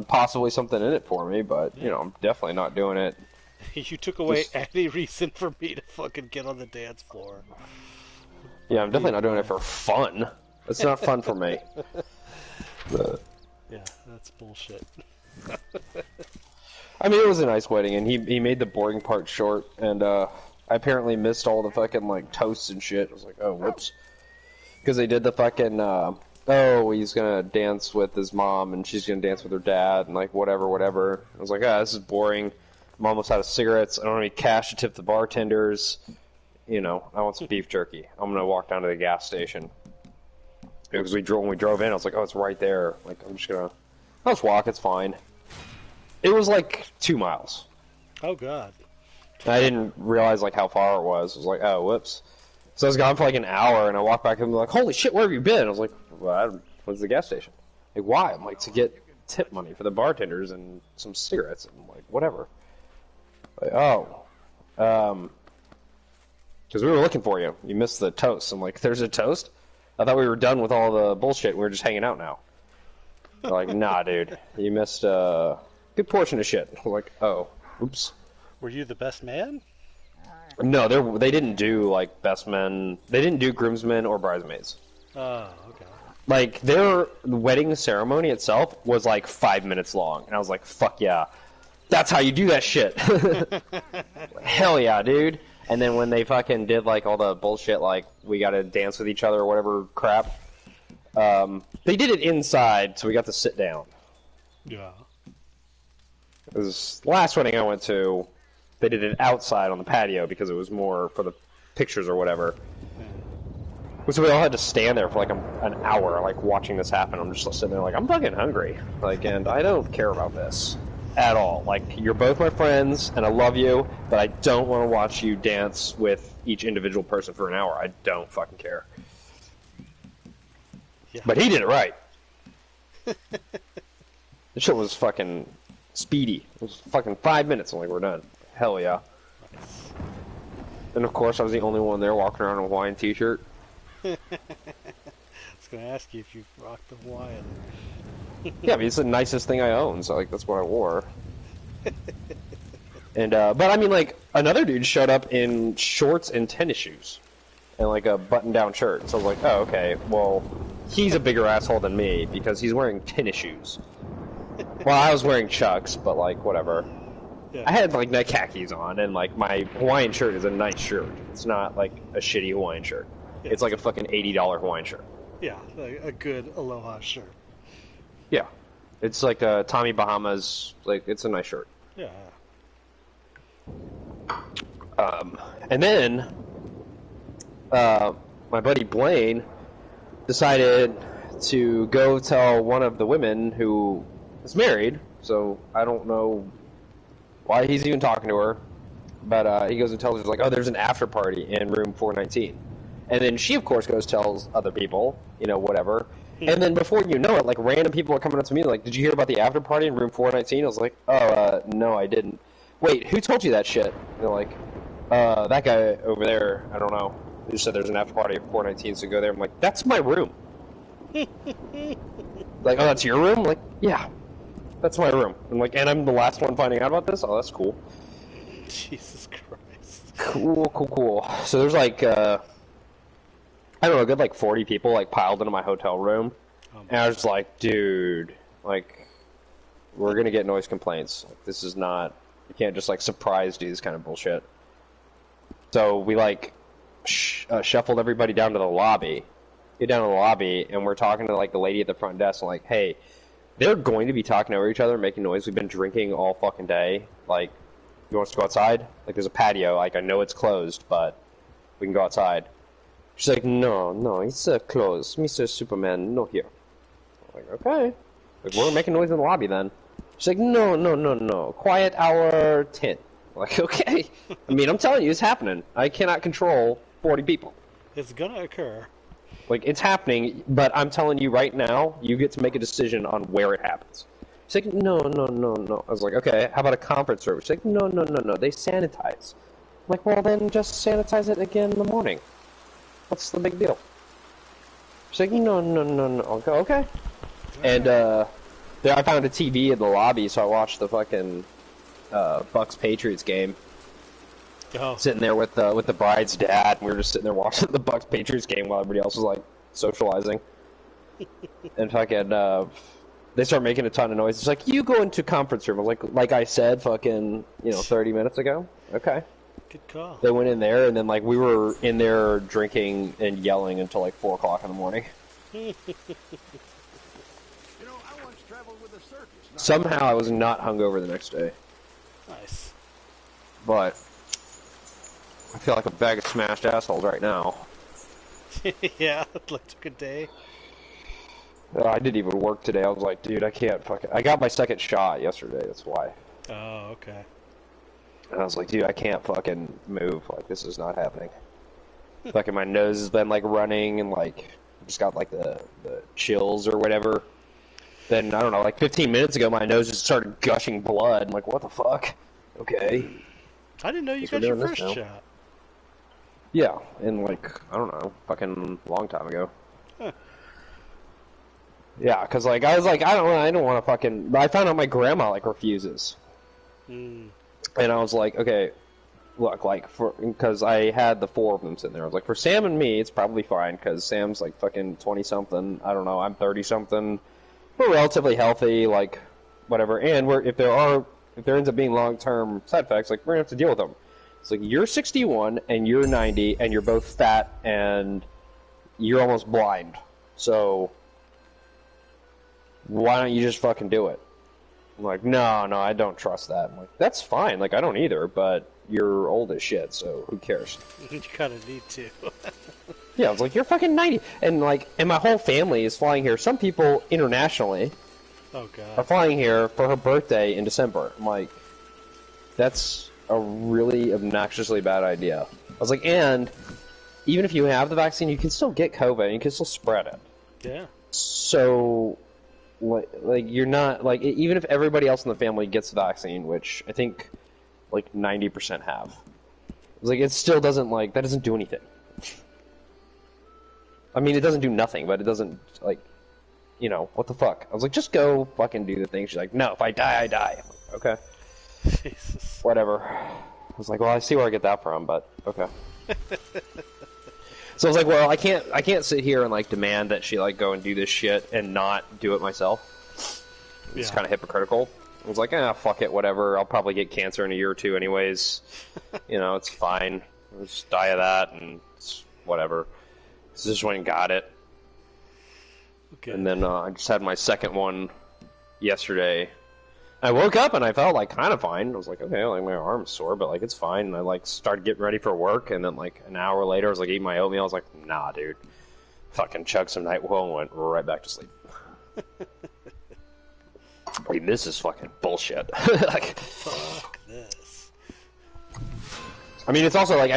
possibly something in it for me, but, you know, I'm definitely not doing it. You took away Just, any reason for me to fucking get on the dance floor. yeah, I'm definitely Be not doing it for fun. It's not fun for me. But, Yeah, that's bullshit. I mean, it was a nice wedding, and he made the boring part short, and I apparently missed all the fucking, like, toasts and shit. I was like, oh, whoops. Because they did the fucking, oh, he's gonna dance with his mom, and she's gonna dance with her dad, and, like, whatever. I was like, ah, this is boring. I'm almost out of cigarettes. I don't have any cash to tip the bartenders. You know, I want some beef jerky. I'm gonna walk down to the gas station. Because when we drove in, I was like, oh, it's right there. Like, I'll just walk, it's fine. It was like 2 miles. Oh god. I didn't realize like how far it was. I was like, oh, whoops. So I was gone for like an hour, and I walked back and I'm like, holy shit, where have you been? I was like, well, I went to the gas station. Like, why? I'm like, to get tip money for the bartenders and some cigarettes and like whatever. Like, oh, because we were looking for you. You missed the toast. I'm like, there's a toast? I thought we were done with all the bullshit. We were just hanging out now. They're like, nah, dude, you missed a good portion of shit. I'm like, oh, oops. Were you the best man? No, they didn't do like best men. They didn't do groomsmen or bridesmaids. Oh, okay. Like their wedding ceremony itself was like 5 minutes long, and I was like, "Fuck yeah, that's how you do that shit." Hell yeah, dude. And then when they fucking did like all the bullshit, like we got to dance with each other or whatever crap, they did it inside, so we got to sit down. Yeah. It was the last wedding I went to. They did it outside on the patio because it was more for the pictures or whatever. So we all had to stand there for like an hour, like watching this happen. I'm just sitting there like, I'm fucking hungry. Like, and I don't care about this at all. Like, you're both my friends, and I love you, but I don't want to watch you dance with each individual person for an hour. I don't fucking care. Yeah. But he did it right. The shit was fucking speedy. It was fucking 5 minutes, and like, we're done. Hell yeah. Nice. And of course, I was the only one there walking around in a Hawaiian t-shirt. I was going to ask you if you rocked the Hawaiian. Yeah, I mean, it's the nicest thing I own, so like that's what I wore. And but I mean, like another dude showed up in shorts and tennis shoes, and like a button-down shirt. So I was like, oh, okay, well, he's a bigger asshole than me because he's wearing tennis shoes. Well, I was wearing Chucks, but like whatever. Yeah. I had like nice khakis on, and like my Hawaiian shirt is a nice shirt. It's not like a shitty Hawaiian shirt. Yeah. It's like a fucking $80 Hawaiian shirt. Yeah, like a good Aloha shirt. Yeah, it's like a Tommy Bahama's. Like it's a nice shirt. Yeah. And then my buddy Blaine decided to go tell one of the women who is married. So I don't know why he's even talking to her, but he goes and tells her like, "Oh, there's an after party in room 419," and then she, of course, goes tells other people, you know, whatever. And then before you know it, like random people are coming up to me like, "Did you hear about the after party in room 419?" I was like, "Oh, no, I didn't." Wait, who told you that shit? And they're like, that guy over there. I don't know. Who said there's an after party at 419, so go there. I'm like, that's my room. Like, oh, that's your room? I'm like, yeah. That's my room. I'm like, and I'm the last one finding out about this? Oh, that's cool. Jesus Christ. Cool. So there's like, I don't know, a good like 40 people like piled into my hotel room. And I was just like, dude, like, we're going to get noise complaints. Like, this is not, you can't just like surprise do this kind of bullshit. So we like shuffled everybody down to the lobby. Get down to the lobby, and we're talking to like the lady at the front desk, and like, hey, they're going to be talking over each other, making noise. We've been drinking all fucking day. Like, you want us to go outside? Like, there's a patio. Like, I know it's closed, but we can go outside. She's like, no, it's closed. Mr. Superman, no here. I'm like, okay. Like, we're making noise in the lobby then. She's like, no. Quiet hour 10. I'm like, okay. I mean, I'm telling you, it's happening. I cannot control 40 people. It's gonna occur. Like, it's happening, but I'm telling you right now, you get to make a decision on where it happens. She's like, no. I was like, okay, how about a conference room? She's like, no, they sanitize. I'm like, well, then just sanitize it again in the morning. What's the big deal? She's like, no. I'll go, okay. And, I found a TV in the lobby, so I watched the fucking Bucks Patriots game. Oh. Sitting there with the bride's dad, and we were just sitting there watching the Bucks Patriots game while everybody else was like socializing. And fucking, they start making a ton of noise. It's like, you go into conference room. I was like I said, fucking, 30 minutes ago. Okay. Good call. They went in there, and then like we were in there drinking and yelling until like 4 o'clock in the morning. I once traveled with a circus. Somehow I was not hungover the next day. Nice. But I feel like a bag of smashed assholes right now. Yeah, it looked a good day. I didn't even work today. I was like, dude, I can't fucking... I got my second shot yesterday, that's why. Oh, okay. And I was like, dude, I can't fucking move. Like, this is not happening. Fucking my nose has been, like, running and, like, just got, like, the chills or whatever. Then, I don't know, like, 15 minutes ago, my nose just started gushing blood. I'm like, what the fuck? Okay. I didn't know you got your first shot. Yeah, in, like, I don't know, fucking long time ago. Huh. Yeah, because, like, I was like, I don't want to fucking... But I found out my grandma, like, refuses. Mm. And I was like, okay, look, like, because I had the 4 of them sitting there. I was like, for Sam and me, it's probably fine, because Sam's, like, fucking 20-something. I don't know, I'm 30-something. We're relatively healthy, like, whatever. And if there ends up being long-term side effects, like, we're going to have to deal with them. It's like, you're 61, and you're 90, and you're both fat, and you're almost blind. So, why don't you just fucking do it? I'm like, no, I don't trust that. I'm like, that's fine. Like, I don't either, but you're old as shit, so who cares? You kind of need to. Yeah, I was like, you're fucking 90. And, like, and my whole family is flying here. Some people internationally Oh, God. are flying here for her birthday in December. I'm like, that's a really obnoxiously bad idea. I was like, and even if you have the vaccine, you can still get COVID and you can still spread it. Yeah. So, like you're not, like, even if everybody else in the family gets the vaccine, which I think, like, 90% have, it's like, it still doesn't, like, that doesn't do anything. I mean, it doesn't do nothing, but it doesn't, like, what the fuck? I was like, just go fucking do the thing. She's like, no, if I die, I die. I'm like, okay. Jesus. Whatever. I was like, well, I see where I get that from, but okay. So I was like, well, I can't sit here and, like, demand that she, like, go and do this shit and not do it myself. It's kind of hypocritical. I was like, fuck it, whatever. I'll probably get cancer in a year or two anyways. It's fine. I'll just die of that and it's whatever. So just went and got it. Okay. And then I just had my second one yesterday. I woke up and I felt, like, kind of fine. I was like, okay, like, my arm's sore, but, like, it's fine. And I, like, started getting ready for work, and then, like, an hour later, I was, like, eating my oatmeal. I was like, nah, dude. Fucking chugged some NyQuil and went right back to sleep. Like, this is fucking bullshit. Like, fuck this. I mean, it's also, like,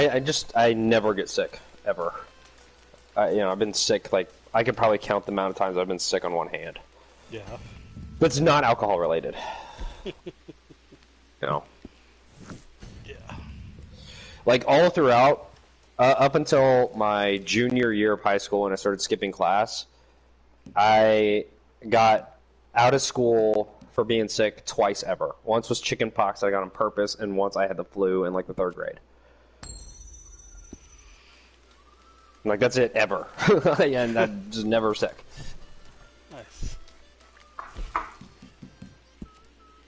I never get sick, ever. I've been sick, like, I could probably count the amount of times I've been sick on one hand. Yeah. But it's not alcohol related. Yeah. Like, all throughout, up until my junior year of high school when I started skipping class, I got out of school for being sick twice ever. Once was chicken pox I got on purpose, and once I had the flu in, like, the 3rd grade. Like, that's it, ever. And I'm just never sick. Nice.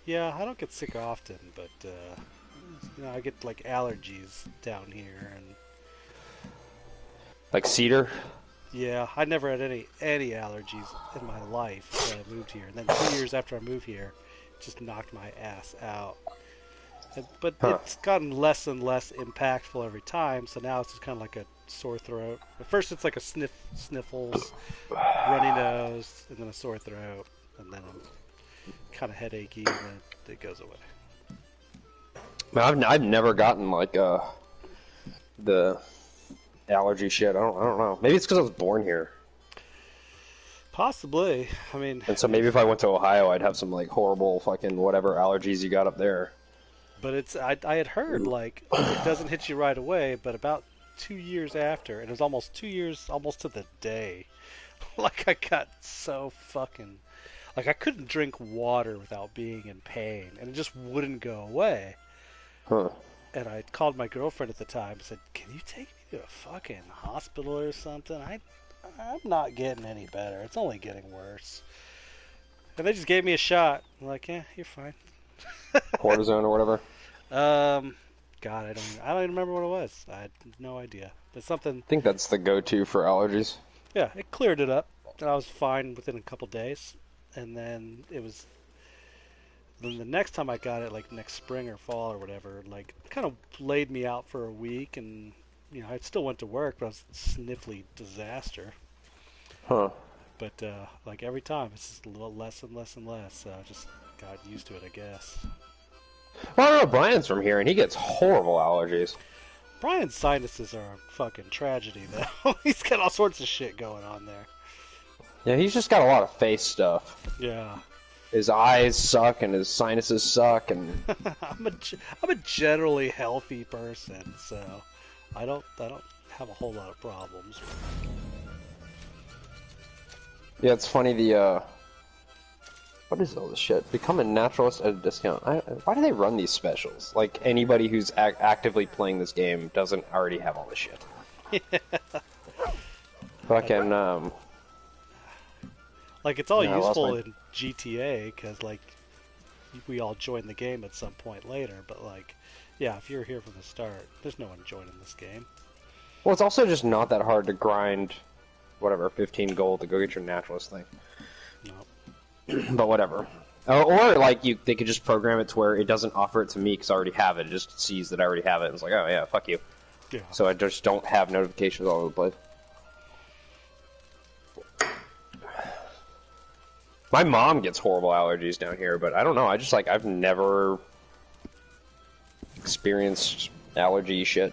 Yeah, I don't get sick often, but, I get, like, allergies down here, and... Like cedar? Yeah, I never had any allergies in my life when I moved here. And then 2 years after I moved here, it just knocked my ass out. But it's gotten less and less impactful every time, so now it's just kind of like a sore throat. At first it's like a sniffles, runny nose, and then a sore throat, and then I'm kind of headachy, and then it goes away. I've never gotten, like, the allergy shit. I don't know. Maybe it's because I was born here. Possibly. I mean... And so maybe if I went to Ohio, I'd have some, like, horrible fucking whatever allergies you got up there. But it's... I had heard, like, it doesn't hit you right away, but about 2 years after, and it was almost 2 years, almost to the day, like, I got so fucking... Like, I couldn't drink water without being in pain, and it just wouldn't go away. Huh. And I called my girlfriend at the time and said, "Can you take me to a fucking hospital or something? I'm not getting any better. It's only getting worse." And they just gave me a shot. I'm like, "Yeah, you're fine." Cortisone or whatever. God, I don't even remember what it was. I had no idea. But something. I think that's the go-to for allergies. Yeah, it cleared it up, and I was fine within a couple days. And then the next time I got it, like next spring or fall or whatever, like kind of laid me out for a week, and I still went to work, but I was a sniffly disaster. Huh. But like every time, it's just a little less and less and less. So I just got used to it, I guess. Well, I don't know. Brian's from here, and he gets horrible allergies. Brian's sinuses are a fucking tragedy, though. He's got all sorts of shit going on there. Yeah, he's just got a lot of face stuff. Yeah. His eyes suck, and his sinuses suck, and I'm a generally healthy person, so I don't have a whole lot of problems. yeah, it's funny. What is all this shit? Become a naturalist at a discount. Why do they run these specials? Like, anybody who's actively playing this game doesn't already have all this shit. Fucking, Like, it's all Yeah, useful in GTA, because, like, we all join the game at some point later, but, like, yeah, if you're here from the start, there's no one joining this game. Well, it's also just not that hard to grind, whatever, 15 gold to go get your naturalist thing. No. But whatever. Or, like, they could just program it to where it doesn't offer it to me because I already have it. It just sees that I already have it, and it's like, oh, yeah, fuck you. Yeah. So I just don't have notifications all over the place. My mom gets horrible allergies down here, but I don't know. I've never experienced allergy shit.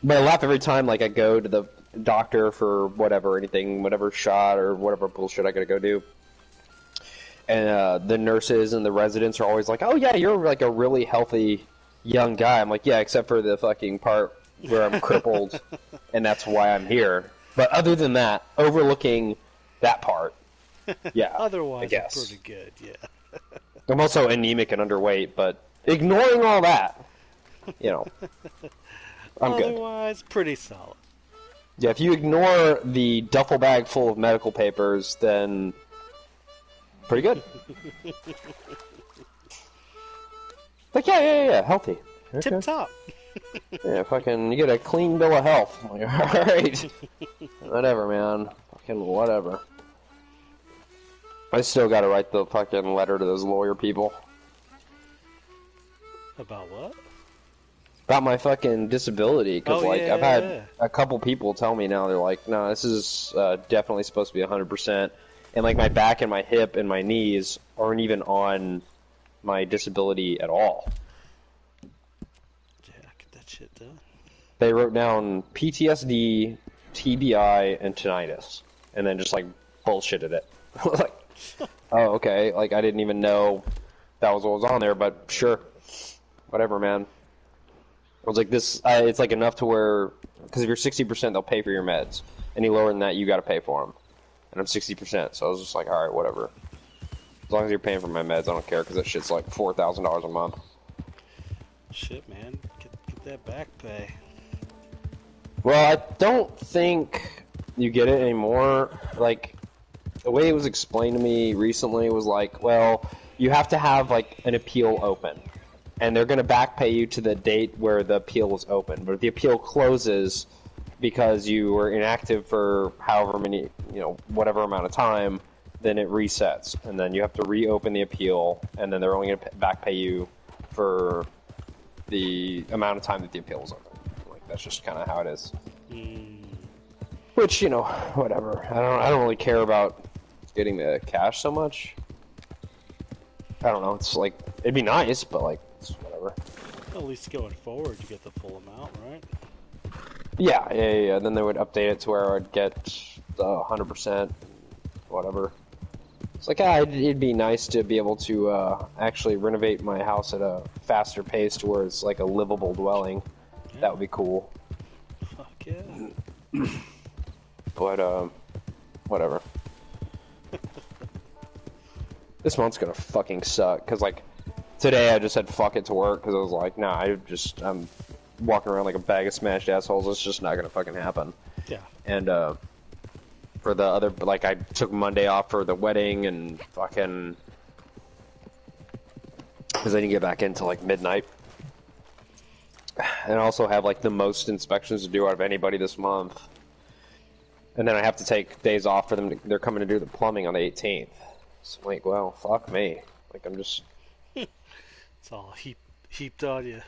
But I laugh every time, like, I go to the doctor for whatever shot or whatever bullshit I gotta go do. And the nurses and the residents are always like, "Oh yeah, you're like a really healthy young guy." I'm like, "Yeah, except for the fucking part where I'm crippled, and that's why I'm here." But other than that, overlooking that part, yeah. Otherwise, I guess. it's pretty good, yeah. I'm also anemic and underweight, but ignoring all that, I'm good. Otherwise, pretty solid. Yeah, if you ignore the duffel bag full of medical papers, then pretty good. Like, yeah, healthy. Okay. Tip top. Yeah, fucking, you get a clean bill of health. I'm like, alright. Whatever, man. Fucking whatever. I still gotta write the fucking letter to those lawyer people. About what? About my fucking disability, because, I've had yeah. a couple people tell me now, they're like, no, this is definitely supposed to be 100%. And, like, my back and my hip and my knees aren't even on my disability at all. Yeah, get that shit done. They wrote down PTSD, TBI, and tinnitus. And then just, like, bullshitted it. Like, oh, okay. Like, I didn't even know that was what was on there, but sure. Whatever, man. I was like, this, it's like enough to where, because if you're 60%, they'll pay for your meds. Any lower than that, you gotta pay for them. And I'm 60%, so I was just like, alright, whatever. As long as you're paying for my meds, I don't care, because that shit's like $4,000 a month. Shit, man. Get that back pay. Well, I don't think you get it anymore. Like, the way it was explained to me recently was like, well, you have to have, like, an appeal open. And they're going to back pay you to the date where the appeal was open. But if the appeal closes because you were inactive for however many, whatever amount of time, then it resets. And then you have to reopen the appeal, and then they're only going to back pay you for the amount of time that the appeal was open. Like, that's just kind of how it is. Which, whatever. I don't really care about getting the cash so much. I don't know. It's like, it'd be nice, but like, it's whatever. At least going forward, you get the full amount, right? Yeah. Then they would update it to where I'd get 100%, whatever. It's like, it'd be nice to be able to actually renovate my house at a faster pace to where it's like a livable dwelling. Yeah. That would be cool. Fuck yeah. But, whatever. This month's gonna fucking suck, because, like, today I just said fuck it to work, because I was like, nah, I'm walking around like a bag of smashed assholes, it's just not gonna fucking happen. Yeah. And, for the other, like, I took Monday off for the wedding, and fucking, because I didn't get back into, like, midnight. And I also have, like, the most inspections to do out of anybody this month. And then I have to take days off for them, they're coming to do the plumbing on the 18th. So I'm like, well, fuck me. Like, I'm just... It's all heaped on you.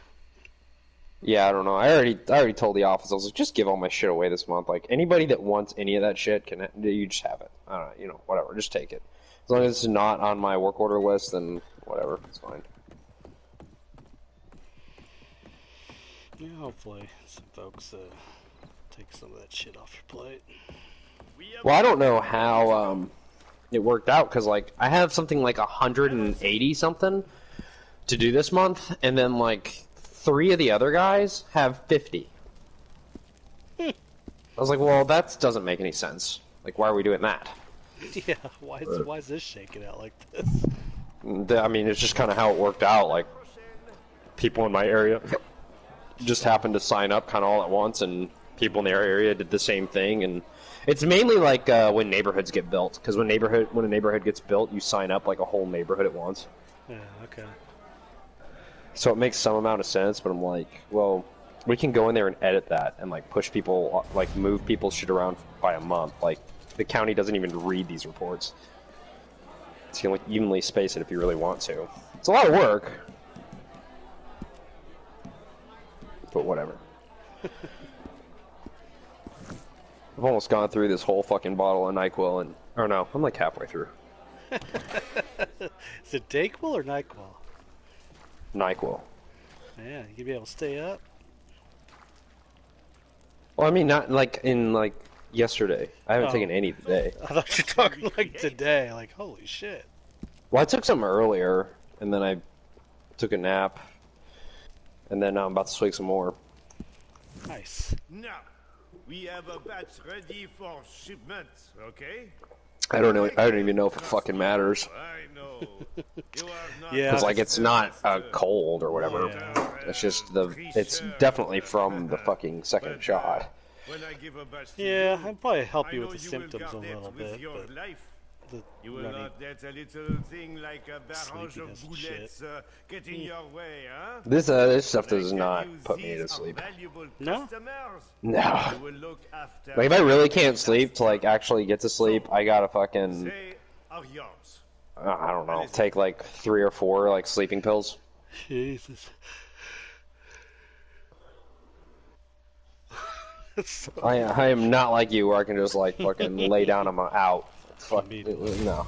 Yeah, I don't know. I already told the office, I was like, just give all my shit away this month. Like, anybody that wants any of that shit, you just have it. I don't know, you know, whatever, just take it. As long as it's not on my work order list, then whatever, it's fine. Yeah, hopefully some folks take some of that shit off your plate. Well, I don't know how it worked out, because, like, I have something like 180 something to do this month, and then, like, 3 of the other guys have 50. I was like, well, that doesn't make any sense. Like, why are we doing that? Yeah, why is this shaking out like this? I mean, it's just kind of how it worked out. Like, people in my area just happened to sign up kind of all at once, and people in their area did the same thing. And it's mainly like when neighborhoods get built, because when a neighborhood gets built, you sign up like a whole neighborhood at once. Yeah, okay. So it makes some amount of sense, but I'm like, well, we can go in there and edit that and, like, push people, like, move people's shit around by a month. Like, the county doesn't even read these reports. So you can, like, evenly space it if you really want to. It's a lot of work. But whatever. I've almost gone through this whole fucking bottle of NyQuil and... Or no, I'm like halfway through. Is it Dayquil or NyQuil? NyQuil. Yeah, you be able to stay up. Well, I mean, not like in, like, yesterday. I haven't taken any today. I thought you were talking like today. Like, holy shit. Well, I took some earlier, and then I took a nap, and then I'm about to swig some more. Nice. Now, we have a batch ready for shipment, okay? I don't know. I don't even know if it fucking matters. I know. You are not Yeah. Because, like, it's not a cold or whatever. Yeah. It's just it's definitely from the fucking second shot. When I give a batch to Yeah, you, I'd probably help I you know with the will symptoms a guard it little with bit, your but life. the You will running not let a little thing like a barrage of Sleepiness and bullets get in your way, huh? This stuff does I not tell you, put me to these are sleep. valuable No? customers. No. You will look after Like, if I really can't sleep to, like, actually get to sleep, I gotta fucking, They are yours. I don't know, take, like, 3 or 4, like, sleeping pills. Jesus. So, I am not like you, where I can just, like, fucking lay down and I'm out. Fuck, no.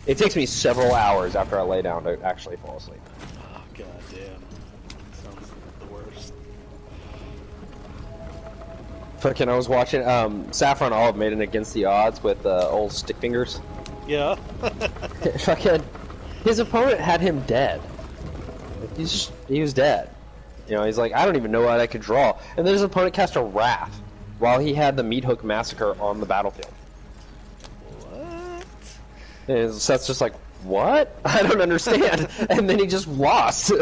It takes me several hours after I lay down to actually fall asleep. oh, god damn. Sounds like the worst. Fucking, I was watching, Saffron Olive made an Against the Odds with, old Stick Fingers. Yeah. Fucking, his opponent had him dead. He was dead. You know, he's like, I don't even know what I could draw. And then his opponent cast a Wrath while he had the Meat Hook Massacre on the battlefield. What? And Seth's just like, what? I don't understand. And then he just lost.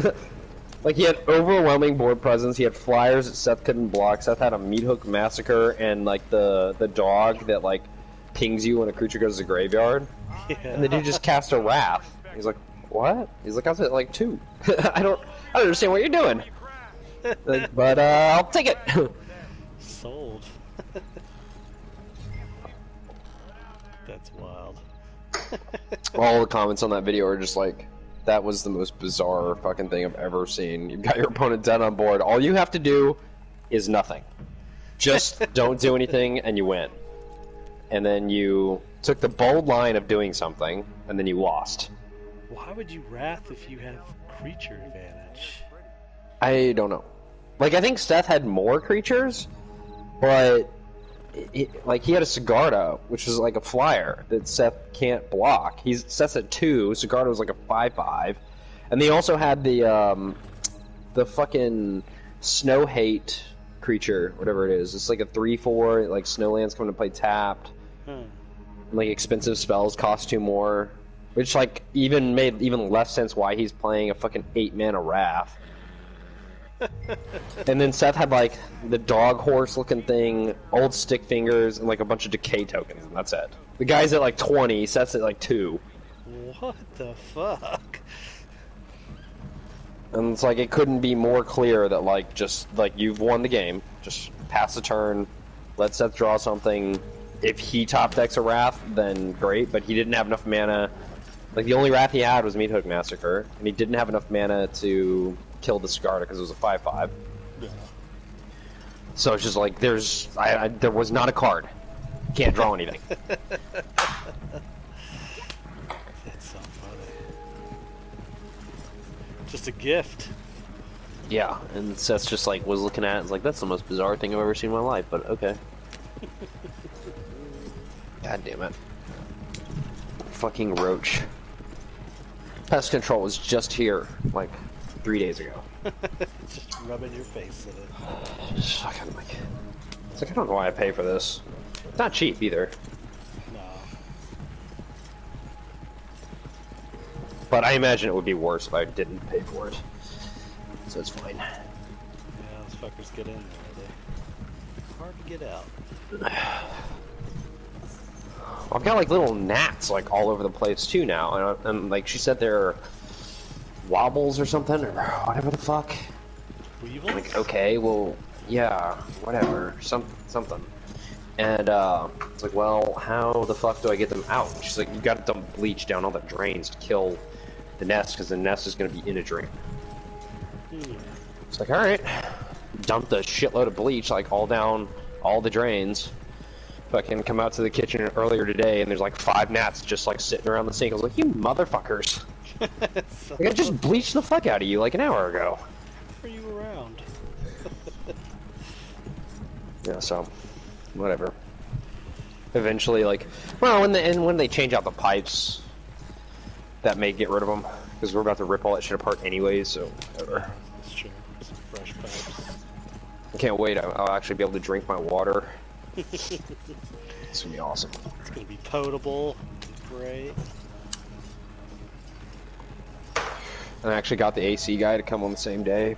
Like, he had overwhelming board presence, he had flyers that Seth couldn't block, Seth had a Meat Hook Massacre, and, like, the dog that, like, pings you when a creature goes to the graveyard. Yeah. And the dude just cast a Wrath. He's like, what? He's like, I was at, like, 2. I don't understand what you're doing. Like, but, I'll take it. Sold. That's wild. All the comments on that video are just like, that was the most bizarre fucking thing I've ever seen. You've got your opponent dead on board. All you have to do is nothing. Just don't do anything and you win. And then you took the bold line of doing something, and then you lost. Why would you wrath if you have creature advantage? I don't know. Like, I think Seth had more creatures, but like, he had a Sigarda, which was like a flyer that Seth can't block. Seth's at 2, Sigarda was like a 5/5, and they also had the fucking Snow Hate creature, whatever it is. It's like a 3/4, like Snowlands coming to play tapped. Like, expensive spells cost 2 more. Which, like, even made even less sense why he's playing a fucking 8-mana Wrath. And then Seth had, like, the dog horse looking thing, old stick fingers, and, like, a bunch of decay tokens, and that's it. The guy's at, like, 20, Seth's at, like, 2. What the fuck? And it's like, it couldn't be more clear that, like, just, like, you've won the game. Just pass the turn, let Seth draw something. If he top decks a Wrath, then great, but he didn't have enough mana. Like, the only Wrath he had was Meathook Massacre, and he didn't have enough mana to kill Discarda because it was a 5/5. Yeah. So it's just like, there was not a card. Can't draw anything. That's so funny. Just a gift. Yeah, and Seth's just like, was looking at it, it's like, that's the most bizarre thing I've ever seen in my life, but okay. God damn it. Fucking roach. Pest control was just here, like, 3 days ago. Just rubbing your face in it. Just fucking like... It's like, I don't know why I pay for this. It's not cheap, either. No. But I imagine it would be worse if I didn't pay for it. So it's fine. Yeah, those fuckers get in there. They're hard to get out. I've got like little gnats like all over the place too now, and like she said they're wobbles or something or whatever the fuck. Weevils? Like, okay, well, yeah, whatever, something. And it's like, well, how the fuck do I get them out? She's like, you got to dump bleach down all the drains to kill the nest because the nest is going to be in a drain. It's like, all right, dumped a shitload of bleach like all down all the drains. Fucking come out to the kitchen earlier today, and there's like 5 gnats just like sitting around the sink. I was like, you motherfuckers! Like, I just bleached the fuck out of you like an hour ago. Are you around? Yeah, so whatever. Eventually, like, well, when they change out the pipes, that may get rid of them because we're about to rip all that shit apart anyways. So whatever. That's true. Some fresh pipes. I can't wait. I'll actually be able to drink my water. It's gonna be awesome. It's gonna be potable. Great. And I actually got the AC guy to come on the same day.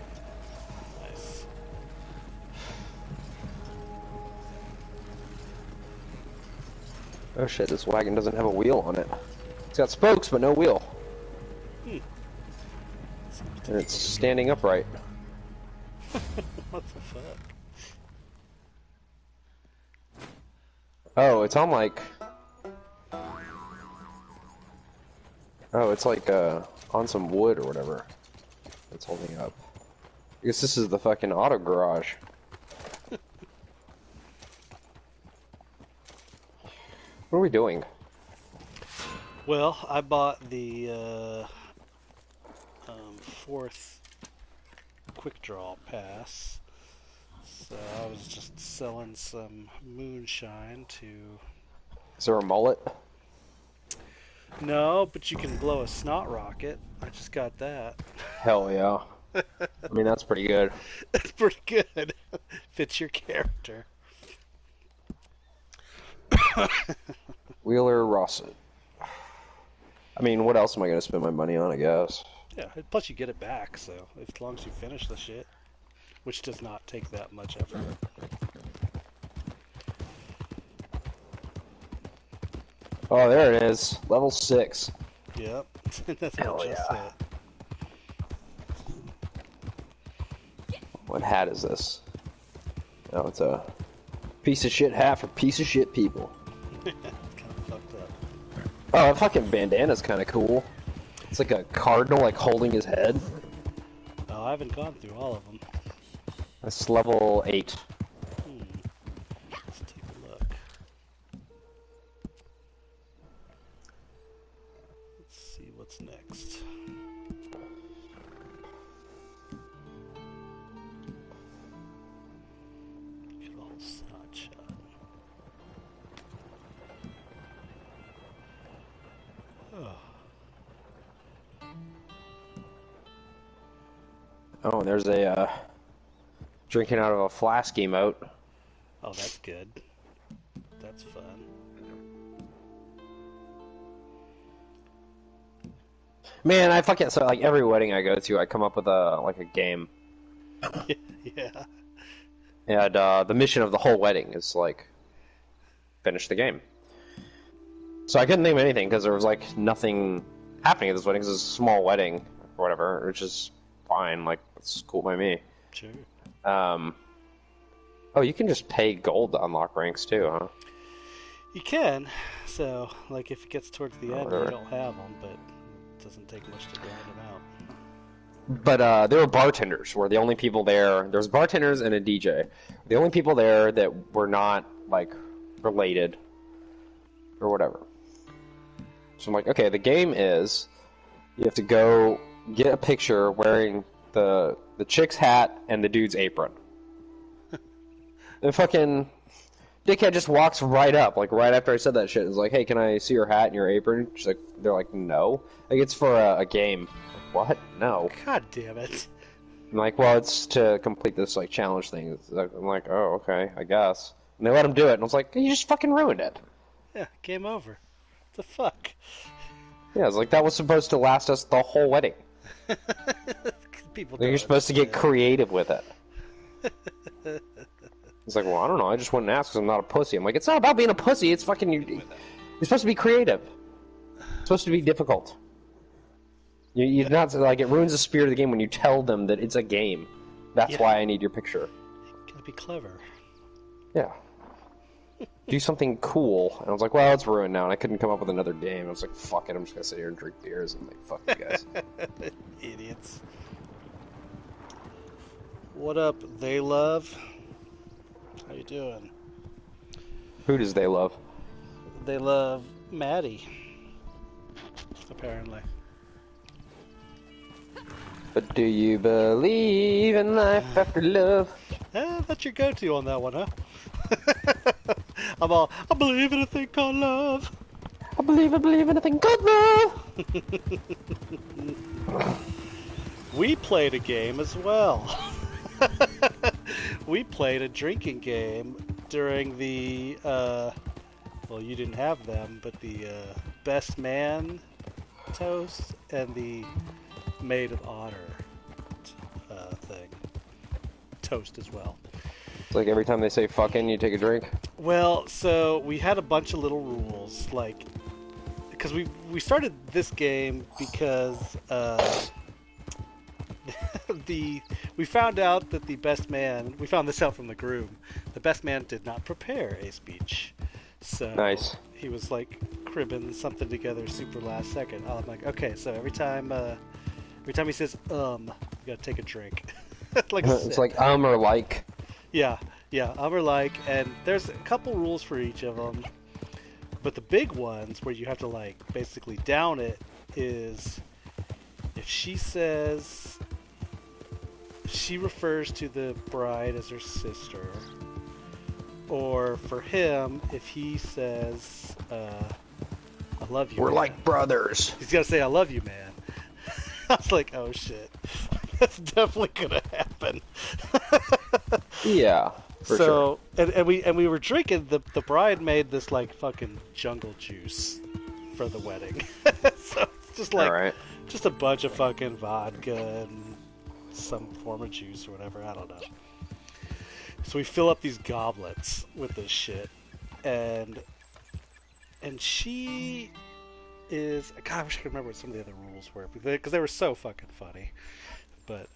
Nice. Oh shit, this wagon doesn't have a wheel on it. It's got spokes, but no wheel. And it's standing upright. What the fuck? Oh, it's on like... Oh, it's like, on some wood or whatever. It's holding up. I guess this is the fucking auto garage. What are we doing? Well, I bought the 4th quick draw pass. So I was just selling some moonshine to... Is there a mullet? No, but you can blow a snot rocket. I just got that. Hell yeah. I mean, that's pretty good. That's pretty good. Fits your character. Wheeler Rossett. I mean, what else am I going to spend my money on, I guess? Yeah, plus you get it back, so as long as you finish the shit. Which does not take that much effort. Oh, there it is. Level 6. Yep. That's Hell what I just yeah. said. What hat is this? Oh, it's a piece of shit hat for piece of shit people. Kind of fucked up. Oh, that fucking bandana's kind of cool. It's like a cardinal, like, holding his head. Oh, I haven't gone through all of them. That's level 8. Let's take a look. Let's see what's next. Good old snot shot. Oh. Oh, and there's a, drinking out of a flask emote. Oh, that's good. That's fun. Man, I fucking so like every wedding I go to, I come up with a game, Yeah. and the mission of the whole wedding is like finish the game. So I couldn't think of anything because there was like nothing happening at this wedding. 'Cause it's a small wedding or whatever, which is fine. Like it's cool by me. Sure. Oh, you can just pay gold to unlock ranks too, huh? You can. So, like, if it gets towards the end, Whatever. you don't have them, but it doesn't take much to grind them out. But there were bartenders. Were the only people there. There was bartenders and a DJ. The only people there that were not like related or whatever. So I'm like, okay, the game is you have to go get a picture wearing the chick's hat and the dude's apron. The fucking dickhead just walks right up, like right after I said that shit. It's like, hey, can I see your hat and your apron? She's like, they're like, no. Like it's for a game. Like, what? No. God damn it. I'm like, well, it's to complete this like challenge thing. I'm like, oh, okay, I guess. And they let him do it, and I was like, you just fucking ruined it. Yeah, game over. What the fuck? Yeah, it's like that was supposed to last us the whole wedding. People Like, you're supposed to get creative with it. It's like, well, I don't know. I just wouldn't ask because I'm not a pussy. I'm like, it's not about being a pussy. It's fucking you're supposed to be creative. It's supposed to be difficult. You're not like it ruins the spirit of the game when you tell them that it's a game. That's why I need your picture. Gotta be clever. Yeah. Do something cool. And I was like, well, it's ruined now, and I couldn't come up with another game. I was like, fuck it, I'm just gonna sit here and drink beers and like, fuck you guys. Idiots. What up, they love? How you doing? Who does they love? They love Maddie. Apparently. But do you believe in life after love? That's your go-to on that one, huh? I believe in a thing called love. I believe in a thing called love. We played a game as well. We played a drinking game during the, well, you didn't have them, but the best man toast and the maid of honor thing. Toast as well. It's like every time they say fucking, you take a drink? Well, so we had a bunch of little rules, like, because we started this game because we found out that the best man, we found this out from the groom, the best man did not prepare a speech. So Nice. he was like cribbing something together super last second. I'm like, okay, so every time he says you gotta take a drink. Like It's like or like. yeah, or like, and there's a couple rules for each of them, but the big ones where you have to like basically down it is if she says she refers to the bride as her sister, or for him if he says I love you. We're man. like brothers. He's gotta say I love you, man. I was like, oh shit, that's definitely gonna happen. Yeah, for sure. and we were drinking. The bride made this like fucking jungle juice for the wedding. So it's just like Alright. just a bunch of fucking vodka and some form of juice or whatever. I don't know. So we fill up these goblets with this shit, and she is. God, I wish I could remember what some of the other rules were because they were so fucking funny. But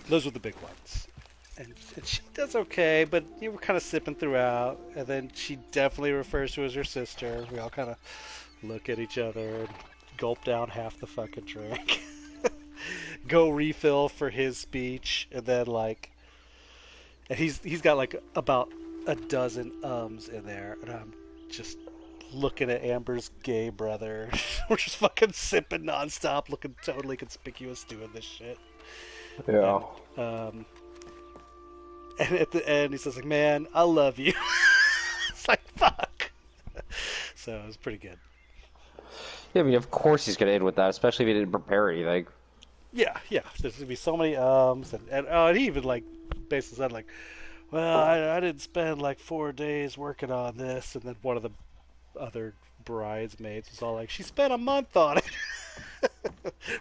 those were the big ones. And she does okay, but you were kind of sipping throughout. And then she definitely refers to her as her sister. We all kind of look at each other and gulp down half the fucking drink. Go refill for his speech, and then like, and he's got like about a dozen ums in there, and I'm just looking at Amber's gay brother. We're just fucking sipping nonstop, looking totally conspicuous doing this shit. Yeah. And at the end, he says, like, man, I love you. It's like, fuck. So it was pretty good. Yeah, I mean, of course he's going to end with that, especially if he didn't prepare anything. Yeah. There's going to be so many ums. And he even, like, basically said, like, well, I didn't spend, like, 4 days working on this. And then one of the other bridesmaids was all like, she spent a month on it.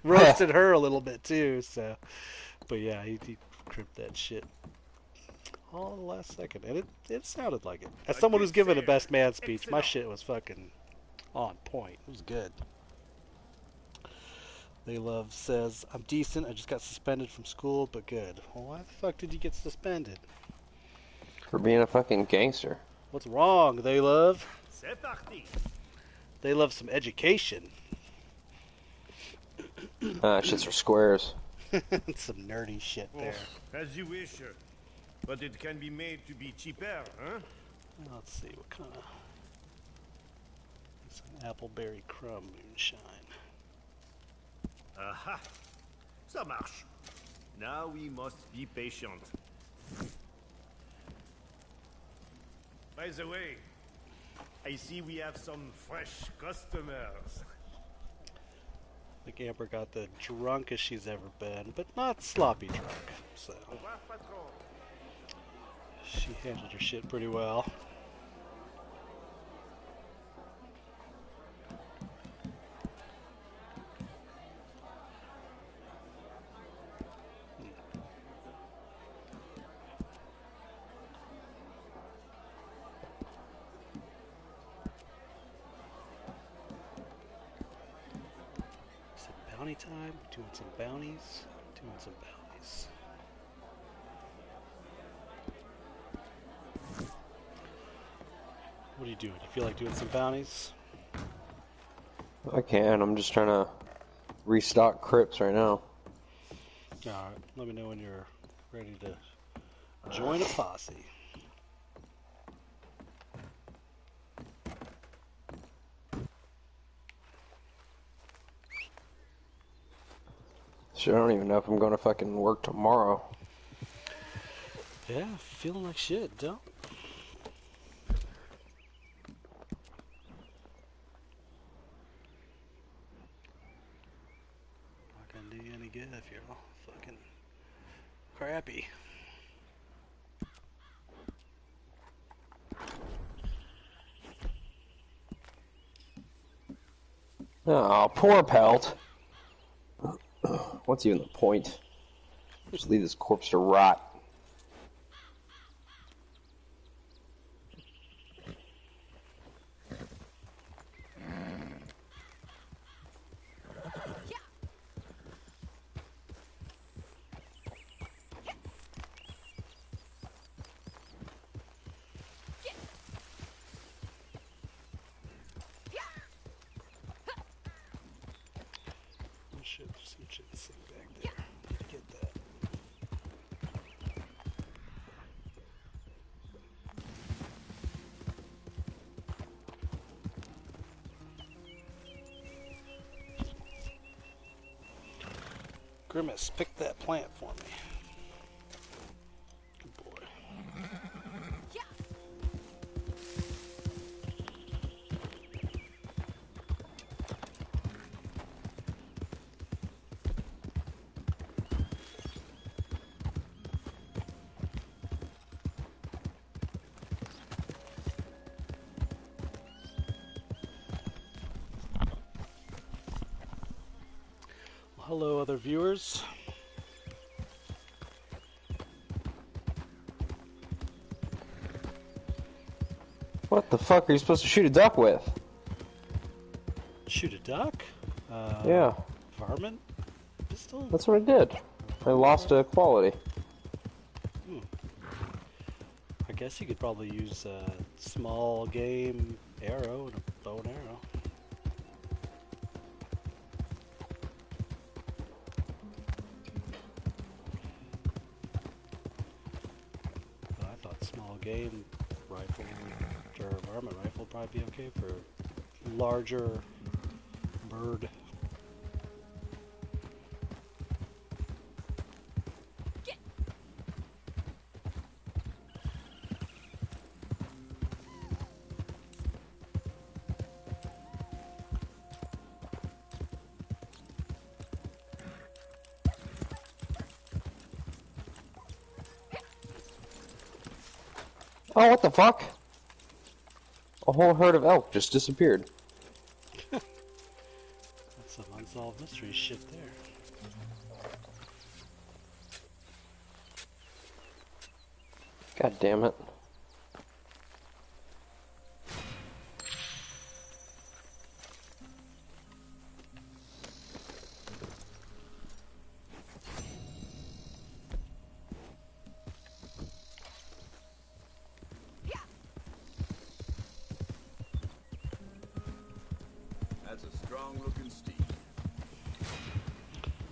Roasted her a little bit too. So, but yeah, he crimped that shit all the last second, and it sounded like it. As someone who's given a best man speech, my shit was fucking on point. It was good. They Love says, I'm decent. I just got suspended from school, but good. Well, why the fuck did you get suspended? For being a fucking gangster. What's wrong, They Love? C'est parti. They love some education. Shits for squares. Some nerdy shit there. As you wish, but it can be made to be cheaper, huh? Let's see what kind of. It's an appleberry crumb moonshine. Aha! Ça marche. Now we must be patient. By the way, I see we have some fresh customers. I think Amber got the drunkest she's ever been, but not sloppy drunk, so she handled her shit pretty well. Bounty time, doing some bounties, What are you doing? You feel like doing some bounties? I can. I'm just trying to restock crypts right now. Alright, let me know when you're ready to join a posse. Shit, I don't even know if I'm going to fucking work tomorrow. Yeah, feeling like shit, don't? Not gonna do you any good if you're all fucking crappy. Oh, poor Pelt. What's even the point? Just leave this corpse to rot. Grimace, pick that plant for me. Good boy. Hello, other viewers. What the fuck are you supposed to shoot a duck with? Shoot a duck? Yeah. Varmint? Pistol? That's what I did. I lost a quality. I guess you could probably use a small game arrow and a bow and arrow. Game rifle or varmint rifle would probably be okay for larger bird. Oh, what the fuck? A whole herd of elk just disappeared. That's some unsolved mystery shit there. God damn it. That's a strong-looking steed.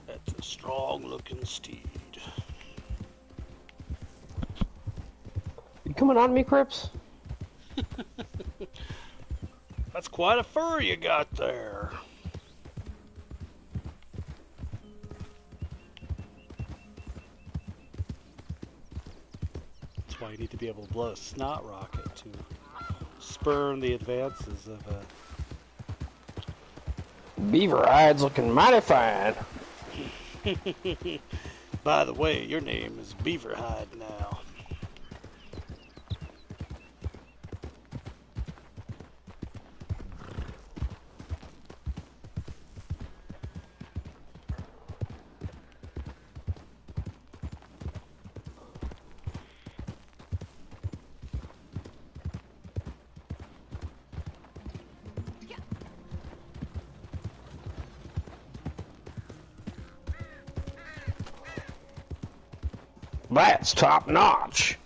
That's a strong-looking steed. You coming on me, Crips? That's quite a fur you got there. That's why you need to be able to blow a snot rocket to spurn the advances of Beaver hide's looking mighty fine. By the way, your name is Beaverhide now. That's top notch.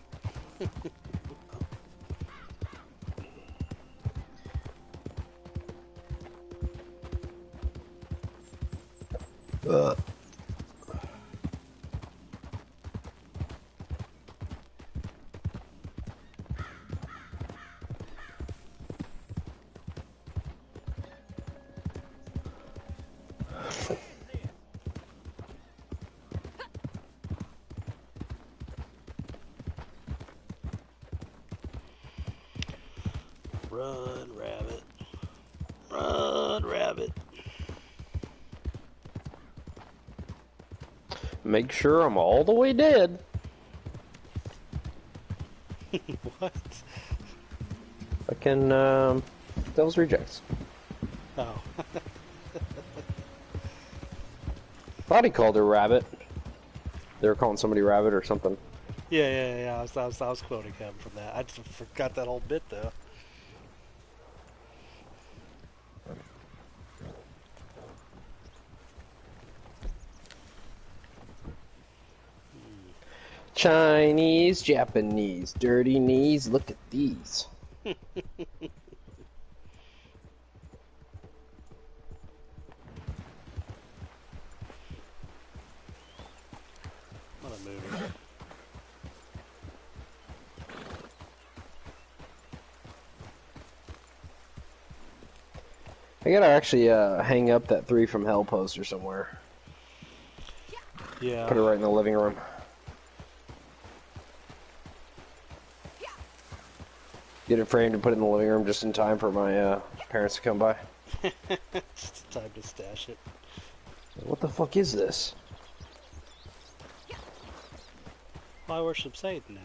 Run, rabbit. Run, rabbit. Make sure I'm all the way dead. What? I can, Devil's Rejects. Oh. Thought he called her Rabbit. They were calling somebody Rabbit or something. Yeah. I was quoting him from that. I just forgot that whole bit, though. Chinese, Japanese, dirty knees, look at these. What a movie. I gotta actually hang up that 3 from Hell poster somewhere. Yeah. Put it right in the living room. Get it framed and put it in the living room just in time for my parents to come by. It's time to stash it. What the fuck is this? I worship Satan now.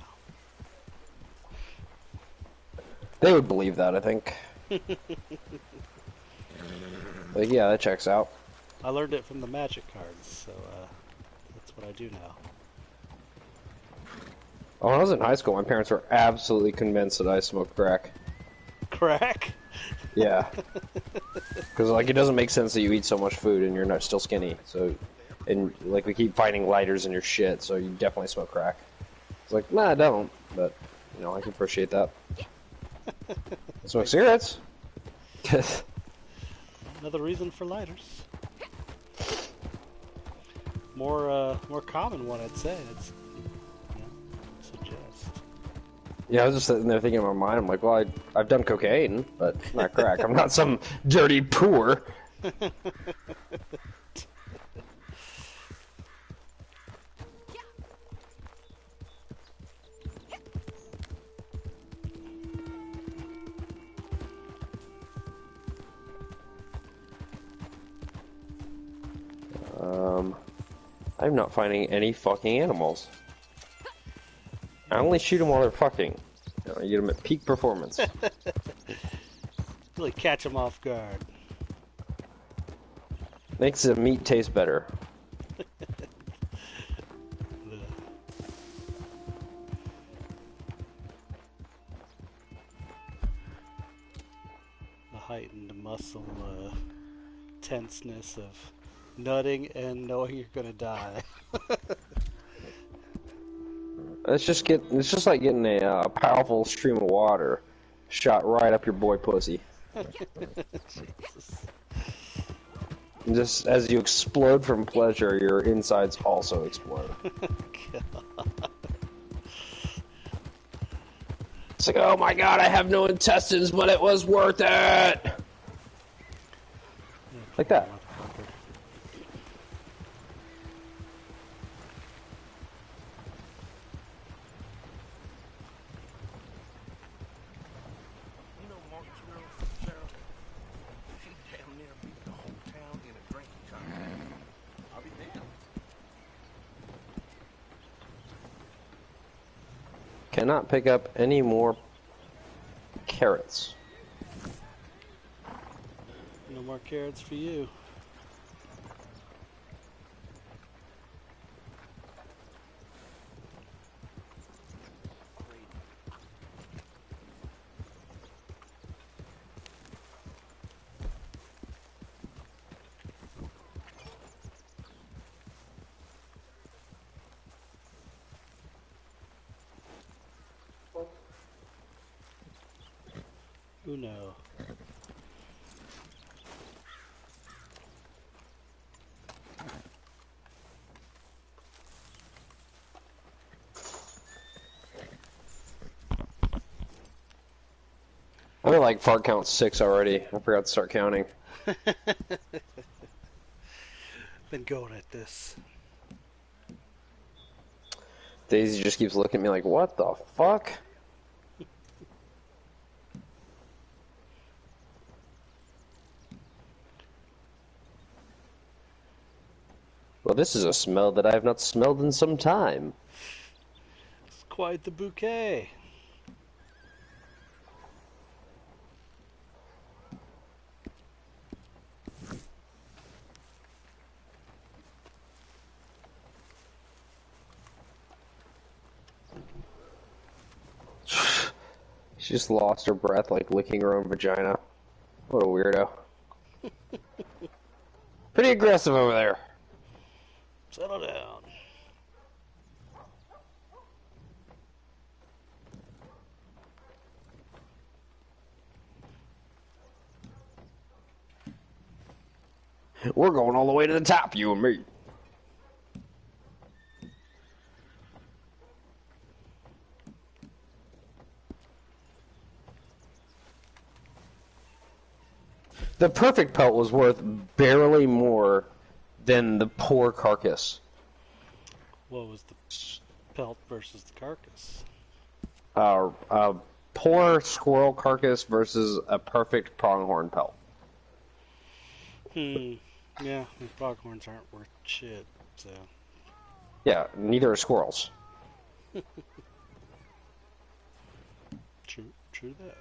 They would believe that, I think. Like, yeah, that checks out. I learned it from the magic cards, so that's what I do now. Oh, when I was in high school, my parents were absolutely convinced that I smoked crack. Crack? Yeah. Because, like, it doesn't make sense that you eat so much food and you're not still skinny. So, and, like, we keep finding lighters in your shit, so you definitely smoke crack. It's like, nah, I don't. But, you know, I can appreciate that. I smoke cigarettes. Another reason for lighters. More common one, I'd say. It's, you know, suggest. Yeah, I was just sitting there thinking in my mind, I'm like, well, I've done cocaine, but not crack. I'm not some dirty poor. I'm not finding any fucking animals. I only shoot them while they're fucking. You know, you get them at peak performance. Really catch them off guard. Makes the meat taste better. The heightened muscle tenseness of nutting and knowing you're gonna die. It's just like getting a powerful stream of water shot right up your boy pussy. Jesus. And just as you explode from pleasure, your insides also explode. It's like, oh my god, I have no intestines, but it was worth it! Like that. Cannot pick up any more carrots. No more carrots for you. Uno. I'm at like fart count 6 already. I forgot to start counting. Been going at this. Daisy just keeps looking at me like, what the fuck? Well, this is a smell that I have not smelled in some time. It's quite the bouquet. She just lost her breath like licking her own vagina. What a weirdo. Pretty aggressive over there. Settle down. We're going all the way to the top, you and me. The perfect pelt was worth barely more than the poor carcass. What was the pelt versus the carcass? A poor squirrel carcass versus a perfect pronghorn pelt. Yeah, the pronghorns aren't worth shit, so. Yeah, neither are squirrels. True that.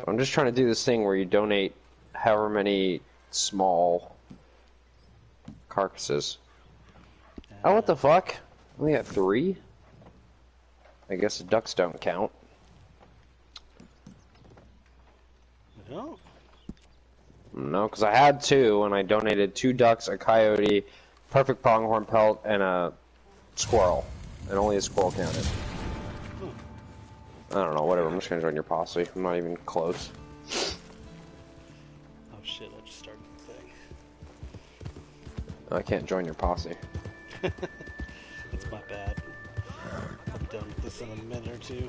I'm just trying to do this thing where you donate however many small carcasses. Oh, what the fuck? Only got 3? I guess the ducks don't count. No. No, because I had 2, and I donated 2 ducks, a coyote, perfect pronghorn pelt, and a squirrel. And only a squirrel counted. I don't know, whatever, I'm just gonna join your posse. I'm not even close. Oh shit, I just started the thing. I can't join your posse. That's my bad. I'll be done with this in a minute or two.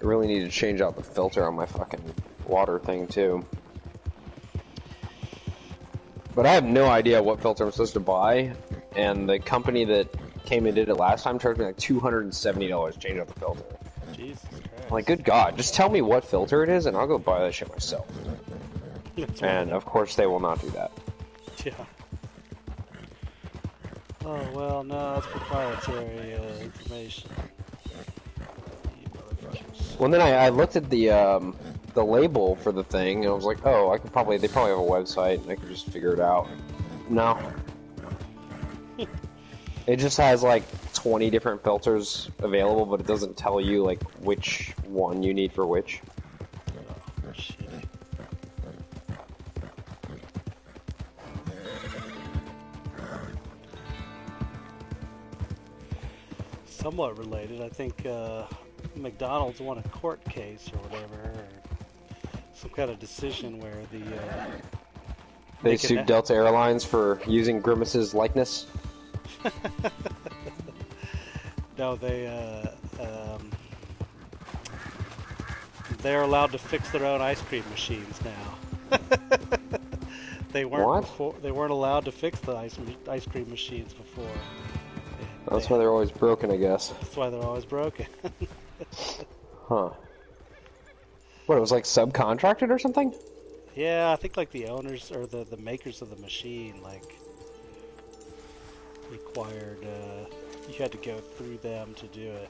I really need to change out the filter on my fucking water thing too. But I have no idea what filter I'm supposed to buy, and the company that came and did it last time charged me like $270 to change out the filter. Jesus Christ. I'm like, good God, just tell me what filter it is and I'll go buy that shit myself. And of course they will not do that. Yeah. Oh, well, no, that's proprietary information. You motherfuckers. Well, then I looked at the label for the thing, and I was like, oh, they probably have a website, and I could just figure it out. No. It just has like 20 different filters available, but it doesn't tell you like which one you need for which. Oh, shit. Somewhat related, I think McDonald's won a court case or whatever, or some kind of decision where they sued Delta Airlines for using Grimace's likeness. No, they're allowed to fix their own ice cream machines now. They weren't What? before. They weren't allowed to fix the ice cream machines before. That's why they're always broken, I guess. That's why they're always broken. Huh. What, it was like subcontracted or something? Yeah, I think like the owners or the makers of the machine like required you had to go through them to do it,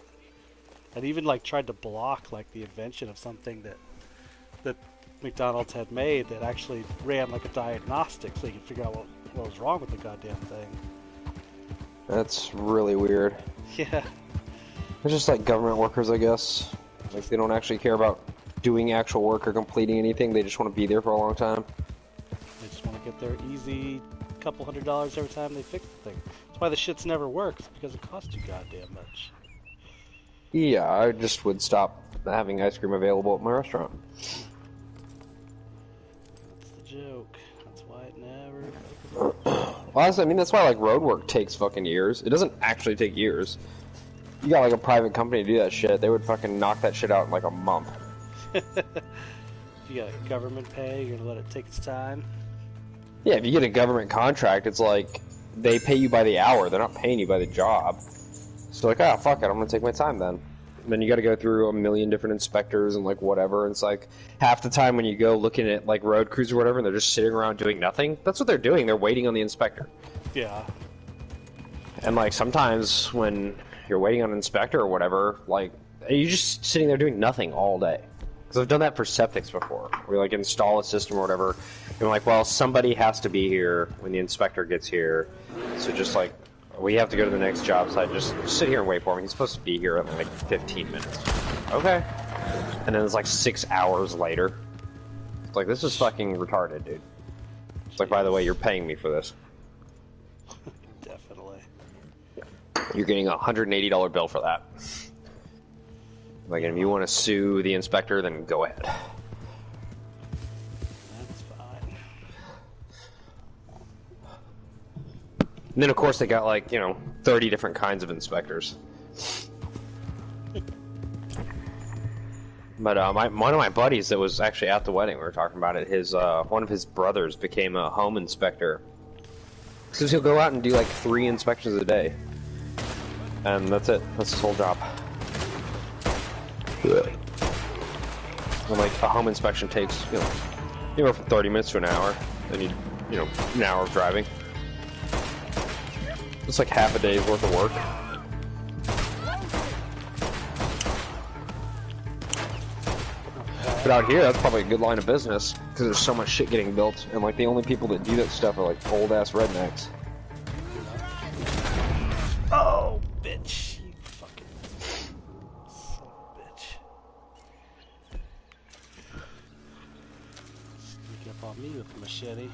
and even like tried to block like the invention of something that McDonald's had made that actually ran like a diagnostic, so you could figure out what was wrong with the goddamn thing. That's really weird. Yeah. They're just like government workers, I guess. Like they don't actually care about doing actual work or completing anything. They just want to be there for a long time. They just want to get their easy couple $100 every time they fix the thing. That's why the shit's never works, because it costs you goddamn much. Yeah, I just would stop having ice cream available at my restaurant. That's the joke. That's why it never... Honestly, I mean, that's why like road work takes fucking years. It doesn't actually take years. You got like a private company to do that shit, they would fucking knock that shit out in like a month. If you got government pay, you're gonna let it take its time? Yeah, if you get a government contract, it's like they pay you by the hour. They're not paying you by the job. So like, ah, fuck it, I'm gonna take my time then. And then you got to go through a million different inspectors and like whatever. And it's like half the time when you go looking at like road crews or whatever, and they're just sitting around doing nothing. That's what they're doing. They're waiting on the inspector. Yeah. And like sometimes when you're waiting on an inspector or whatever, like you're just sitting there doing nothing all day. Because I've done that for septics before. We like install a system or whatever. And like, well, somebody has to be here when the inspector gets here. So just like, we have to go to the next job site. Just sit here and wait for him. He's supposed to be here in like 15 minutes. Okay. And then it's like 6 hours later. It's like, this is fucking retarded, dude. It's like, by the way, you're paying me for this. Definitely. You're getting a $180 bill for that. Like, if you want to sue the inspector, then go ahead. That's fine. And then, of course, they got, like, 30 different kinds of inspectors. But one of my buddies that was actually at the wedding, we were talking about it, one of his brothers became a home inspector. Because he'll go out and do, like, 3 inspections a day. And that's it. That's his whole job. And, like, a home inspection takes, anywhere from 30 minutes to an hour. Then an hour of driving. It's like half a day's worth of work. But out here, that's probably a good line of business, because there's so much shit getting built, and like the only people that do that stuff are like old-ass rednecks. Oh, bitch. You fucking son of a bitch. Sneak up on me with a machete.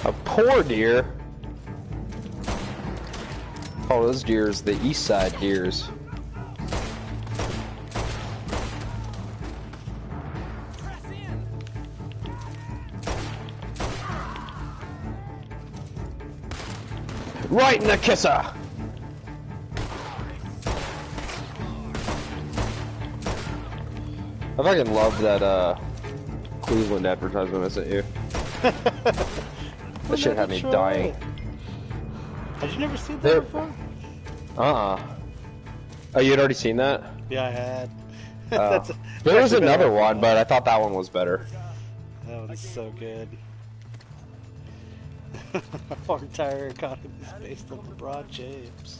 A poor deer. Oh, those deers, the east side deers. Right in the kisser! I fucking love that Cleveland advertisement I sent you. That shit had me dying. Had you never seen that before? Oh, you had already seen that? Yeah, I had. There was another one, but I thought that one was better. That one's so good. Our entire economy is based on LeBron James.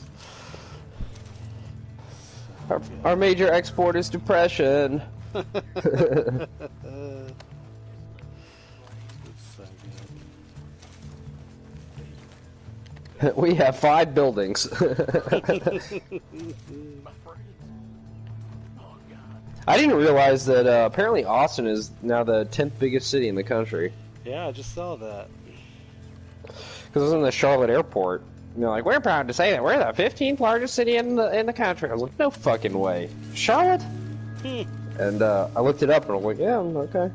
Our major export is depression. It's so good. We have 5 buildings. I didn't realize that apparently Austin is now the 10th biggest city in the country. Yeah, I just saw that. Because it was in the Charlotte airport. And they're like, we're proud to say that we're the 15th largest city in the country. I was like, no fucking way. Charlotte? And I looked it up and I was like, yeah, okay.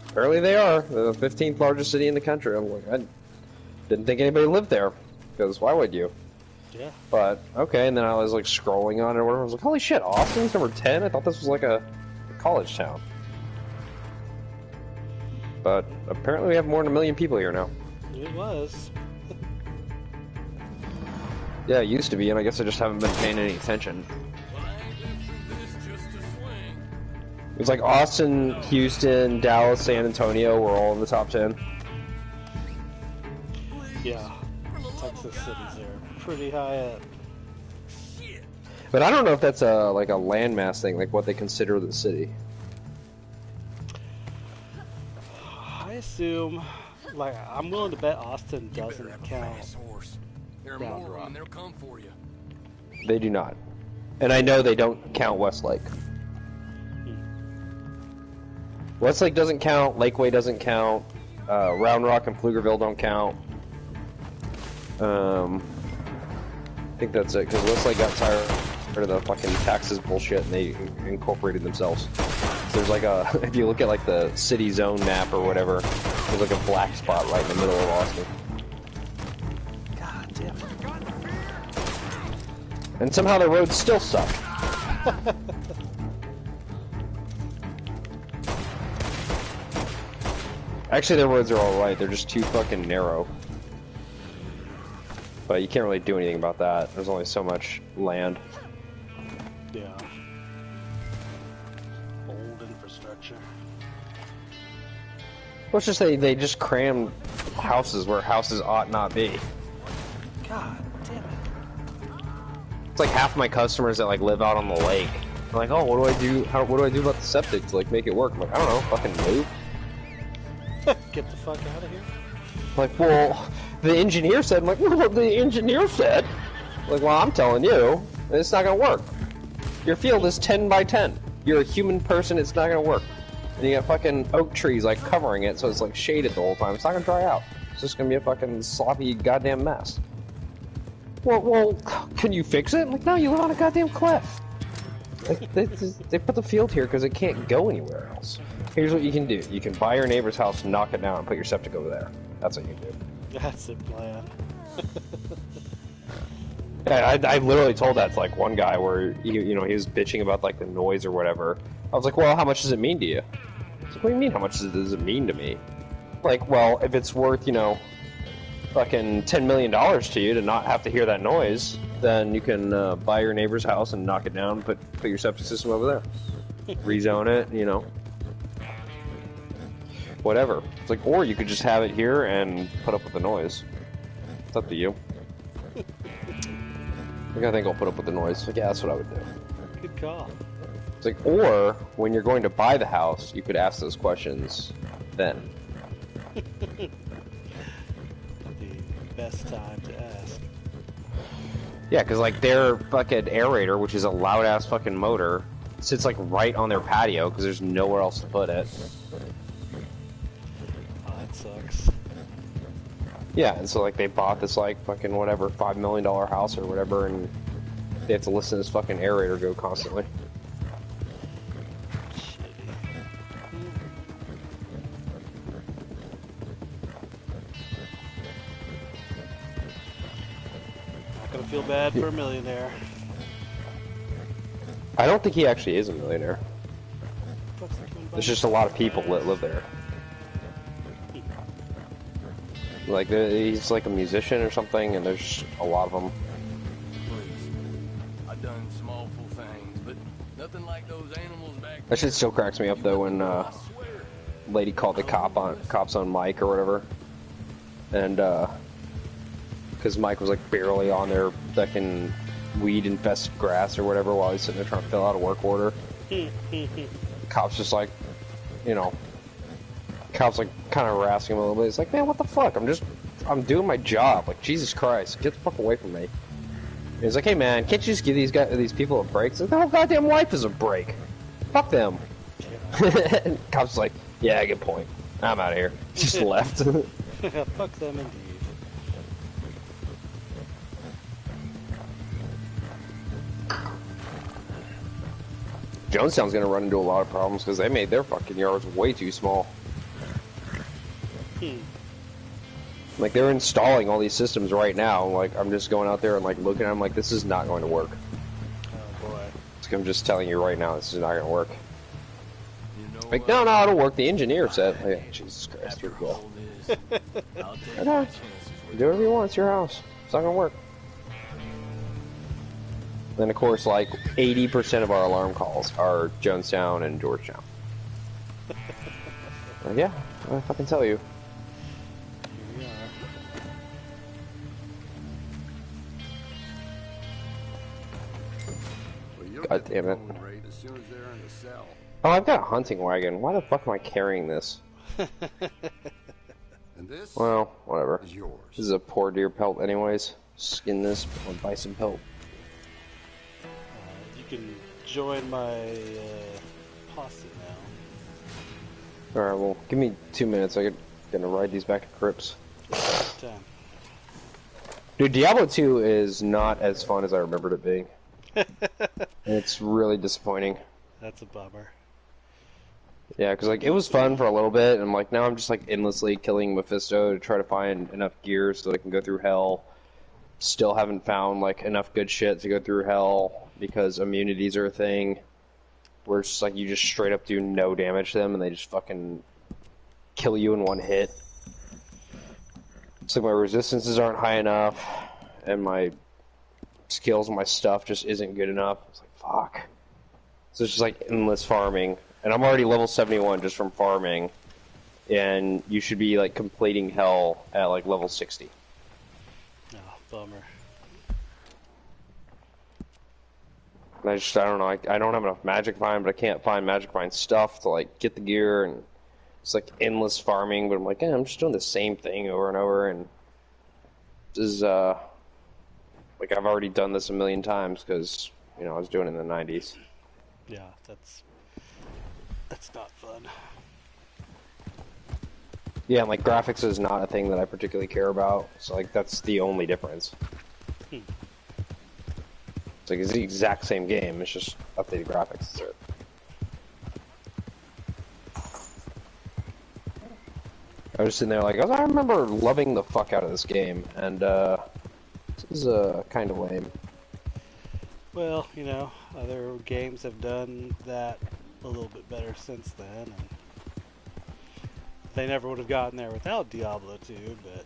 Apparently they are. They're the 15th largest city in the country. I'm like, I didn't think anybody lived there. Because why would you? Yeah. But, okay, and then I was like scrolling on it or whatever. I was like, holy shit, Austin's number 10? I thought this was like a college town. But apparently we have more than 1 million people here now. It was. Yeah, it used to be, and I guess I just haven't been paying any attention. It was like Austin, Houston, Dallas, San Antonio were all in the top 10. Yeah. Texas cities are pretty high up. But I don't know if that's like a landmass thing, like what they consider the city. I assume, like, I'm willing to bet Austin doesn't count Round Rock. They'll come for you. They do not. And I know they don't count Westlake. Westlake doesn't count, Lakeway doesn't count, Round Rock and Pflugerville don't count. I think that's it, because Westlake got tired of the fucking taxes bullshit and they incorporated themselves. So there's like a, if you look at like the city zone map or whatever, there's like a black spot right in the middle of Austin. God damn it. And somehow the roads still suck. Actually, the roads are alright, they're just too fucking narrow. But you can't really do anything about that. There's only so much land. Yeah. Old infrastructure. Let's just say they just crammed houses where houses ought not be. God damn it. It's like half my customers that like live out on the lake. They're like, oh, what do I do? What do I do about the septic to like make it work? I'm like, I don't know, fucking move. Get the fuck out of here. Like, well, the engineer said. I'm like, well, the engineer said. Like, well, I'm telling you, it's not gonna work. Your field is 10 by 10. You're a human person, it's not gonna work. And you got fucking oak trees like covering it, so it's like shaded the whole time. It's not gonna dry out. It's just gonna be a fucking sloppy goddamn mess. Well, can you fix it? I'm like, no, you live on a goddamn cliff. Like, they put the field here because it can't go anywhere else. Here's what you can do. You can buy your neighbor's house, knock it down, and put your septic over there. That's what you can do. That's the plan. Yeah, I literally told that to like one guy where he was bitching about like the noise or whatever. I was like, well, how much does it mean to you? He's like, what do you mean, how much does it mean to me? Like, well, if it's worth, fucking $10 million to you to not have to hear that noise, then you can buy your neighbor's house and knock it down, put your septic system over there. Rezone it, whatever. It's like, or you could just have it here and put up with the noise. It's up to you. I think I'll put up with the noise. Like, yeah, that's what I would do. Good call. It's like, or when you're going to buy the house, you could ask those questions then. The best time to ask. Yeah, because like their fucking aerator, which is a loud ass fucking motor, sits like right on their patio because there's nowhere else to put it. Oh, that sucks. Yeah, and so like they bought this like fucking whatever $5 million house or whatever, and they have to listen to this fucking aerator go constantly. Not gonna feel bad for a millionaire. I don't think he actually is a millionaire. There's just a lot of people that live there. Like, he's like a musician or something, and there's a lot of them. I've done small things, but nothing like those animals back. That shit still cracks me up though when lady called the cops on Mike or whatever, and because Mike was like barely on their fucking weed infested grass or whatever while he's sitting there trying to fill out a work order. The cops just like, you know, cops like kind of harassing him a little bit. He's like, man, what the fuck? I'm doing my job. Like, Jesus Christ, get the fuck away from me. And he's like, hey man, can't you just give these people a break? It's like, their whole goddamn life is a break. Fuck them. And cops like, yeah, good point. I'm out of here. Just left. Fuck them indeed. Jonestown's gonna run into a lot of problems because they made their fucking yards way too small. Like, they're installing all these systems right now. Like, I'm just going out there and like looking at them like, this is not going to work. Oh boy. I'm just telling you right now, this is not going to work. Like, no, it'll work. The engineer said, oh, yeah, Jesus Christ, here we go. Okay. Do whatever you want, it's your house. It's not going to work. Then, of course, like, 80% of our alarm calls are Jonestown and Georgetown. Yeah, I fucking tell you. Here we are. God damn it. Oh, I've got a hunting wagon. Why the fuck am I carrying this? And this Well, whatever. is yours. This is a poor deer pelt anyways. Skin this on bison pelt. You can join my posse now. Alright, well, give me 2 minutes. I'm gonna ride these back to Crips. Time. Dude, Diablo 2 is not as fun as I remembered it being. It's really disappointing. That's a bummer. Yeah, because like it was fun for a little bit, and like now I'm just like endlessly killing Mephisto to try to find enough gear so that I can go through hell. Still haven't found like enough good shit to go through hell because immunities are a thing. Where it's just like you just straight up do no damage to them and they just fucking kill you in one hit. So my resistances aren't high enough, and my skills and my stuff just isn't good enough. It's like fuck. So it's just like endless farming. And I'm already level 71 just from farming, and you should be like completing hell at like level 60. Oh, bummer. And I don't know, I don't have enough magic vine, but I can't find magic vine stuff to like get the gear, and it's like endless farming, but I'm like, I'm just doing the same thing over and over, and this is, like I've already done this a million times, because, you know, I was doing it in the 90s. Yeah, that's not fun. Yeah, and like graphics is not a thing that I particularly care about, so like that's the only difference. It's like it's the exact same game, it's just updated graphics. That's it. I was sitting there like, I remember loving the fuck out of this game, and this is kind of lame. Well, you know, other games have done that a little bit better since then, and they never would have gotten there without Diablo 2, but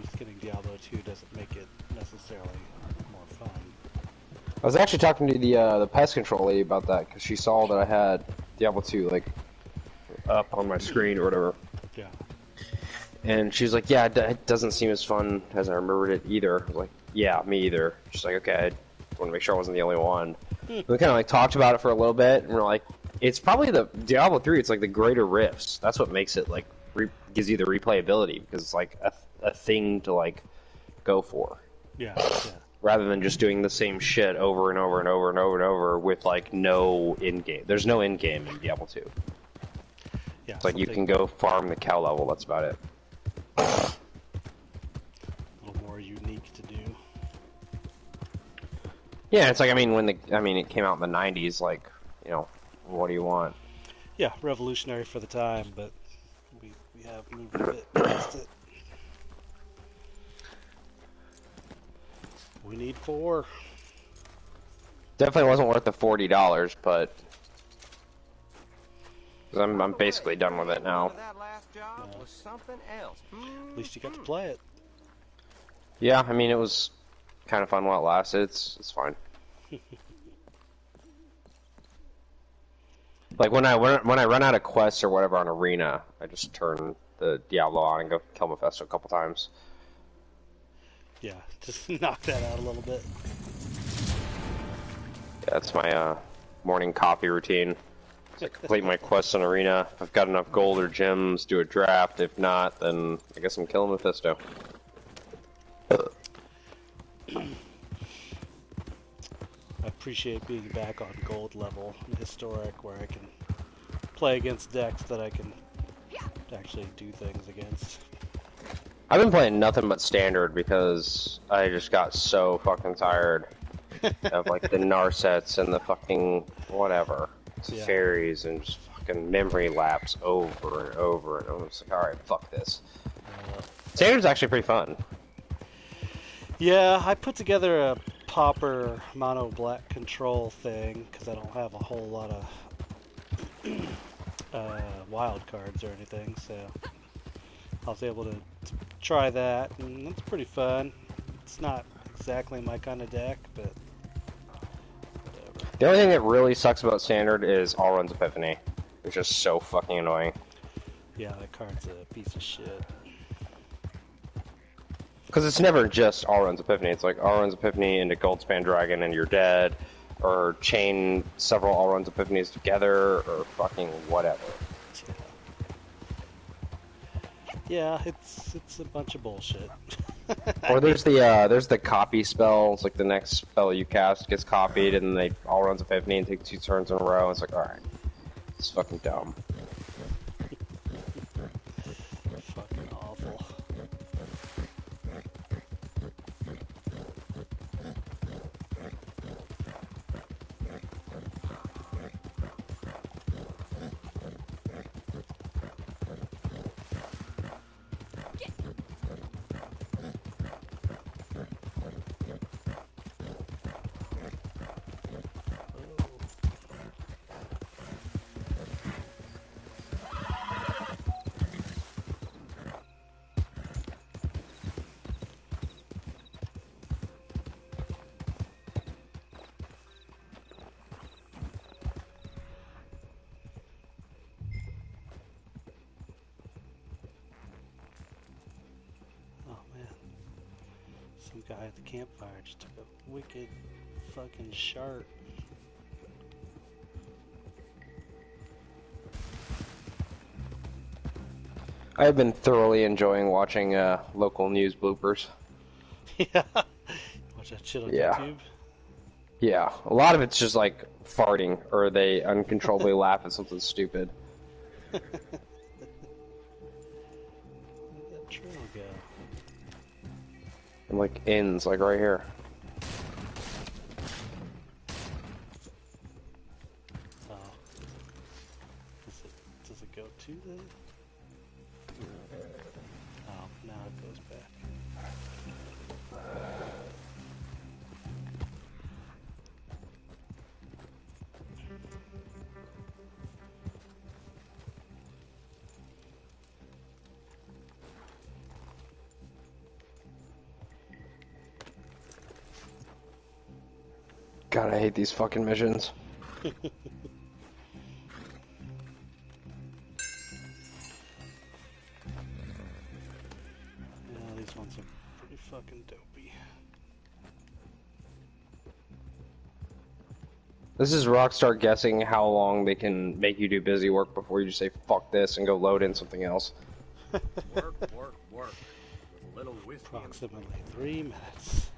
just getting Diablo 2 doesn't make it necessarily more fun. I was actually talking to the pest control lady about that, because she saw that I had Diablo 2 like up on my screen or whatever. Yeah. And she was like, yeah, it doesn't seem as fun as I remembered it either. I was like, yeah, me either. She's like, okay, I want to make sure I wasn't the only one. We kind of like talked about it for a little bit, and we're like, it's probably the Diablo 3. It's like the greater rifts. That's what makes it like gives you the replayability, because it's like a thing to like go for. Yeah. Rather than just doing the same shit over and over and over and over and over with like no end game. There's no end game in Diablo 2. Yeah. It's like you can go farm the cow level. That's about it. A little more unique to do. Yeah, it's like it came out in the 90s. Like, you know, what do you want? Yeah, revolutionary for the time, but we have moved a bit past it. We need 4. Definitely wasn't worth the $40, but I'm basically done with it now. That last job was something else. At least you got to play it. Yeah, I mean, it was kind of fun while it lasted. It's fine. Like when I run out of quests or whatever on Arena, I just turn the Diablo on and go kill Mephisto a couple times. Yeah, just knock that out a little bit. Yeah, that's my morning coffee routine. So I complete my quests on Arena. If I've got enough gold or gems, do a draft. If not, then I guess I'm killing Mephisto. I appreciate being back on gold level in Historic, where I can play against decks that I can actually do things against. I've been playing nothing but Standard because I just got so fucking tired of like the Narsets and the fucking whatever, Yeah. fairies and just fucking memory lapse over and over, and I'm just like, alright, fuck this. Standard's actually pretty fun. Yeah, I put together a Pauper mono black control thing because I don't have a whole lot of wild cards or anything, so I was able to try that, and it's pretty fun. It's not exactly my kind of deck, but whatever. The only thing that really sucks about Standard is All Run's Epiphany. It's just so fucking annoying. Yeah, that card's a piece of shit. Because it's never just All Run's Epiphany. It's like All Run's Epiphany into Goldspan Dragon and you're dead, or chain several All Run's Epiphanies together, or fucking whatever. Yeah, it's a bunch of bullshit. Or there's the copy spell. It's like the next spell you cast gets copied, and they All Run's Epiphany and take 2 turns in a row. It's like, alright, it's fucking dumb. Fucking awful. Some guy at the campfire just took a wicked fucking shark. I've been thoroughly enjoying watching local news bloopers. Yeah. Watch that shit on YouTube. Yeah, a lot of it's just like farting, or they uncontrollably laugh at something stupid. Where'd that trail go? And like ends, like right here. Oh. Does it go to the... Oh, now it goes back. God, I hate these fucking missions. Yeah, these ones are pretty fucking dopey. This is Rockstar guessing how long they can make you do busy work before you just say fuck this and go load in something else. Work, work, work. With a little whiskey. Approximately 3 minutes.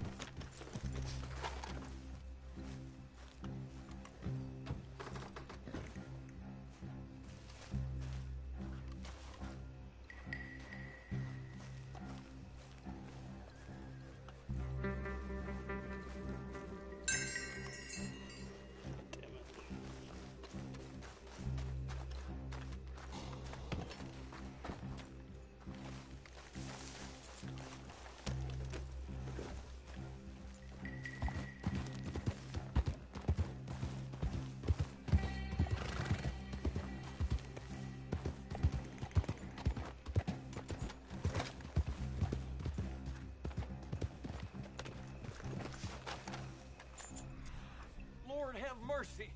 mercy.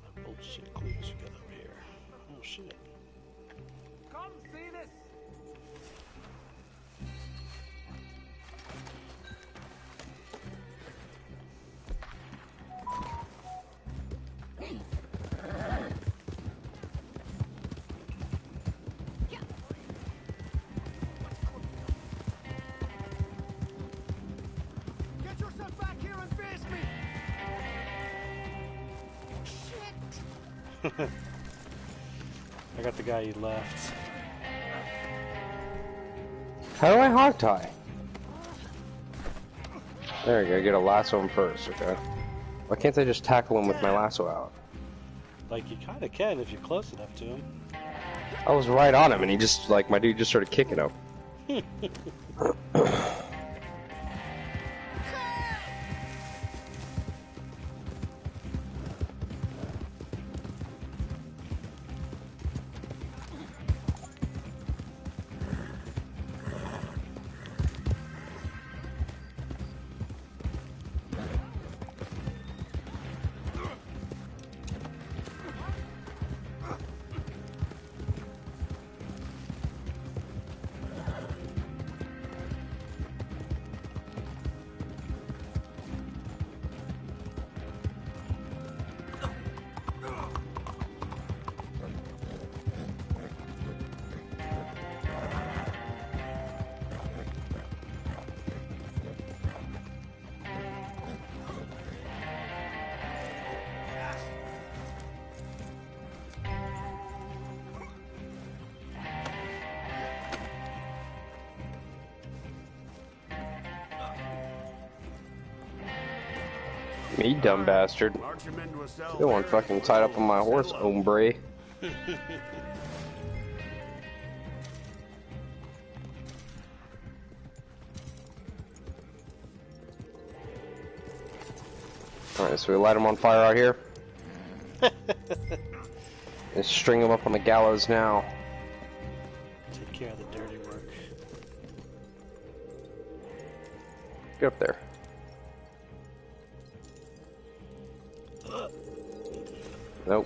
What bullshit clues you got over here? Oh shit. Come see this. Get yourself back here and face me! Shit! I got the guy you left. How do I hog tie? There you go, get a lasso him first, okay. Why can't I just tackle him with my lasso out? Like, you kind of can if you're close enough to him. I was right on him and he just, like, my dude just started kicking him. Me dumb bastard. March him into a cell. You want fucking tied up on my horse, hombre. Alright, so we light him on fire out here. And string him up on the gallows now. Take care of the dirty work. Get up there. Nope.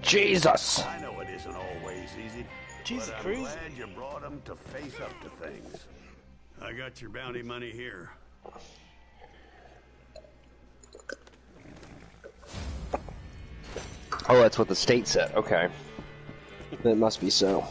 Jesus! I know it isn't always easy, Jesus but I'm crazy. glad you brought him to face up to things. I got your bounty money here. Oh, that's what the state said. Okay. That must be so.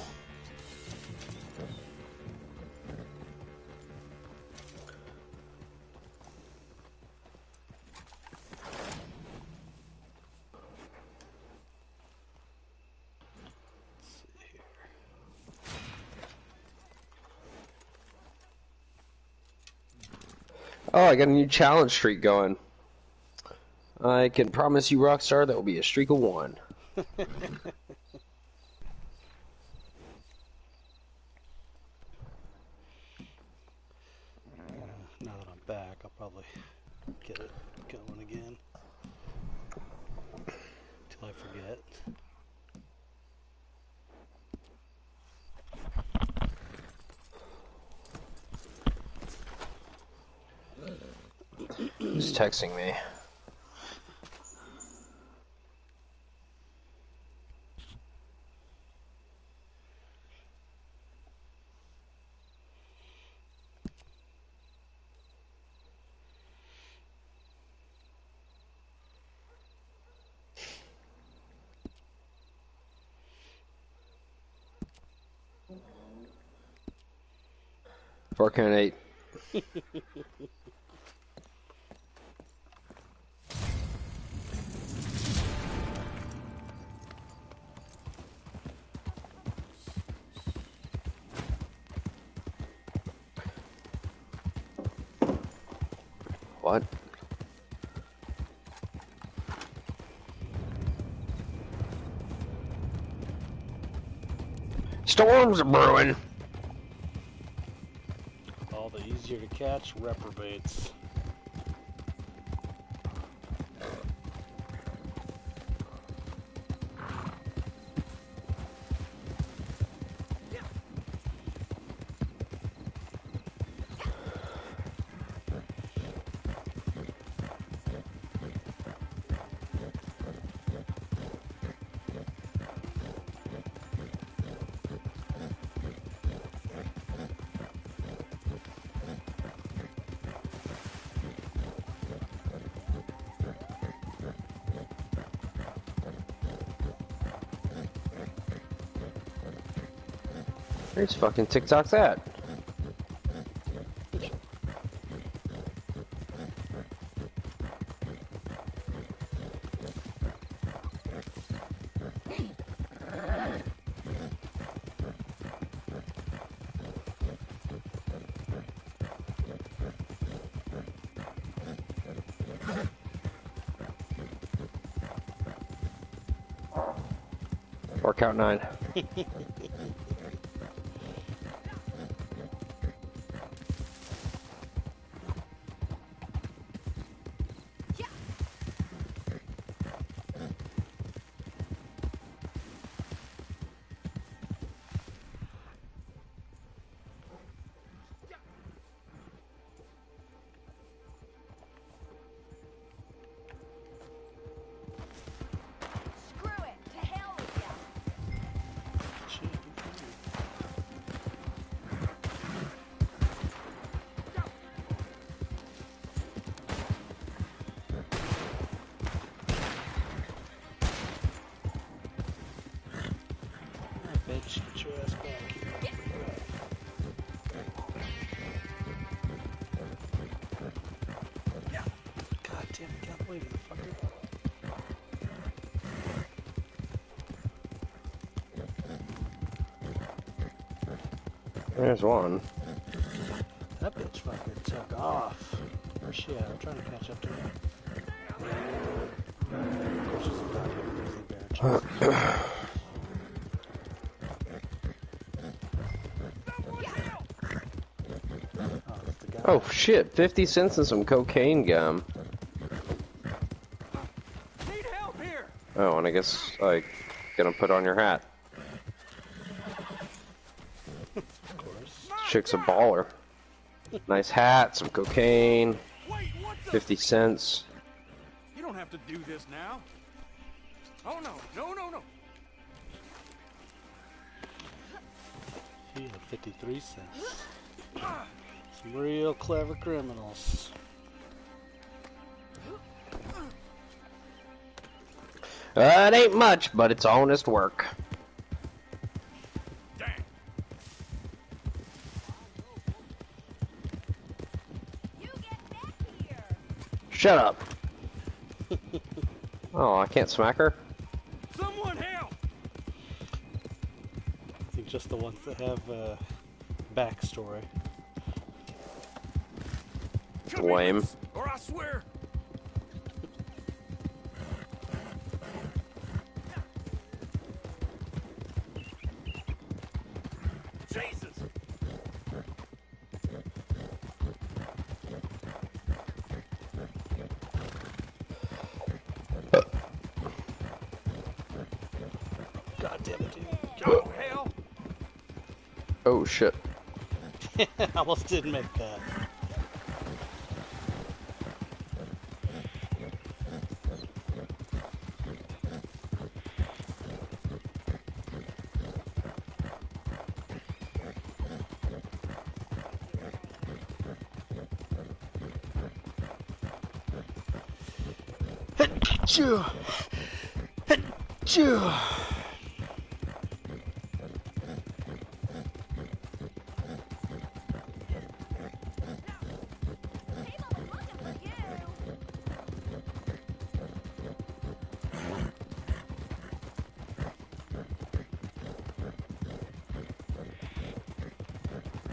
Oh, I got a new challenge streak going. I can promise you, Rockstar, that will be a streak of 1. Now that I'm back, I'll probably get it going again. Till I forget. Who's texting me? Farcan 8. What? Storms are brewing. All the easier to catch reprobates. Where's fucking TikTok's at? Or count 9. Bitch, get your ass back here. God damn it, can't believe it, fucker. There's one. That bitch fucking took off. Where's she at? I'm trying to catch up to her. Of course, she's a goddamn grizzly bear. Jesus. Oh shit, 50 cents and some cocaine gum. Need help here. Oh, and I guess I gonna put on your hat. Of course. Chick's a baller. Nice hat, some cocaine, Wait, what the? 50 cents. You don't have to do this now. Oh no, no, no, no. He had 53 cents. Some real clever criminals. It ain't much, but it's honest work. Dang. You get back here. Shut up. Oh, I can't smack her? Someone help. I think just the ones that have backstory. Lame. Or I swear. Jesus. God damn it, dude. Oh hell. Oh shit. I almost didn't make that. Achoo! Achoo!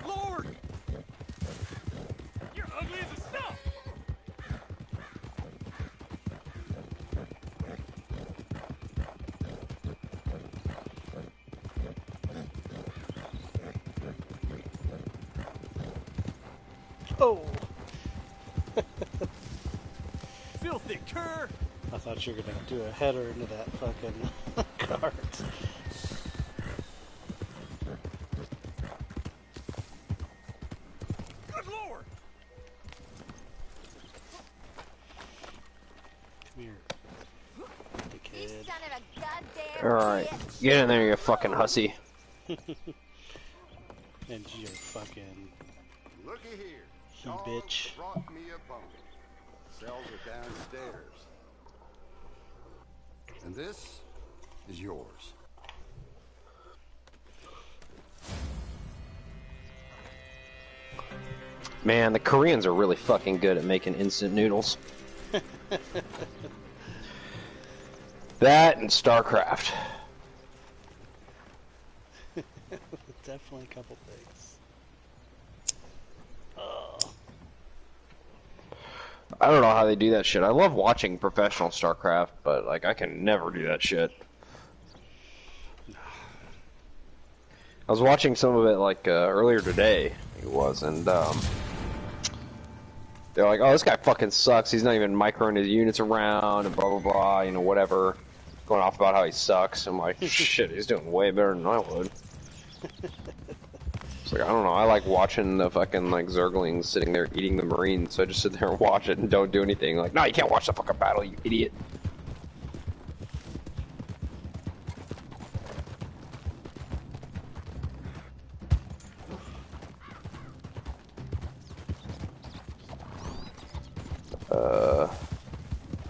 Lord. You're ugly as a stump. Oh! Filthy cur. I thought you were gonna do a header into that fucking cart. Good Lord. Come here, You dickhead. son of a goddamn Alright. bitch. Get in there, you fucking hussy. And you're fucking Looky here. he Dog bitch. brought me a bone. Cells are downstairs. And this is yours. Man, the Koreans are really fucking good at making instant noodles. That and StarCraft. Definitely a couple things. I don't know how they do that shit. I love watching professional StarCraft, but like I can never do that shit. I was watching some of it like earlier today, I think it was, and they're like, "Oh, this guy fucking sucks. He's not even microing his units around, and blah blah blah, you know, whatever." Going off about how he sucks. I'm like, shit, he's doing way better than I would. It's like, I don't know. I like watching the fucking like Zerglings sitting there eating the Marines, so I just sit there and watch it and don't do anything. Like, no, you can't watch the fucking battle, you idiot.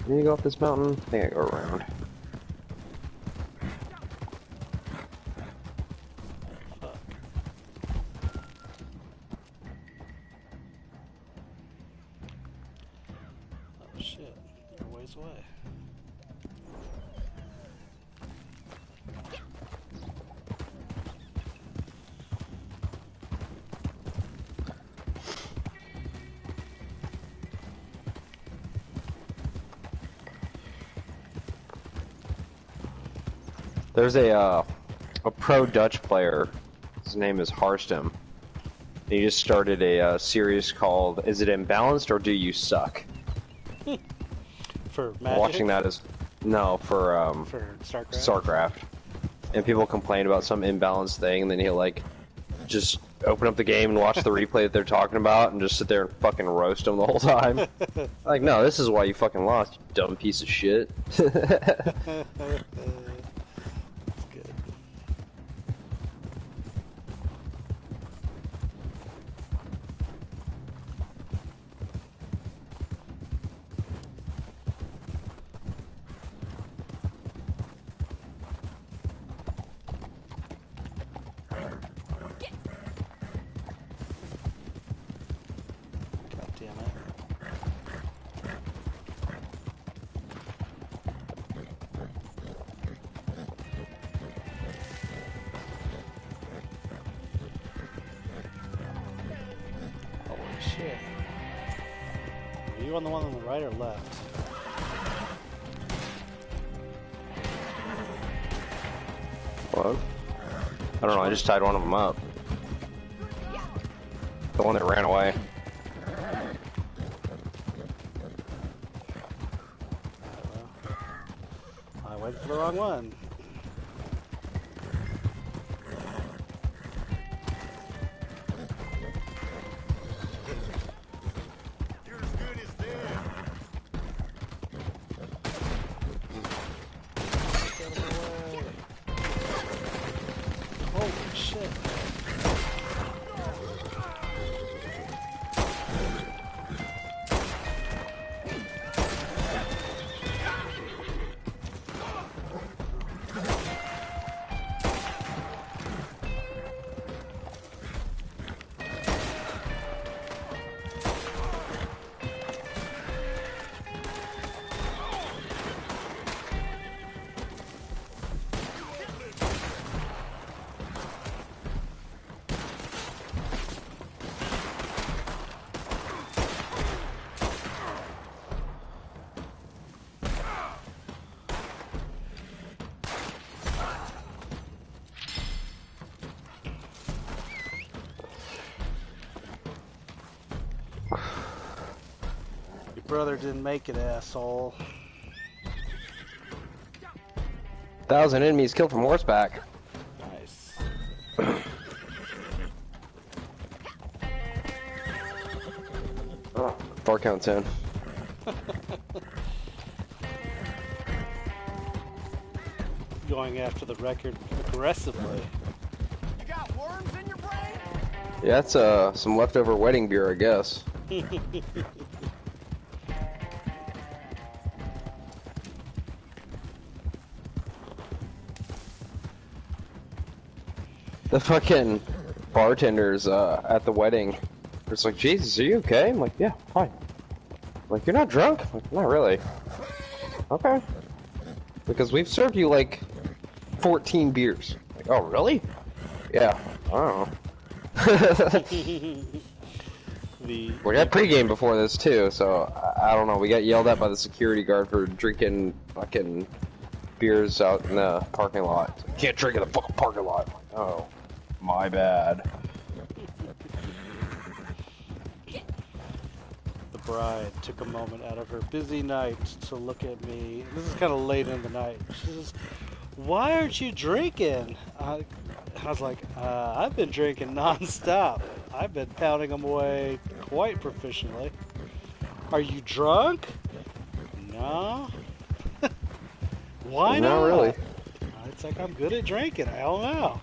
Can you go up this mountain? I think I go around. Oh shit, you're a ways away. There's a pro Dutch player. His name is Harstem. He just started a series called "Is It Imbalanced or Do You Suck?" For Magic? Watching that is no for StarCraft? StarCraft. And people complain about some imbalanced thing, and then he'll like just open up the game and watch the replay that they're talking about, and just sit there and fucking roast them the whole time. Like, no, this is why you fucking lost, you dumb piece of shit. Good. God damn it. Holy shit. Are you on the one on the right or left? What? I don't know, I just tied one of them up. The one that ran away. I went for the wrong one. You're as good as dead. Get out of the way. Holy shit. Your brother didn't make it, asshole. 1,000 enemies killed from horseback. Nice. Oh, 4 count 10. Going after the record aggressively. You got worms in your brain? Yeah, that's some leftover wedding beer, I guess. The fucking bartenders at the wedding It's like, Jesus, are you okay? I'm like, yeah, fine. Like, you're not drunk? I'm like, not really. Okay. Because we've served you, like, 14 beers. Like, oh, really? Yeah, I don't know. We had pregame before this, too, so I don't know. We got yelled at by the security guard for drinking fucking beers out in the parking lot. Like, can't drink in the fucking parking lot. Like, oh, my bad. The bride took a moment out of her busy night to look at me. This is kind of late in the night. She says, "Why aren't you drinking?" I was like, "I've been drinking non-stop. I've been pounding them away quite proficiently." "Are you drunk?" "No." "Why not?" Not really. It's like, I'm good at drinking. I don't know.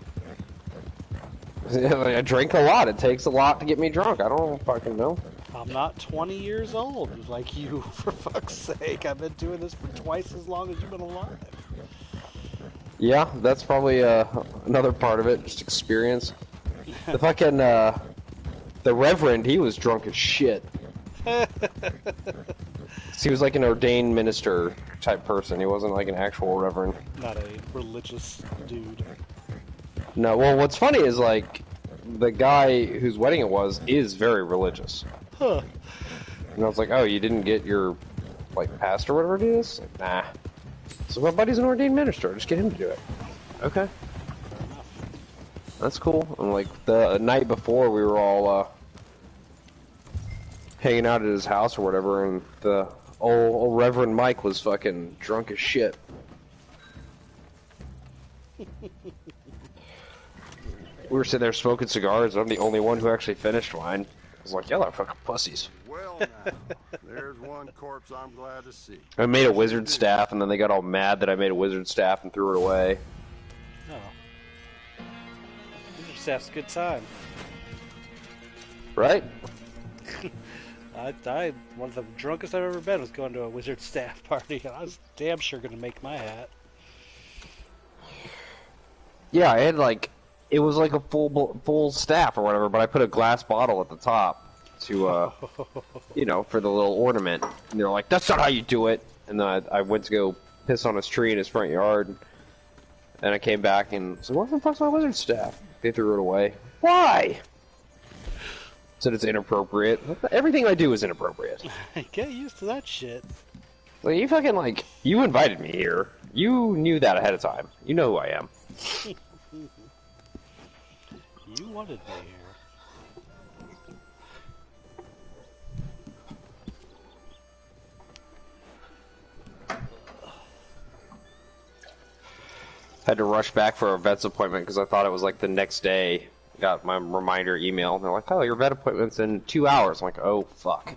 I drink a lot. It takes a lot to get me drunk. I don't fucking know. I'm not 20 years old like you, for fuck's sake. I've been doing this for twice as long as you've been alive. Yeah, that's probably another part of it, just experience. The fucking, the Reverend, he was drunk as shit. He was like an ordained minister type person. He wasn't like an actual Reverend. Not a religious dude. No, well, what's funny is, like, the guy whose wedding it was is very religious. Huh. And I was like, oh, you didn't get your, like, pastor or whatever it is? Like, nah. So my buddy's an ordained minister. Just get him to do it. Okay. That's cool. And, like, the night before, we were all, hanging out at his house or whatever, and the old Reverend Mike was fucking drunk as shit. We were sitting there smoking cigars, and I'm the only one who actually finished mine. I was like, y'all are fucking pussies. Well, now, there's one corpse I'm glad to see. I made a wizard staff, and then they got all mad that I made a wizard staff and threw it away. Oh. Wizard staff's a good time. Right? One of the drunkest I've ever been was going to a wizard staff party, and I was damn sure going to make my hat. Yeah, I had like, it was like a full staff or whatever, but I put a glass bottle at the top to, you know, for the little ornament. And they're like, that's not how you do it. And then I went to go piss on his tree in his front yard. And I came back and said, what the fuck's my wizard staff? They threw it away. Why? Said it's inappropriate. Everything I do is inappropriate. Get used to that shit. Like, you fucking, like, you invited me here. You knew that ahead of time. You know who I am. You wanted me here. Had to rush back for a vet's appointment because I thought it was like the next day. Got my reminder email, and they're like, oh, your vet appointment's in 2 hours. I'm like, oh, fuck.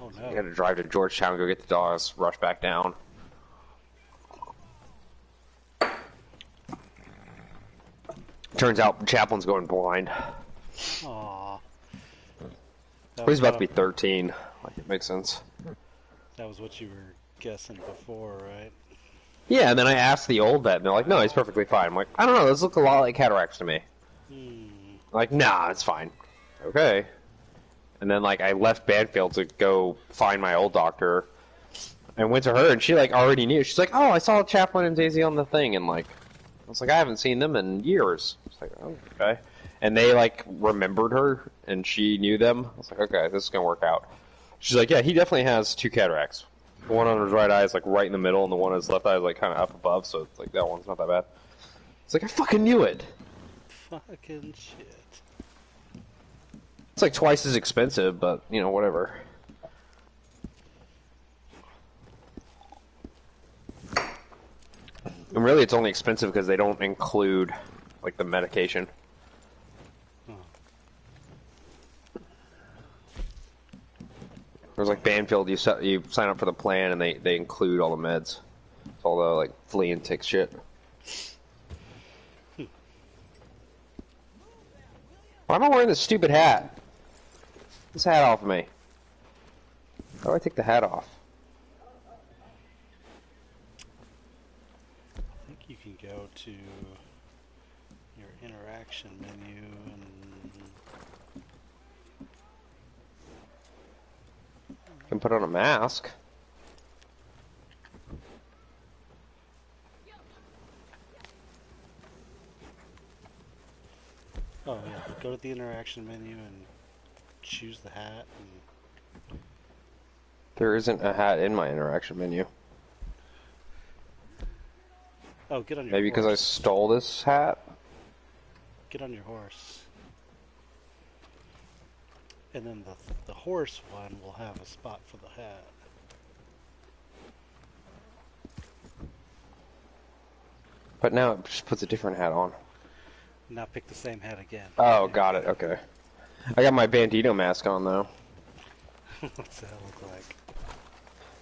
Oh, no. I gotta drive to Georgetown, go get the dogs, rush back down. Turns out Chaplin's going blind. Aww. He's about to be 13. Like, it makes sense. That was what you were guessing before, right? Yeah, and then I asked the old vet, and they're like, no, he's perfectly fine. I'm like, I don't know, those look a lot like cataracts to me. Like, nah, it's fine. Okay. And then, like, I left Banfield to go find my old doctor, and went to her, and she, like, already knew. She's like, oh, I saw Chaplin and Daisy on the thing, and, like, I was like, I haven't seen them in years. It's like, oh, okay. And they, like, remembered her, and she knew them. I was like, okay, this is gonna work out. She's like, yeah, he definitely has 2 cataracts. The one on his right eye is, like, right in the middle, and the one on his left eye is, like, kind of up above, so it's like, that one's not that bad. It's like, I fucking knew it! Fucking shit. It's like twice as expensive, but, you know, whatever. And really, it's only expensive because they don't include, like, the medication. There's like Banfield, you sign up for the plan and they include all the meds. It's all the, like, flea and tick shit. Why am I wearing this stupid hat? Get this hat off of me. How do I take the hat off? I think you can go to your interaction menu and Can put on a mask. Oh yeah, go to the interaction menu and choose the hat. And... There isn't a hat in my interaction menu. Oh, get on your Maybe horse. because I stole this hat? Get on your horse. And then the horse one will have a spot for the hat. But now it just puts a different hat on. Now pick the same hat again. Oh, got it, okay. I got my Bandito mask on, though. What's that look like?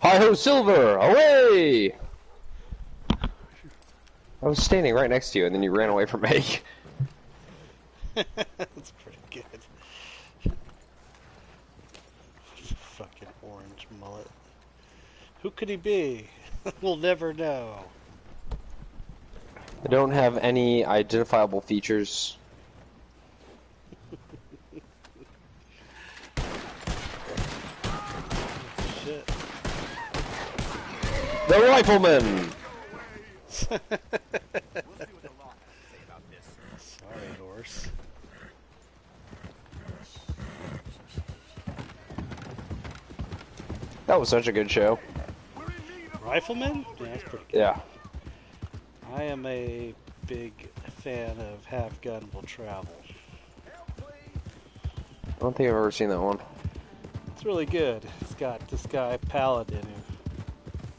Hi-ho, Silver! Away! I was standing right next to you, and then you ran away from me. That's pretty good. Fucking orange mullet. Who could he be? We'll never know. I don't have any identifiable features. Shit. The Rifleman! Sorry, horse. That was such a good show. Rifleman? Yeah, that's pretty good. Yeah. I am a big fan of Have Gun Will Travel. I don't think I've ever seen that one. It's really good. It's got this guy, Paladin,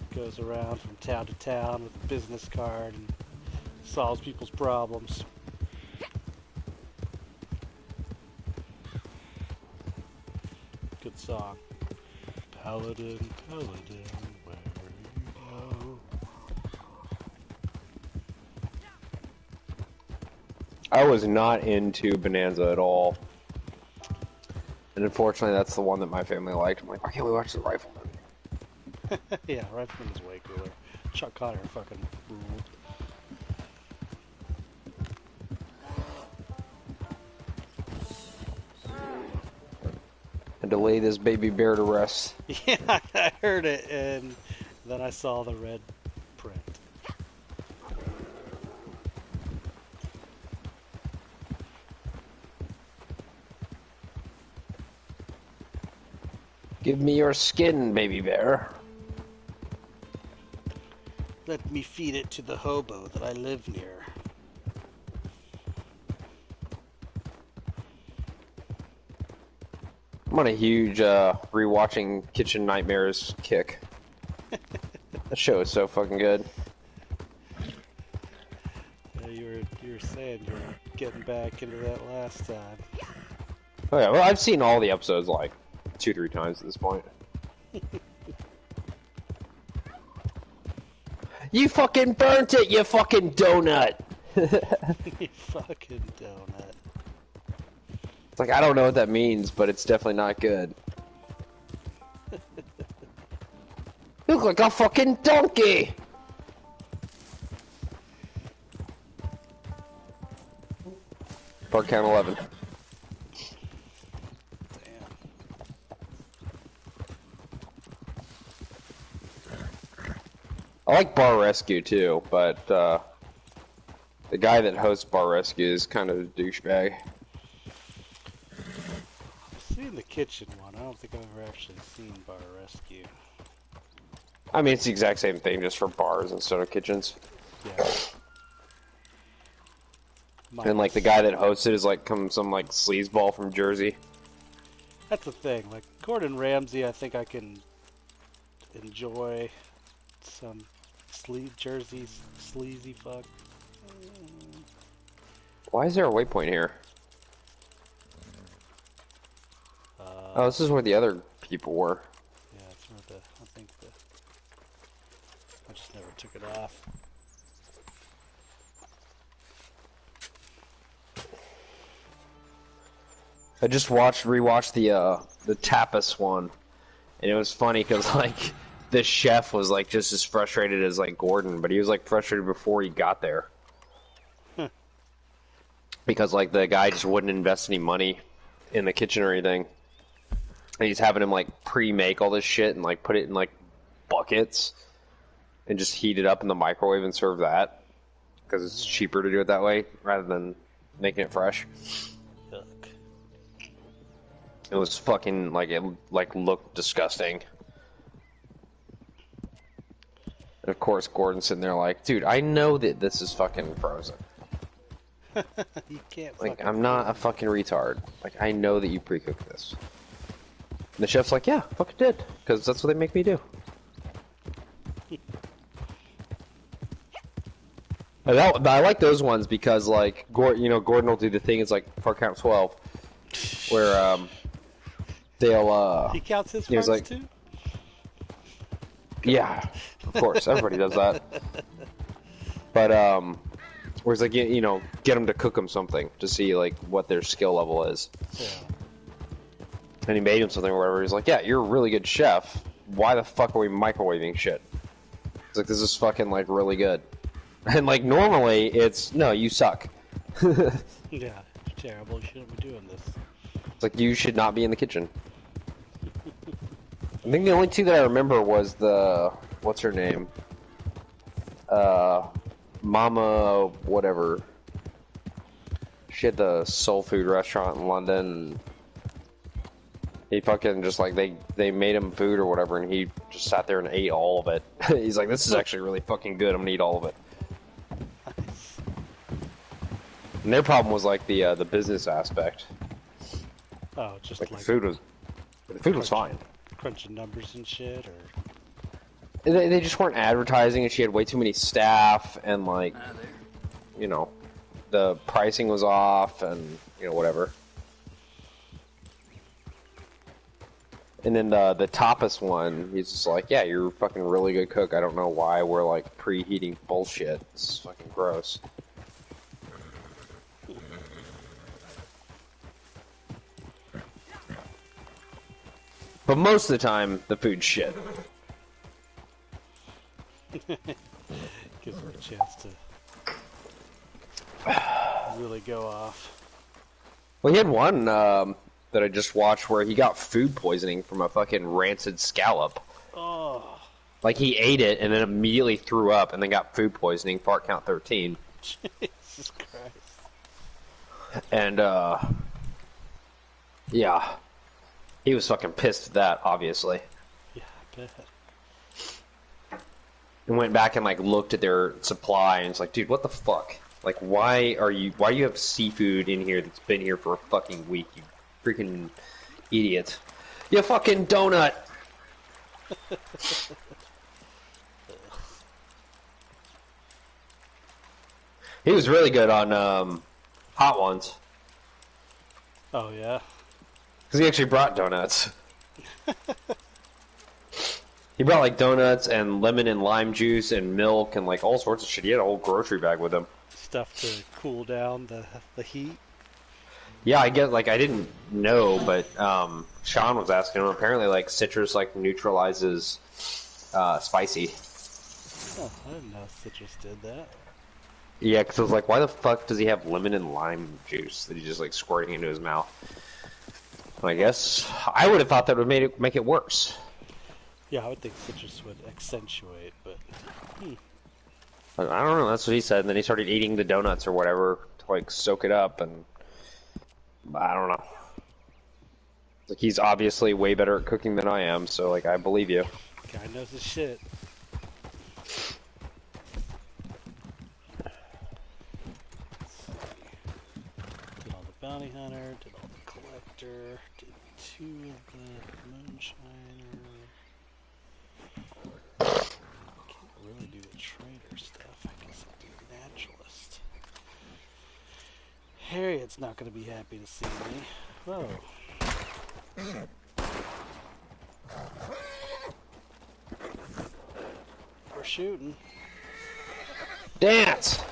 who goes around from town to town with a business card and solves people's problems. Good song. Paladin, Paladin, where you go. I was not into Bonanza at all. And unfortunately, that's the one that my family liked. I'm like, why can't we watch The Rifleman? Yeah, Rifleman is way cooler. Chuck Connor fucking ruled. And to lay this baby bear to rest. Yeah, I heard it, and then I saw the red print. Give me your skin, baby bear. Let me feed it to the hobo that I live near. I'm on a huge rewatching Kitchen Nightmares kick. That show is so fucking good. Yeah, you were saying you were getting back into that last time. Oh yeah, well I've seen all the episodes like 2-3 times at this point. You fucking burnt it, you fucking donut! You fucking donut. It's like, I don't know what that means, but it's definitely not good. You look like a fucking donkey! Park count 11. I like Bar Rescue too, but the guy that hosts Bar Rescue is kind of a douchebag. I've seen the kitchen one. I don't think I've ever actually seen Bar Rescue. I mean, it's the exact same thing, just for bars instead of kitchens. Yeah. And like the guy that hosts it is like some like sleazeball from Jersey. That's the thing. Like Gordon Ramsay, I think I can enjoy some Jersey sleazy fuck. Why is there a waypoint here? Oh, this is where the other people were. Yeah, it's where I think I just never took it off. I just rewatched the tapas one, and it was funny because like the chef was like just as frustrated as like Gordon, but he was like frustrated before he got there. Because like the guy just wouldn't invest any money in the kitchen or anything. And he's having him like pre-make all this shit and like put it in like buckets and just heat it up in the microwave and serve that because it's cheaper to do it that way rather than making it fresh. Yuck. It was fucking like it like looked disgusting. And of course Gordon's sitting there like, dude, I know that this is fucking frozen. You can't. Like, I'm not a fucking retard. Like, I know that you pre-cooked this. And the chef's like, yeah, fucking did, because that's what they make me do. I like those ones because, like, Gordon will do the thing. It's like for count 12, where they'll he counts his farts like, too. Yeah, of course, everybody does that. But where it's like get them to cook them something to see like what their skill level is. Yeah. And he made him something or whatever. He's like, yeah, you're a really good chef. Why the fuck are we microwaving shit? It's like, this is fucking, like, really good. And, like, normally, it's, no, you suck. Yeah, you're terrible. You shouldn't be doing this. It's like, you should not be in the kitchen. I think the only two that I remember was the, what's her name? Mama whatever. She had the soul food restaurant in London. He fucking just like they made him food or whatever, and he just sat there and ate all of it. He's like, "This is actually really fucking good. I'm gonna eat all of it." And their problem was like the business aspect. Oh, just like the food was fine. Crunching numbers and shit, or they just weren't advertising, and she had way too many staff, and like, the pricing was off, and whatever. And then the tapas one, he's just like, yeah, you're a fucking really good cook. I don't know why we're like preheating bullshit. This is fucking gross. But most of the time, the food's shit. Gives her a chance to really go off. Well, he had one that I just watched where he got food poisoning from a fucking rancid scallop. Oh. Like, he ate it and then immediately threw up and then got food poisoning, fart count 13. Jesus Christ. And, yeah. He was fucking pissed at that, obviously. Yeah, I bet. And went back and, like, looked at their supply and it's like, dude, what the fuck? Like, why do you have seafood in here that's been here for a fucking week, you freaking idiot. You fucking donut! He was really good on Hot Ones. Oh, yeah? Because he actually brought donuts. He brought like donuts and lemon and lime juice and milk and like all sorts of shit. He had a whole grocery bag with him. Stuff to cool down the heat. Yeah, I guess, like, I didn't know, but Sean was asking him. Apparently, like, citrus, like, neutralizes spicy. Oh, I didn't know citrus did that. Yeah, because I was like, why the fuck does he have lemon and lime juice that he's just, like, squirting into his mouth? I guess I would have thought that would make it worse. Yeah, I would think citrus would accentuate, but... I don't know, that's what he said, and then he started eating the donuts or whatever to, like, soak it up, and... I don't know. Like, he's obviously way better at cooking than I am, so, like, I believe you. Guy knows his shit. Did all the bounty hunter, did all the collector, did 2 of the moonshiner. Can't really do the trader stuff. I guess I'll do naturalist. Harriet's not going to be happy to see me. Whoa. We're shooting. Dance!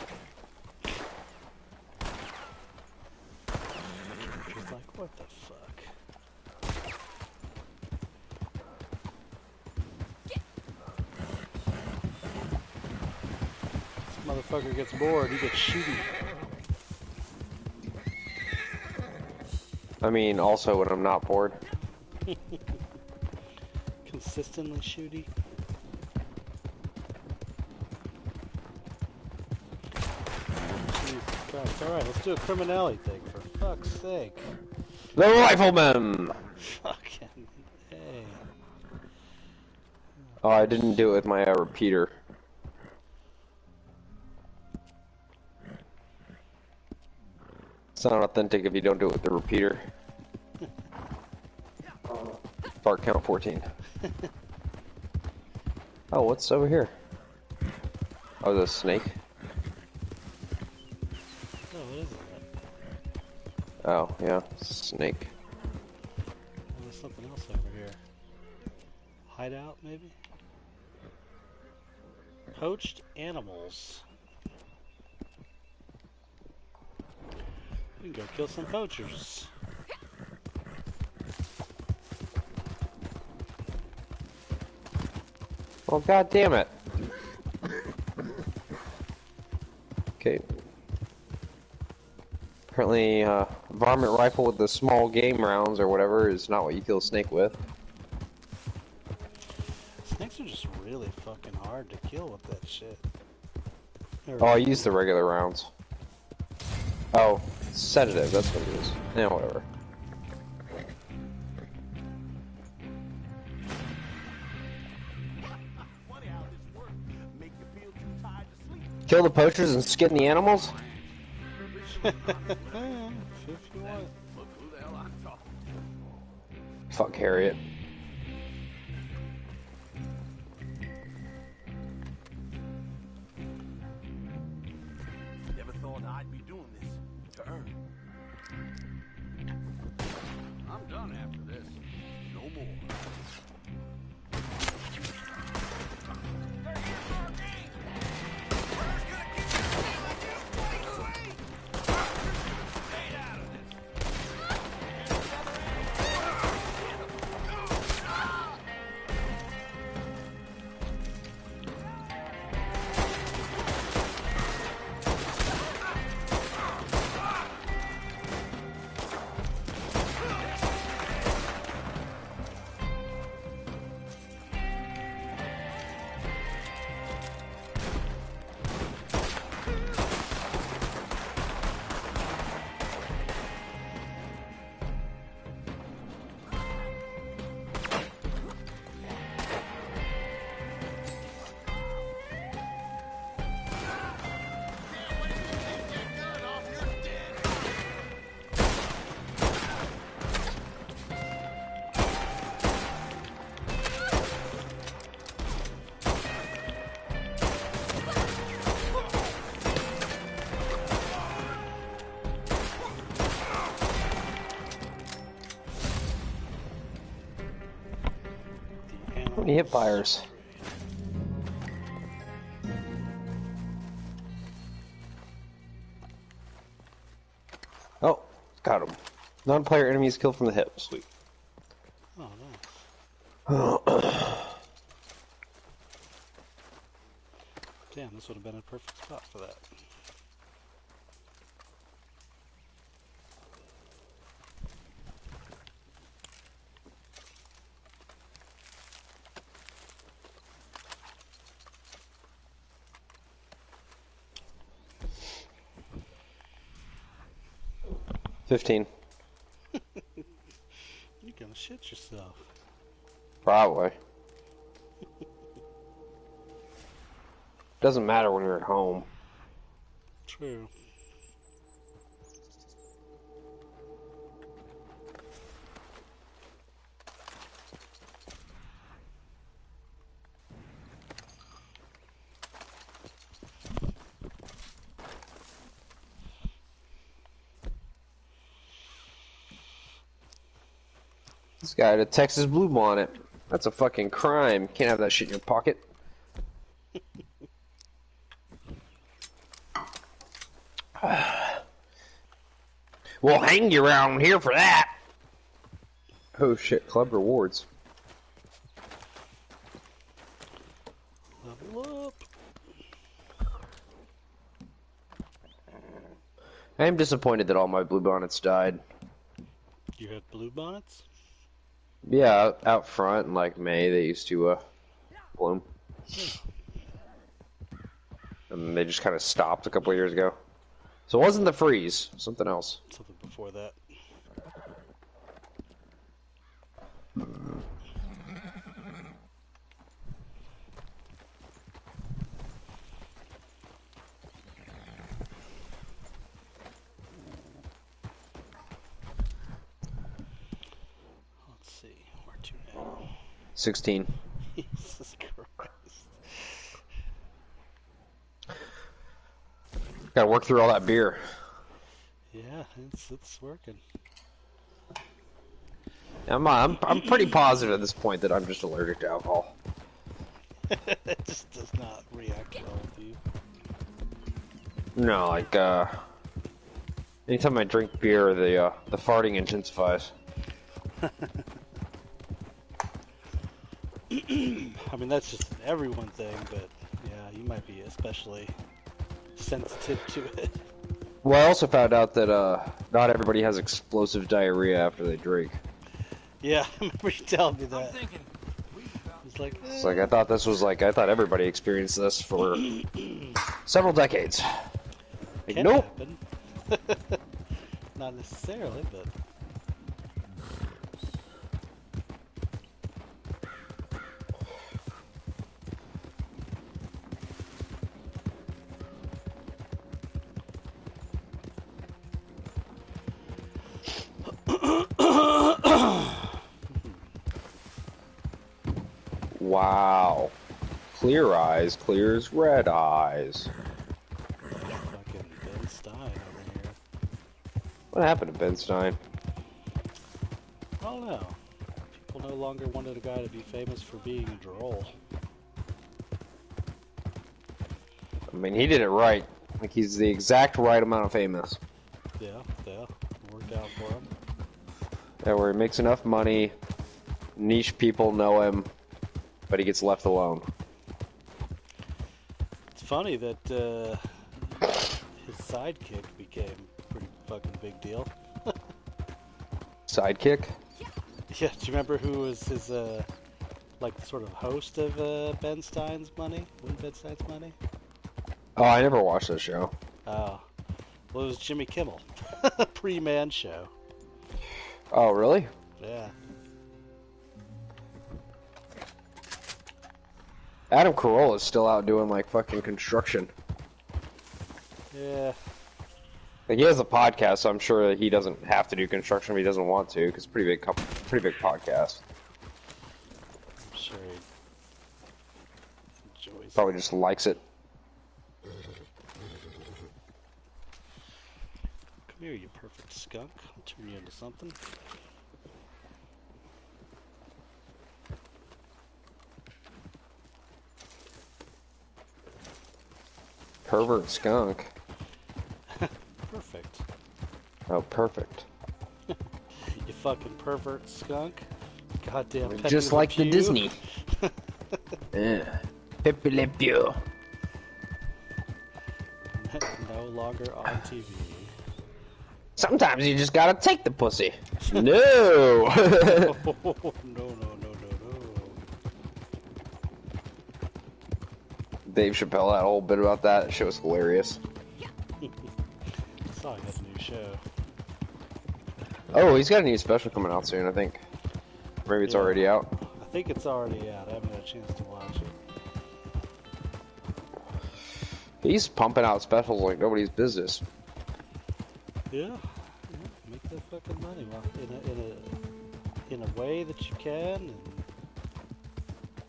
She's like, what the fuck? This motherfucker gets bored, he gets shooty. I mean, also when I'm not bored. Consistently shooty. Jesus Christ. Alright, let's do a criminality thing, for fuck's sake. The rifleman! Fucking hey. Oh, I didn't do it with my repeater. It's not authentic if you don't do it with the repeater. Part count 14. Oh, what's over here? Oh, the snake. Oh, what is it? Oh, yeah, snake. Oh, there's something else over here. Hideout, maybe? Poached animals. We can go kill some poachers. Oh, god damn it. Okay. Apparently, varmint rifle with the small game rounds or whatever is not what you kill a snake with. Snakes are just really fucking hard to kill with that shit. Oh, I use the regular rounds. Oh, sedative, that's what it is. Yeah, whatever. Kill the poachers and skin the animals? If you want. Look who the hell I'm talking to. Fuck Harriet. Never thought I'd be doing this to earn. I'm done after this. No more. How many hip fires? Oh, got him. Non-player enemies killed from the hip. Sweet. Oh, nice. Damn, this would have been a perfect spot for that. $15. You're gonna shit yourself. Probably. Doesn't matter when you're at home. True. This guy had a Texas blue bonnet. That's a fucking crime. Can't have that shit in your pocket. We'll hang you around here for that. Oh shit, club rewards. Level up. I am disappointed that all my blue bonnets died. You had blue bonnets? Yeah, out front in like May they used to bloom. And they just kind of stopped a couple of years ago. So it wasn't the freeze, something else. Something before that. Let's see, where to now? 16. Jesus Christ. Gotta work through all that beer. Yeah, it's working. I'm pretty positive at this point that I'm just allergic to alcohol. It just does not react well with you. No, like anytime I drink beer, the farting intensifies. I mean, that's just an everyone thing, but yeah, you might be especially sensitive to it. Well, I also found out that not everybody has explosive diarrhea after they drink. Yeah, I remember you telling me I'm that. thinking. It's like, It's like I thought everybody experienced this for several decades. Like, can nope. happen. Not necessarily, but Wow. Clear eyes clears red eyes. fucking Ben Stein over here. What happened to Ben Stein? I don't know. People no longer wanted a guy to be famous for being droll. I mean, he did it right. Like, he's the exact right amount of famous. Yeah, worked out for him. Yeah, where he makes enough money, niche people know him, but he gets left alone. It's funny that his sidekick became a pretty fucking big deal. Sidekick? Yeah, do you remember who was his, like, sort of host of Ben Stein's Money? Ben Stein's Money? Oh, I never watched that show. Oh. Well, it was Jimmy Kimmel. Pre-Man show. Oh, really? Yeah. Adam Carolla is still out doing, like, fucking construction. Yeah. Like, he has a podcast, so I'm sure that he doesn't have to do construction if he doesn't want to, because it's pretty big podcast. I'm sure he enjoys Probably just likes it. Come here, you perfect skunk. I'll turn you into something. Pervert skunk. Perfect. Oh, perfect. You fucking pervert skunk. Goddamn Pepe Just Le like the Pew. Disney. Yeah. Pepe Le Pew. No longer on TV. Sometimes you just gotta take the pussy. No! No. Dave Chappelle had a whole bit about that. That shit was hilarious. I saw he had a new show. Oh, he's got a new special coming out soon, I think. Maybe it's Yeah. already out. I think it's already out. I haven't had a chance to watch it. He's pumping out specials like nobody's business. Yeah. Make that fucking money, well, in a way that you can. And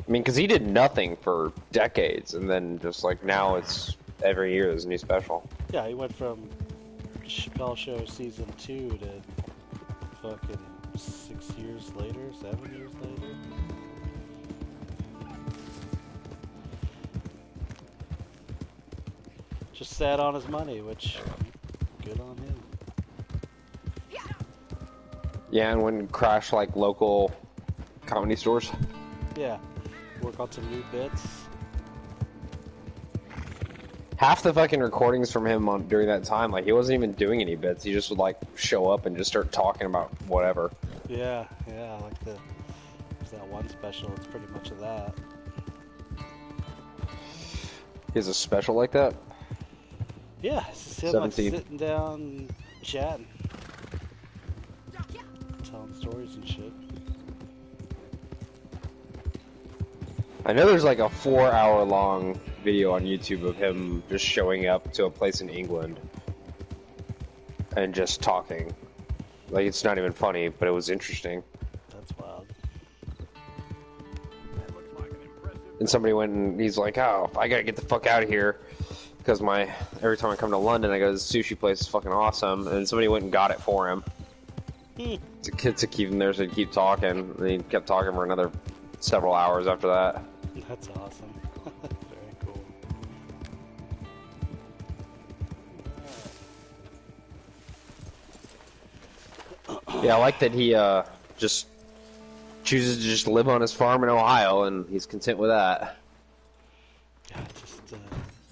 I mean, because he did nothing for decades, and then just like now it's every year there's a new special. yeah, he went from Chappelle Show season 2 to fucking 6 years later, 7 years later. Just sat on his money, which good on him. Yeah, and when crash like local comedy stores. Yeah, work on some new bits. Half the fucking recordings from him during that time, like he wasn't even doing any bits. He just would like show up and just start talking about whatever. Yeah, like There's that one special. It's pretty much of that. He has a special like that? Yeah, it's just him like sitting down, chatting, telling stories and shit. I know there's like a 4-hour long video on YouTube of him just showing up to a place in England and just talking. Like, it's not even funny, but it was interesting. That's wild. And somebody went and he's like, oh, I gotta get the fuck out of here. Because every time I come to London, I go, this sushi place is fucking awesome. And somebody went and got it for him. To keep him there so he'd keep talking. And he kept talking for another several hours after that. That's awesome. Very cool. Yeah, I like that he just chooses to just live on his farm in Ohio, and he's content with that. Yeah, just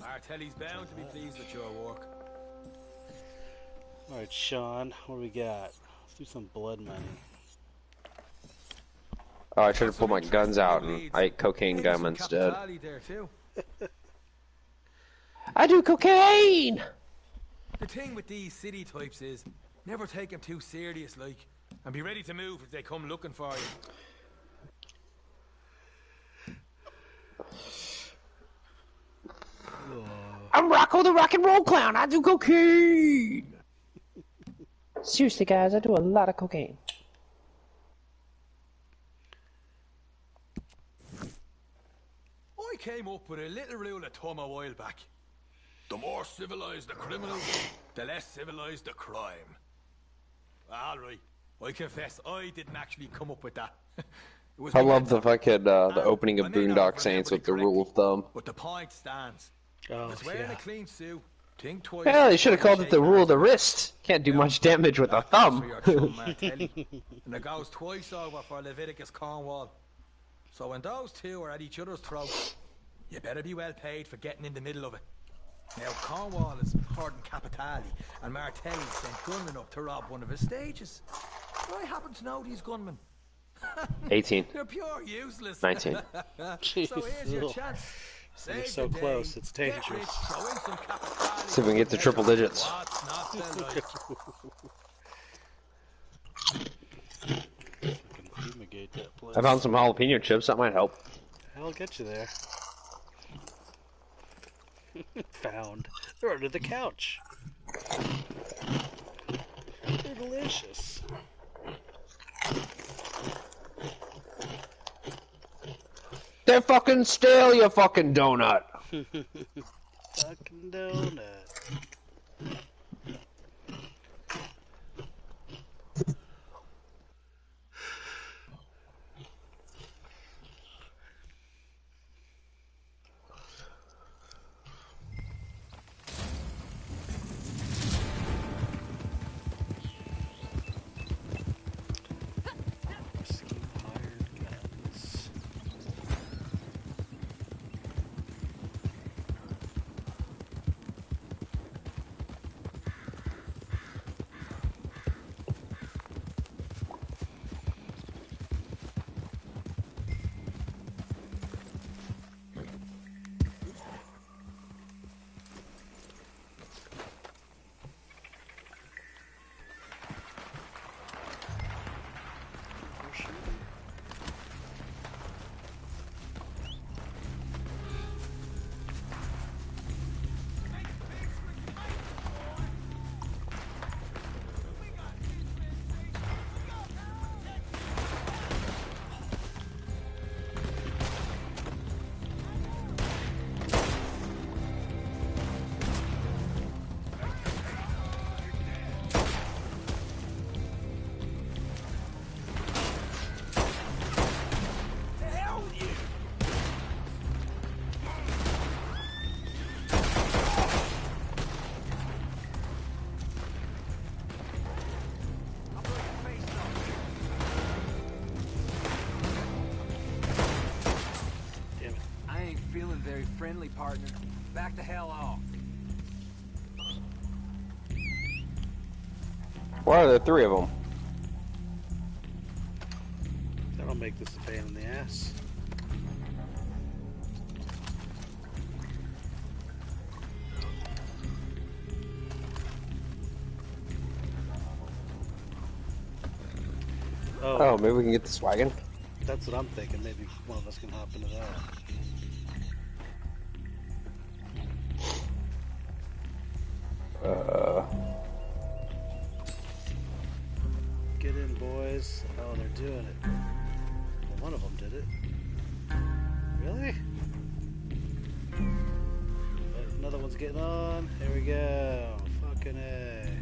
Martelli's bound to be pleased with your work. Alright, Sean, what do we got? Let's do some blood money. Oh, I should have pulled my guns out and I ate cocaine gum instead. I do cocaine! The thing with these city types is, never take them too serious, like, and be ready to move if they come looking for you. I'm Rocco the Rock and Roll Clown. I do cocaine. Seriously, guys, I do a lot of cocaine. I came up with a little rule of thumb a while back. The more civilized the criminal, the less civilized the crime. Alright, I confess I didn't actually come up with that. I love the fucking the opening of Boondock Saints with the rule of thumb. But the point stands. Oh, It's wearing a clean suit. Think twice. Yeah, they should have called it the rule of the wrist. Can't do much damage with a thumb. And it goes twice over for Leviticus Cornwall. So when those two are at each other's throats, you better be well paid for getting in the middle of it. Now, Cornwall is Horden Capitali, and Martelli sent gunmen up to rob one of his stages. I happen to know these gunmen. 18. They're pure useless. 19. So here's your chance. You're Save so the day, close, it's get dangerous. rich, throw in some Capitali. See if we can get to triple digits. What's not to like? Fumigate that place. I found some jalapeno chips. That might help. I'll get you there. Found. They're under the couch. They're delicious. They're fucking stale, you fucking donut. Fucking donut. Friendly partner. Back the hell off. Why are there 3 of them? They're on make this a pain in the ass. Oh, maybe we can get this wagon? That's what I'm thinking. Maybe one of us can hop into that. Get in, boys. Oh, they're doing it. Well, one of them did it. Really? Another one's getting on. Here we go. Fucking A.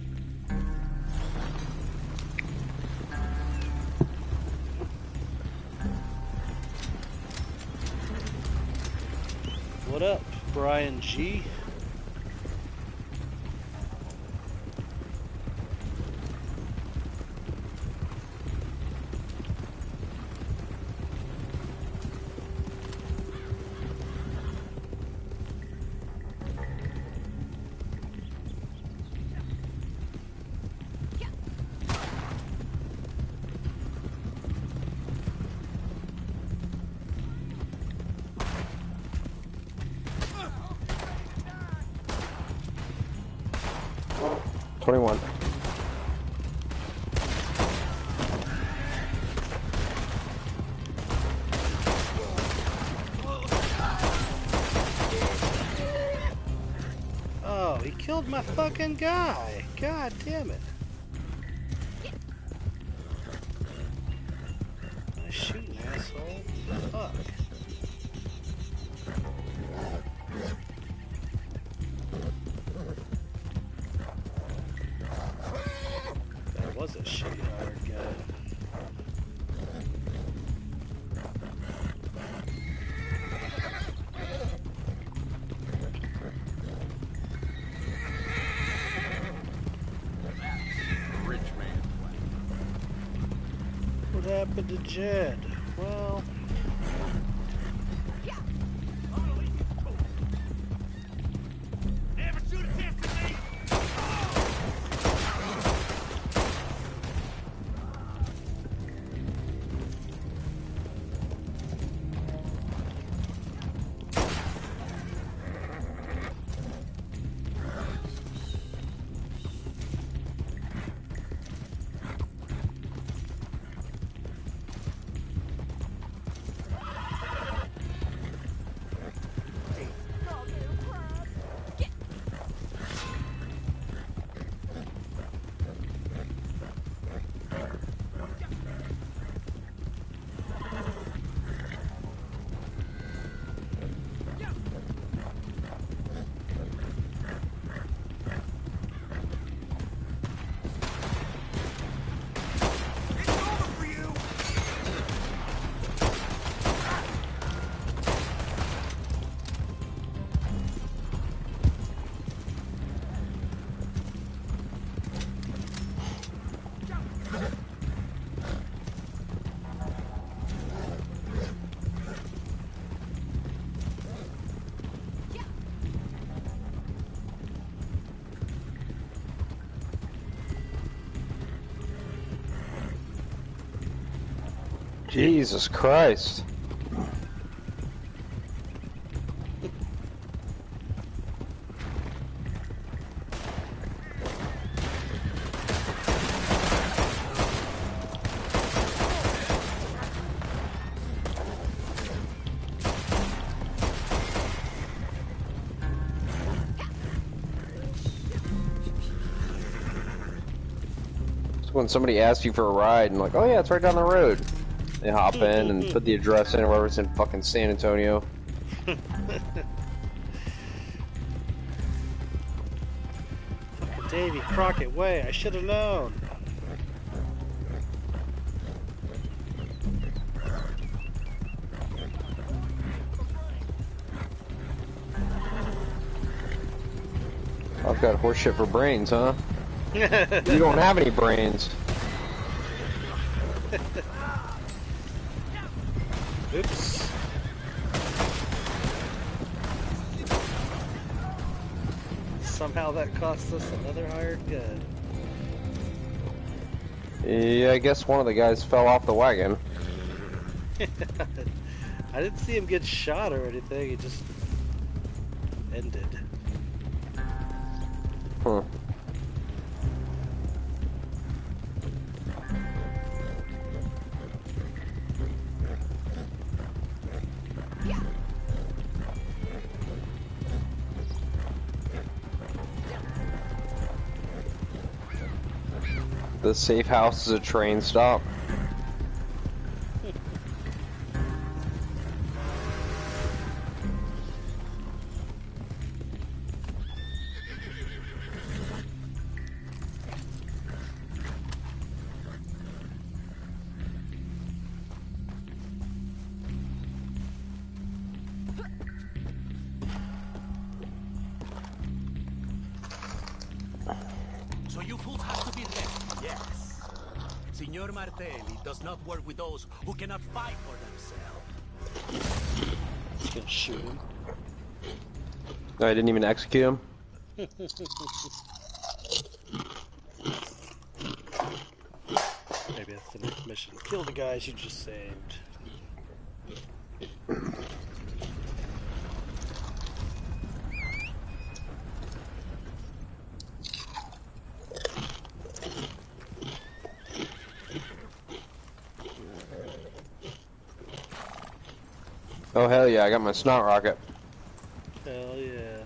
What up, Brian G? Oh, he killed my fucking guy. God damn it. Nice shooting, asshole. Fuck. That was a shitty hard guy. What happened to Jed? Well... Never shoot a test at me! Jesus Christ. It's when somebody asks you for a ride and like, oh yeah, it's right down the road. They hop in and put the address in wherever it's in fucking San Antonio. Fucking Davy Crockett Way, I should have known. I've got horse shit for brains, huh? You don't have any brains. Oops. Somehow that cost us another hired gun. Yeah, I guess one of the guys fell off the wagon. I didn't see him get shot or anything. He just ended. Huh. The safe house is a train stop. So you fools have to be left. Yes. Signor Martelli does not work with those who cannot fight for themselves. Just gonna shoot him. No, I didn't even execute him. Maybe that's the next mission. Kill the guys you just saved. Oh hell yeah, I got my snot rocket. Hell yeah.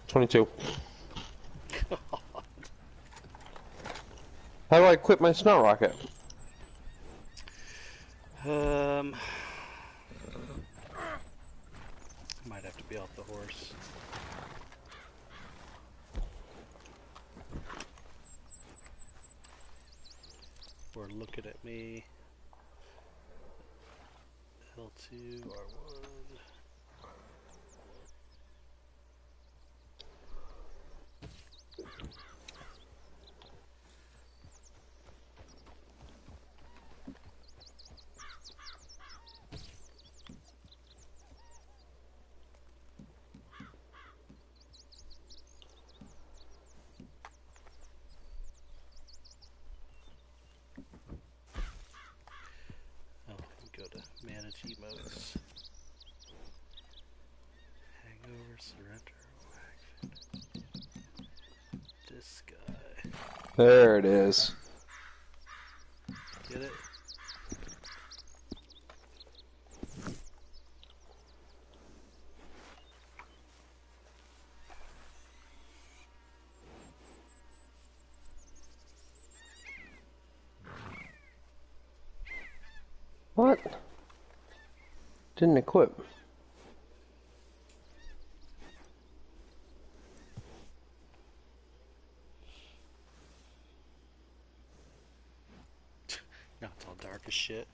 22. How do I quit my snot rocket? Might have to be off the horse. Or looking at me. L2, R1. Manage emotes. Hangover, surrender, this guy. There it is. Get it? What? Didn't equip. Now it's all dark as shit.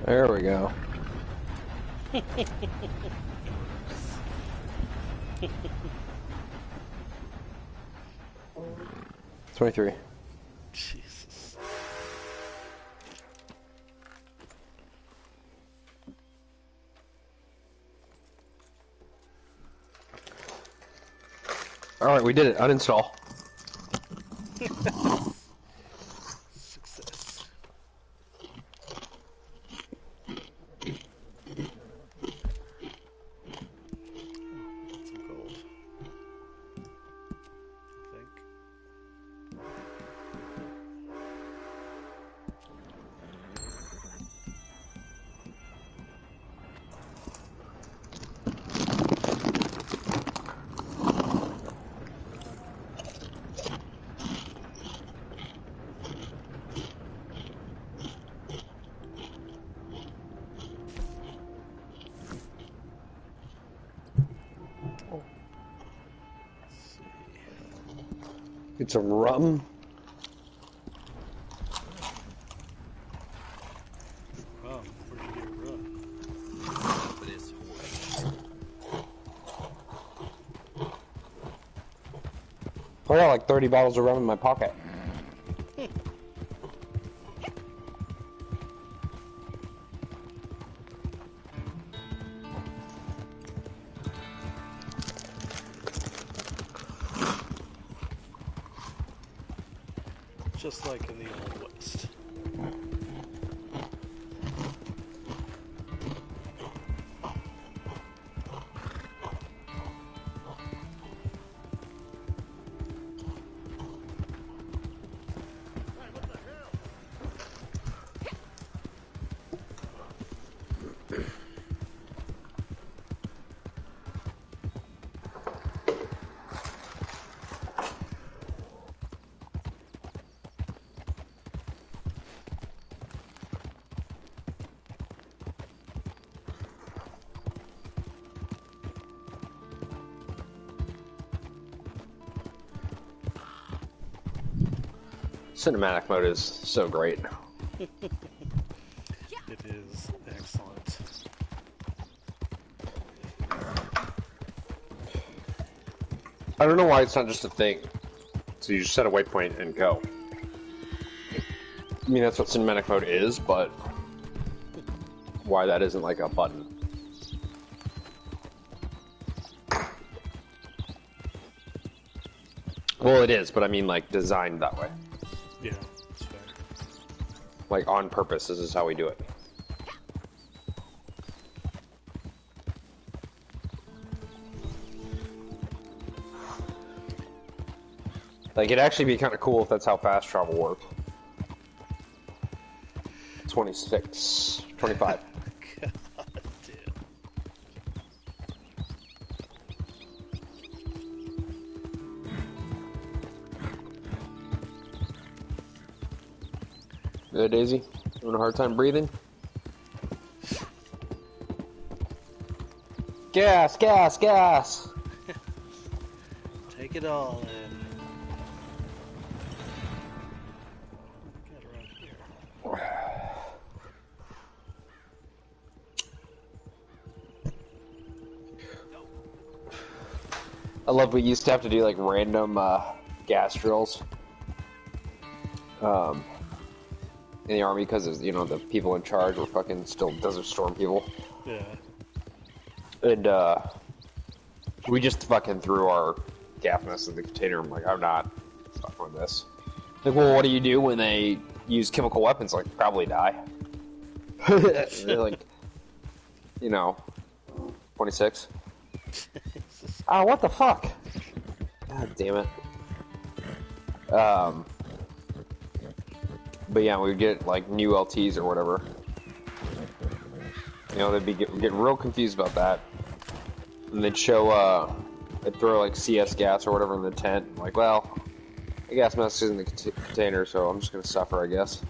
There we go. 23. Jesus. Alright, we did it. Uninstall. Success. Got some gold. I think. Get some rum. Oh, where'd you get rum? For this horse. I got like 30 bottles of rum in my pocket. Just like in the Old West. Cinematic mode is so great. It is excellent. I don't know why it's not just a thing. So you just set a waypoint and go. I mean, that's what cinematic mode is, but why that isn't like a button. Well, it is, but I mean like designed that way. Yeah, that's fair. Like on purpose, this is how we do it. Like, it'd actually be kind of cool if that's how fast travel worked. 26, 25. God damn. Good, Daisy? Having a hard time breathing? Gas, gas, gas! Take it all in. Get around here. I love we used to have to do like random gas drills in the army because you know the people in charge were fucking still Desert Storm people. Yeah. And we just fucking threw our gas mask in the container. I'm like, I'm not fucking with this. Like, well, what do you do when they use chemical weapons? Like, probably die. They're like, you know, 26. Oh, what the fuck? God damn it. But yeah, we would get like new LTs or whatever. You know, they'd be getting real confused about that. And they'd show, they'd throw like CS gas or whatever in the tent. I'm like, well, the gas mask is in the container, so I'm just gonna suffer, I guess.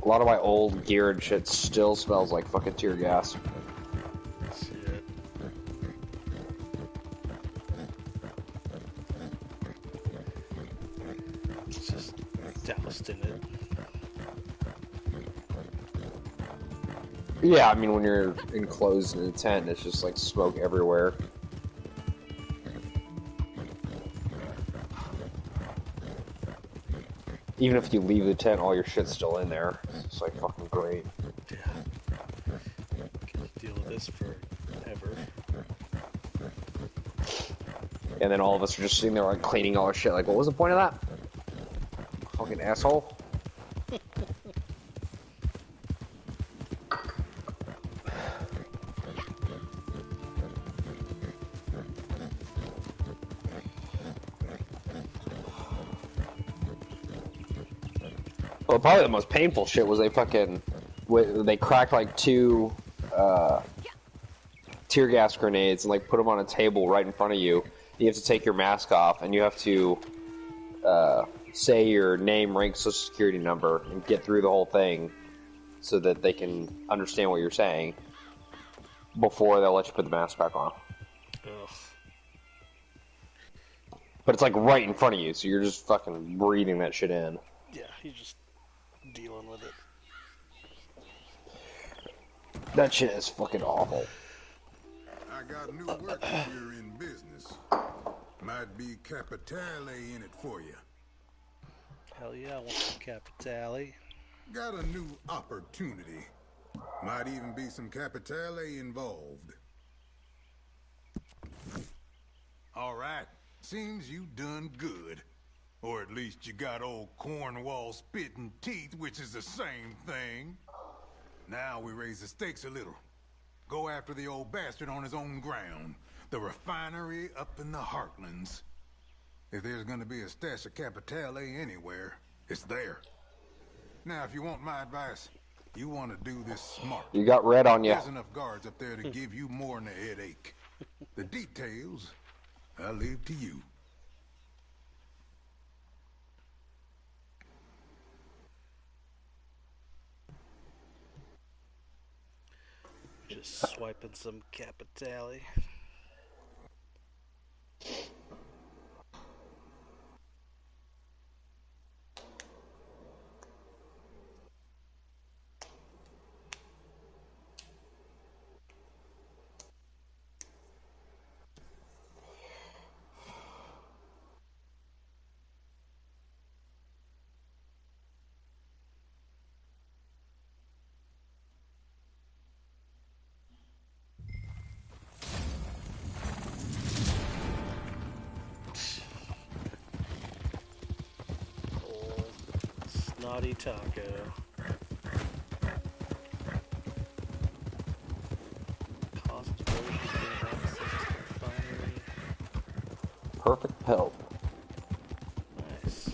A lot of my old gear and shit still smells like fucking tear gas. Shit. It's just doused in it. Yeah, I mean, when you're enclosed in a tent, it's just like smoke everywhere. Even if you leave the tent, all your shit's still in there. It's like fucking great. Yeah. Can deal with this forever. And then all of us are just sitting there like cleaning all our shit. Like, what was the point of that? Fucking asshole. Well, probably the most painful shit was they cracked like 2 tear gas grenades and like put them on a table right in front of you. You have to take your mask off and you have to say your name, rank, social security number, and get through the whole thing so that they can understand what you're saying before they'll let you put the mask back on. Ugh. But it's like right in front of you, so you're just fucking breathing that shit in. Yeah, you're just dealing with it. That shit is fucking awful. got new work if you're in business. Might be Capitale in it for you. Hell yeah, I want some Capitale. Got a new opportunity. Might even be some Capitale involved. All right. Seems you done good. Or at least you got old Cornwall spitting teeth, which is the same thing. Now we raise the stakes a little. Go after the old bastard on his own ground. The refinery up in the Heartlands. If there's gonna be a stash of Capitale anywhere, it's there. Now, if you want my advice, you want to do this smart. You got red on you. There's enough guards up there to give you more than a headache. The details, I'll leave to you. Just swiping some Capitale. Snotty taco. Cost version gain access to refinery. Perfect help. Nice.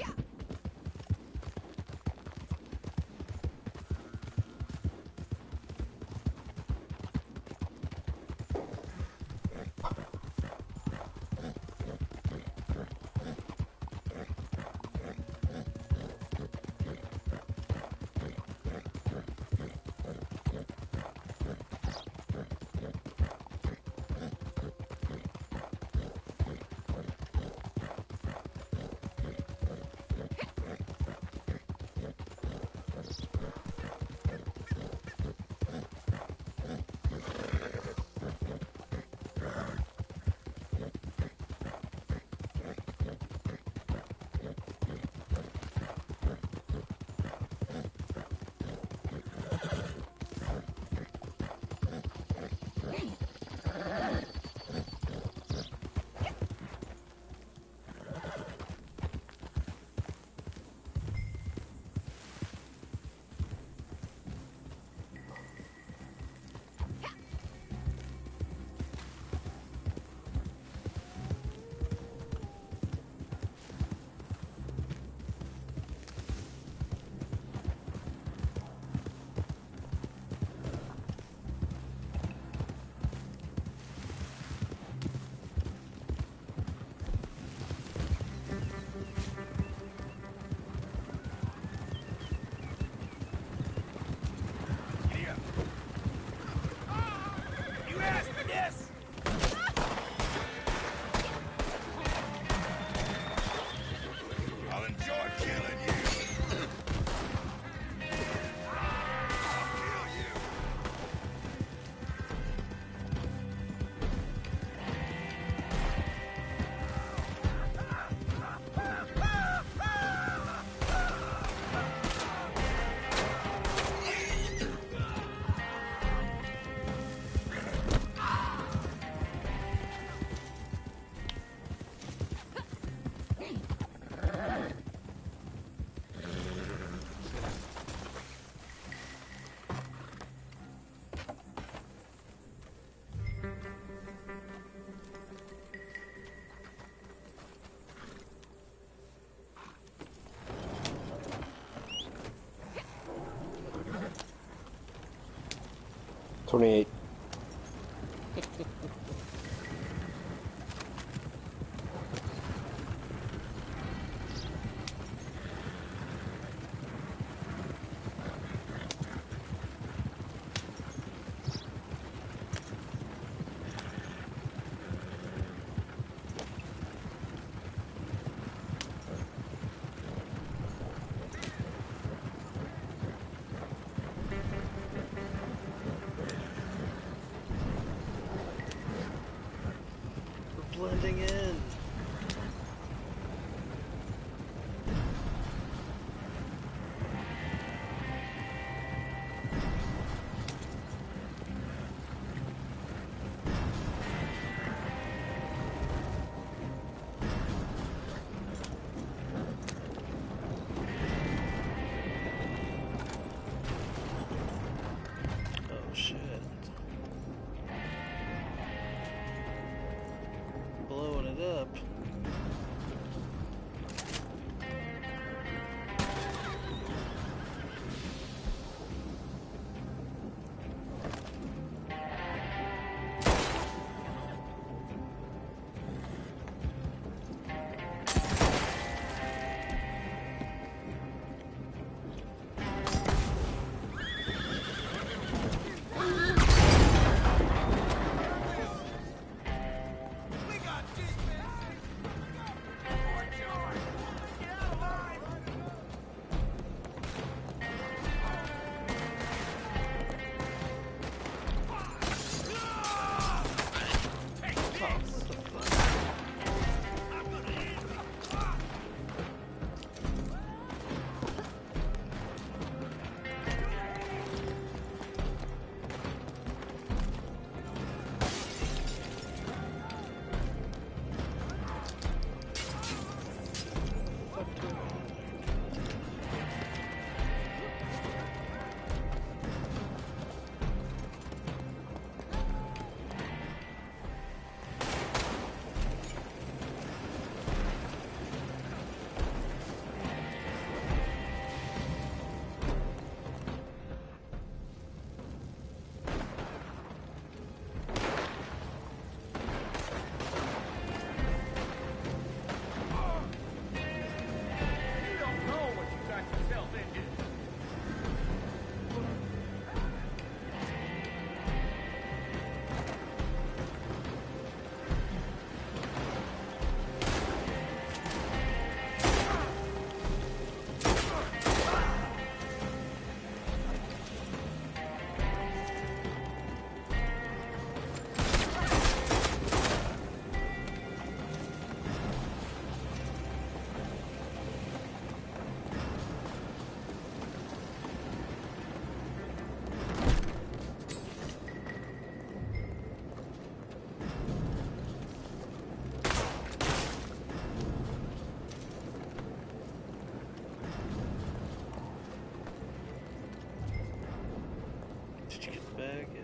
$28. blending in. Oh shit. Blowing it up. Did you get the bag? Yeah.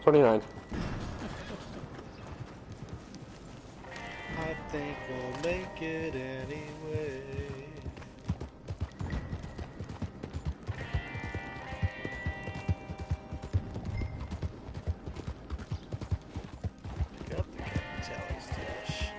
$29. I think we'll make it anyway. Got the Captain's dish.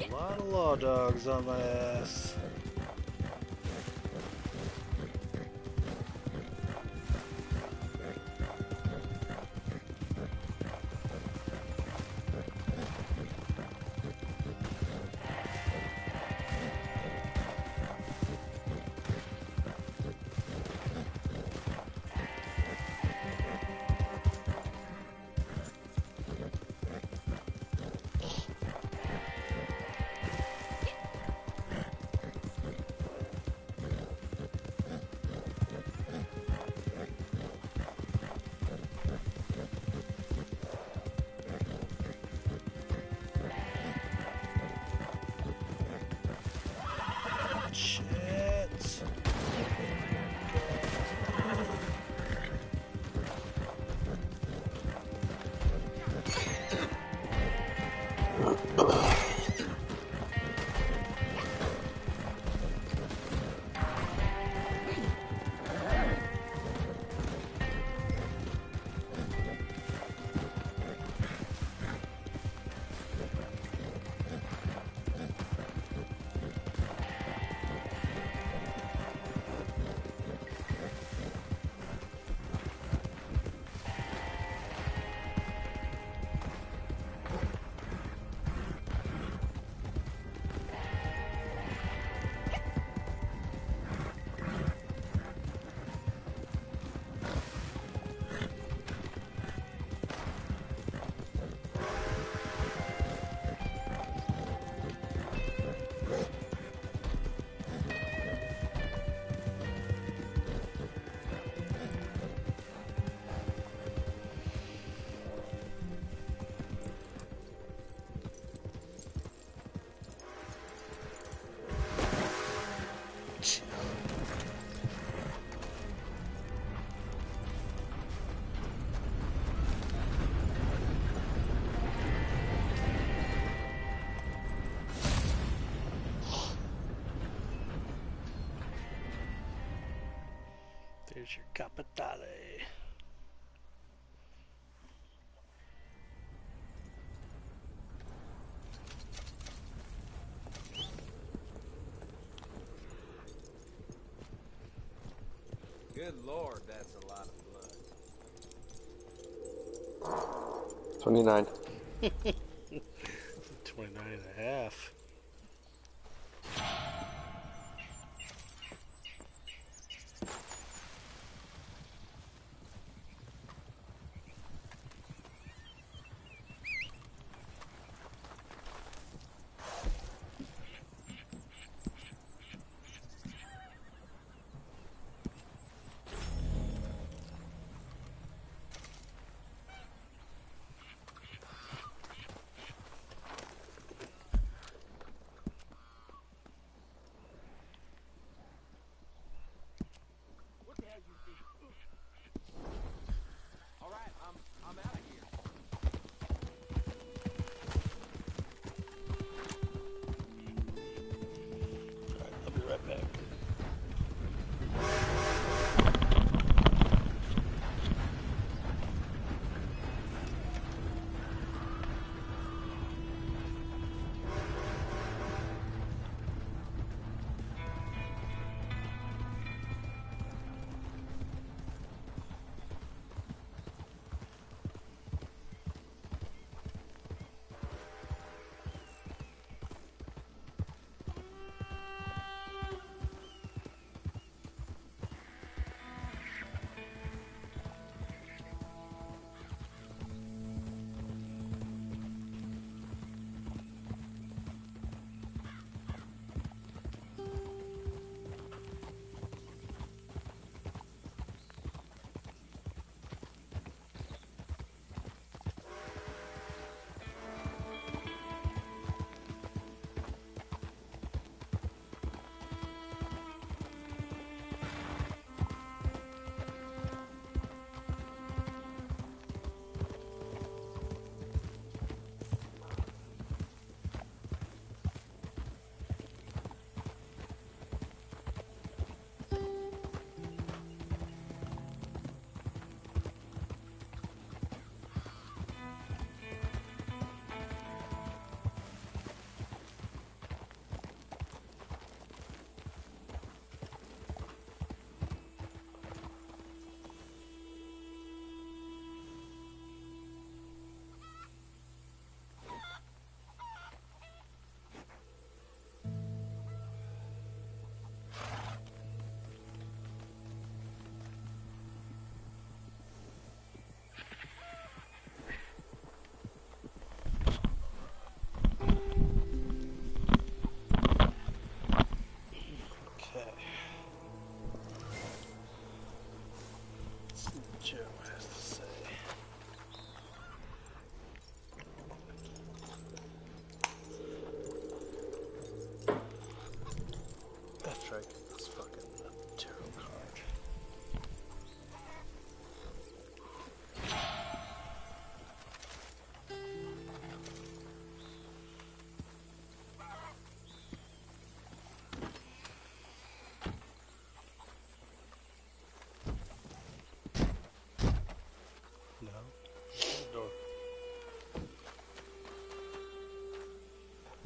A lot of law dogs on my ass. There's your capitale. Good lord, that's a lot of blood. 29. 29 and a half.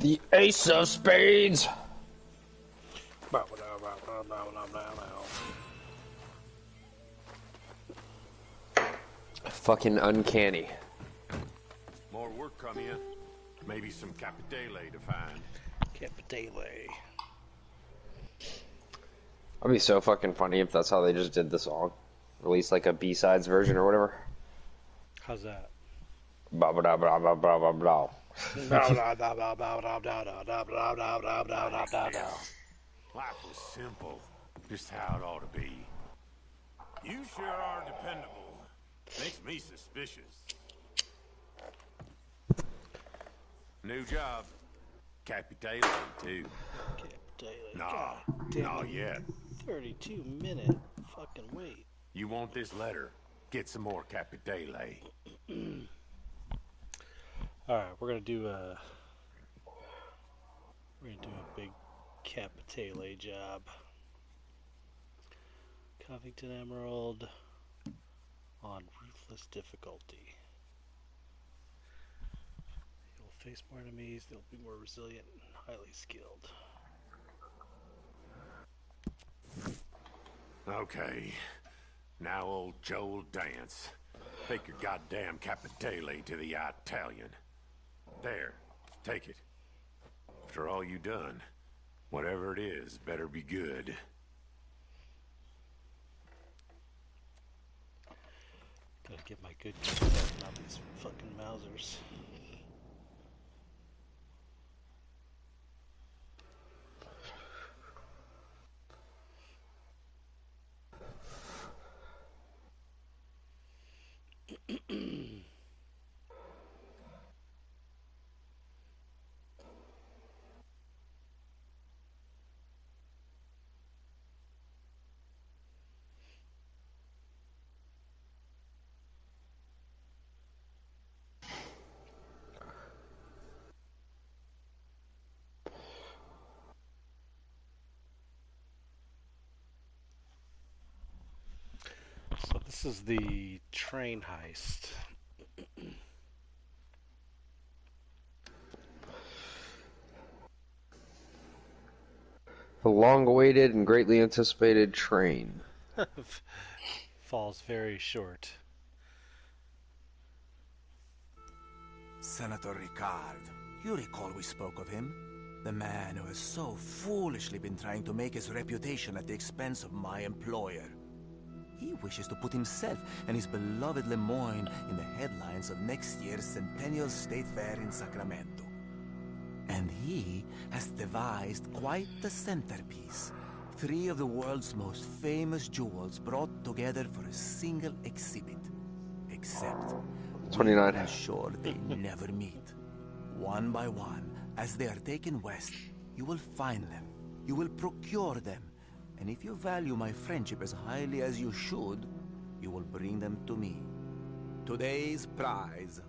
The ace of spades! Fucking uncanny. More work come in. Maybe some Capitale to find. Capitale. That'd be so fucking funny if that's how they just did the song. Release like a B-sides version or whatever. How's that? Blah blah blah blah blah blah blah. Life was simple. Just how it ought to be. You sure are dependable. Makes me suspicious. New job. Capitale, too. Capitale. Nah, not yet. 32 minute fucking wait. You want this letter? Get some more Capitale. Alright, we're gonna do a big Capitale job. Covington Emerald on ruthless difficulty. You'll face more enemies, they'll be more resilient and highly skilled. Okay. Now old Joe'll dance. Take your goddamn Capitale to the Italian. There, take it. After all you done, whatever it is, better be good. Gotta get my good stuff, not these fucking Mausers. So this is the train heist. The long-awaited and greatly anticipated train. Falls very short. Senator Ricard, you recall we spoke of him? The man who has so foolishly been trying to make his reputation at the expense of my employer. He wishes to put himself and his beloved Lemoyne in the headlines of next year's Centennial State Fair in Sacramento. And he has devised quite the centerpiece. 3 of the world's most famous jewels brought together for a single exhibit. Except, 29. we ensure they never meet. One by one, as they are taken west, you will find them. You will procure them. And if you value my friendship as highly as you should, you will bring them to me. Today's prize,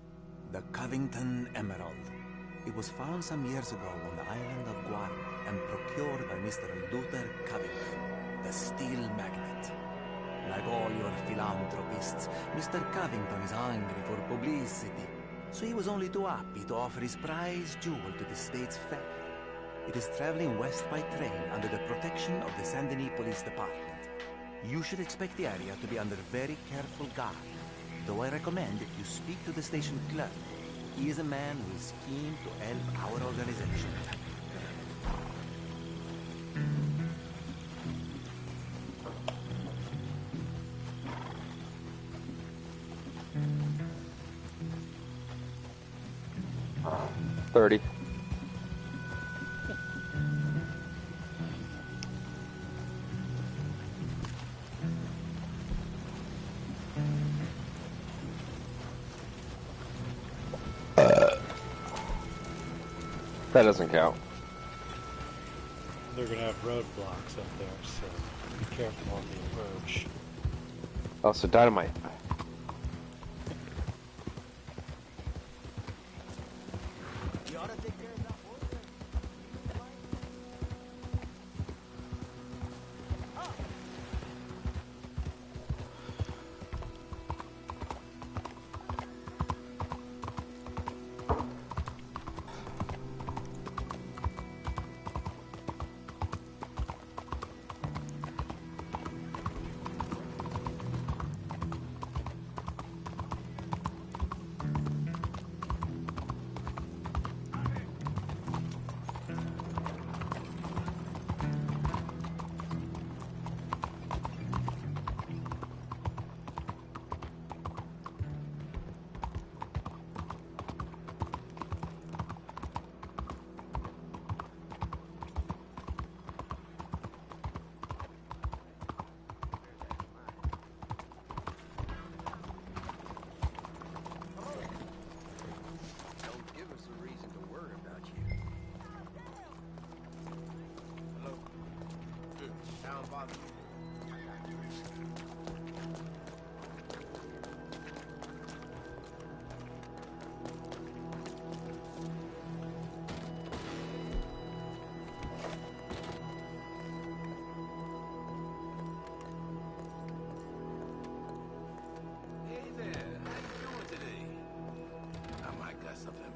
the Covington Emerald. It was found some years ago on the island of Guam and procured by Mr. Luther Covington, the steel magnate. Like all your philanthropists, Mr. Covington is hungry for publicity, so he was only too happy to offer his prize jewel to the state's fair. It is traveling west by train under the protection of the Saint Denis Police Department. You should expect the area to be under very careful guard, though I recommend that you speak to the station clerk. He is a man who is keen to help our organization. $30. That doesn't count. They're gonna have roadblocks up there, so be careful on the approach. Also, dynamite. You ought to take care of that order.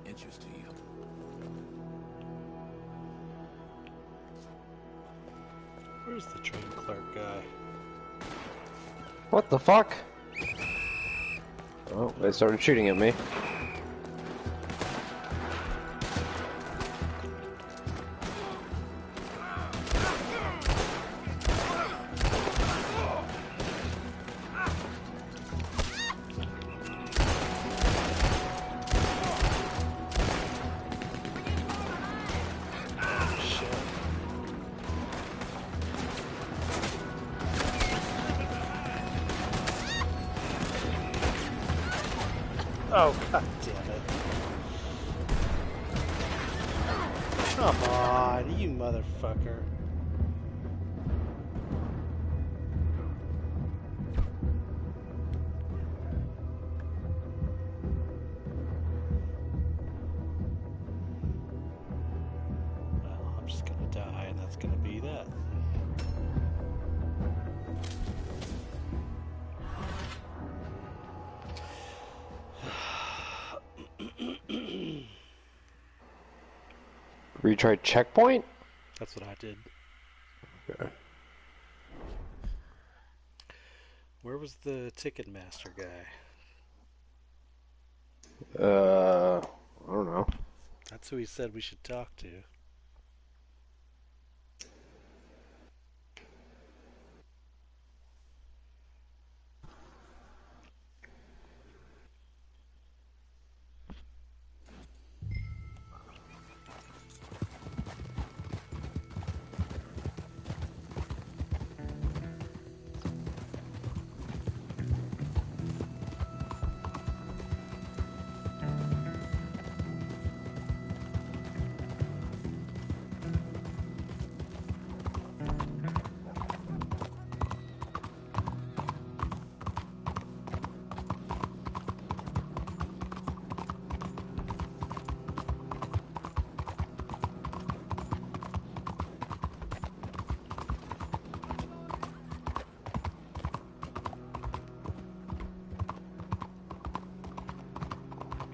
interest to you. Where's the train clerk guy? What the fuck? Oh, they started shooting at me. Oh, god damn it. Come on, you motherfucker. Well, I'm just gonna die, and that's gonna be that. Retry checkpoint? That's what I did. Okay. Where was the Ticketmaster guy? I don't know. That's who he said we should talk to.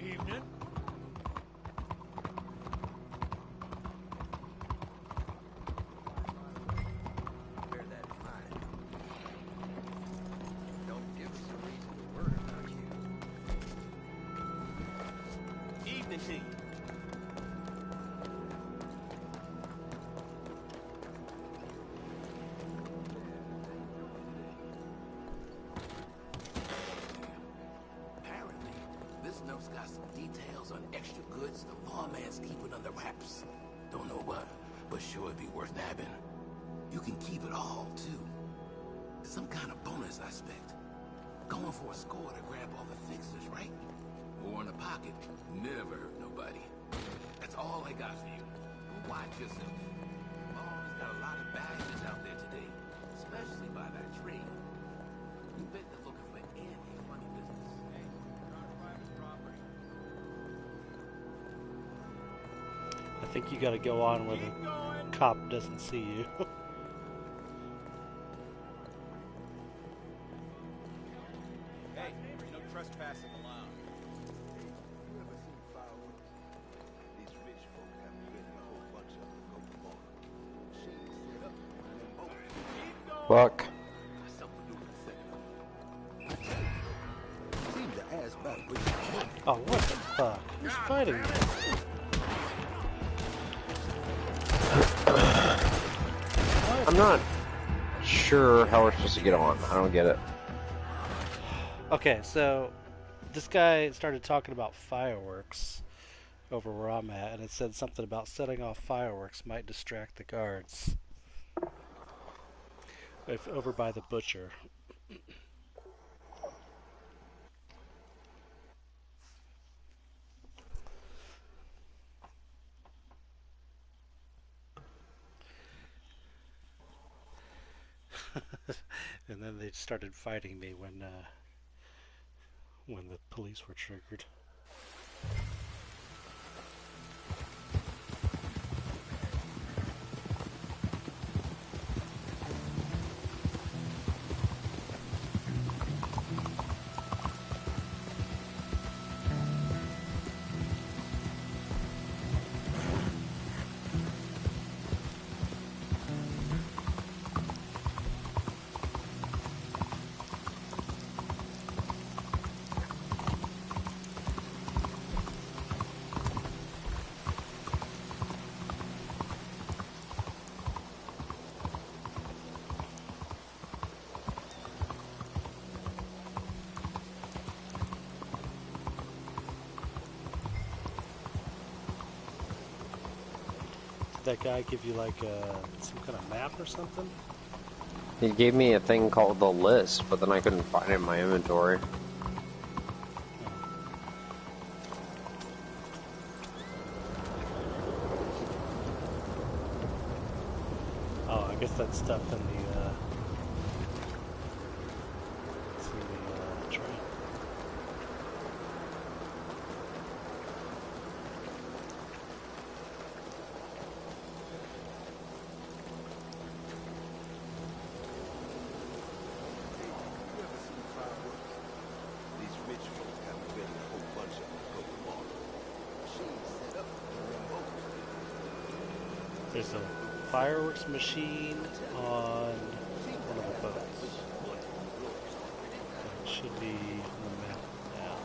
Evening. Bear that in mind. Don't give us a reason to worry about you. Evening to you. Apparently, this note's got some details on extra goods the lawman's keeping under wraps. Don't know what, but sure it'd be worth nabbing. You can keep it all, too. Some kind of bonus, I expect. Going for a score to grab all the fixers, right? More in the pocket. Never hurt nobody. That's all I got for you. Watch yourself. Law's got a lot of badges out there today, especially by that tree. You bet they're looking for any funny business. Hey, you're on private property. I think you gotta go on where the cop doesn't see you. Hey, no trespassing allowed. You ever seen fireworks? These rich folk have been a whole bunch of them go to bar. Machines set up and then both. Fuck. Seem to ask back with you. Oh, what the fuck? Who's fighting me? I'm not sure how we're supposed to get on. I don't get it. Okay, so this guy started talking about fireworks over where I'm at, and it said something about setting off fireworks might distract the guards. If over by the butcher. And then they started fighting me when the police were triggered. that guy give you like some kind of map or something? He gave me a thing called the list, but then I couldn't find it in my inventory. Oh, I guess that's stuff in the train. You ever seen fireworks? These rich folk have invented a whole bunch of them to go tomorrow. Machines set up in them boats. There's a fireworks machine on one of the boats. It should be on the map now.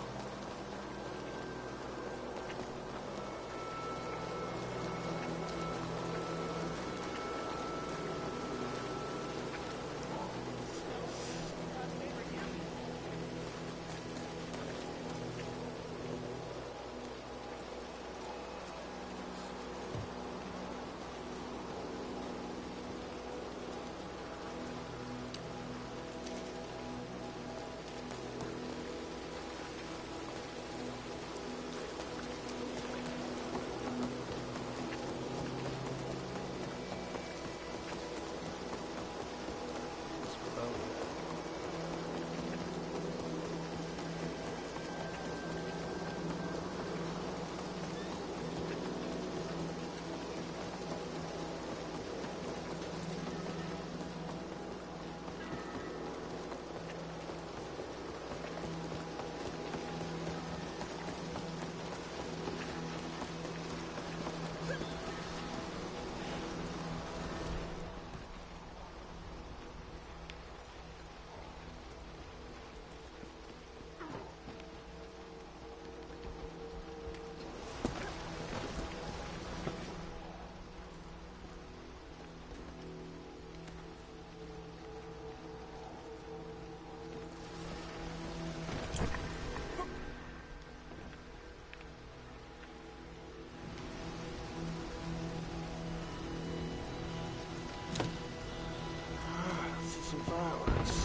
Some fireworks.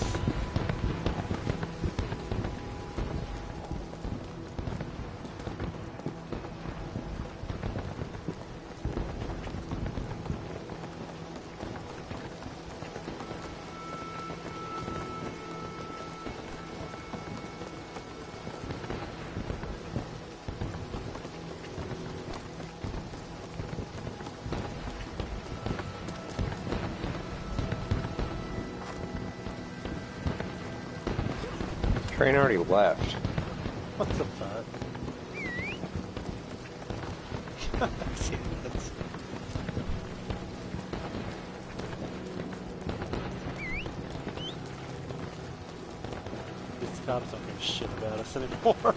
Train already left. What the fuck? See, that's... These cops don't give a shit about us anymore.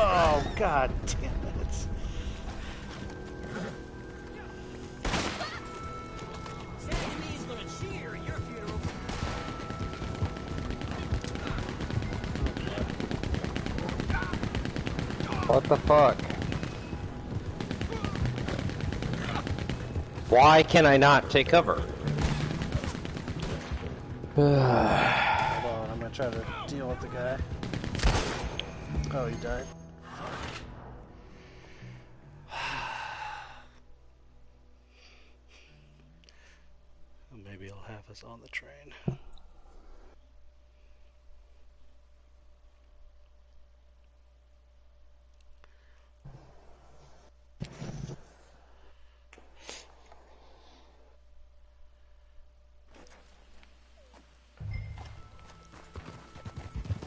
Oh, god damn it. What the fuck? Why can I not take cover? Hold on, I'm gonna try to deal with the guy. Oh, he died. is on the train.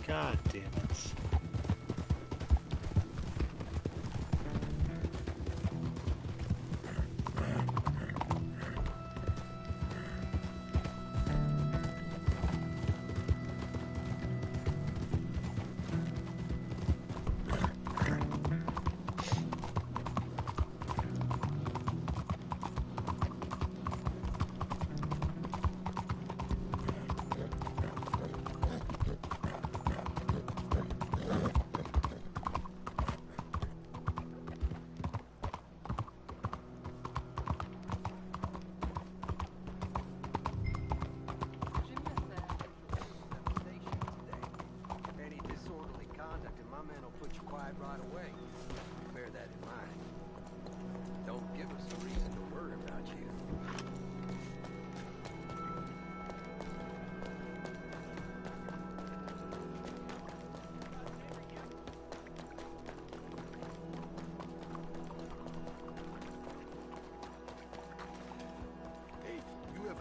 God damn it.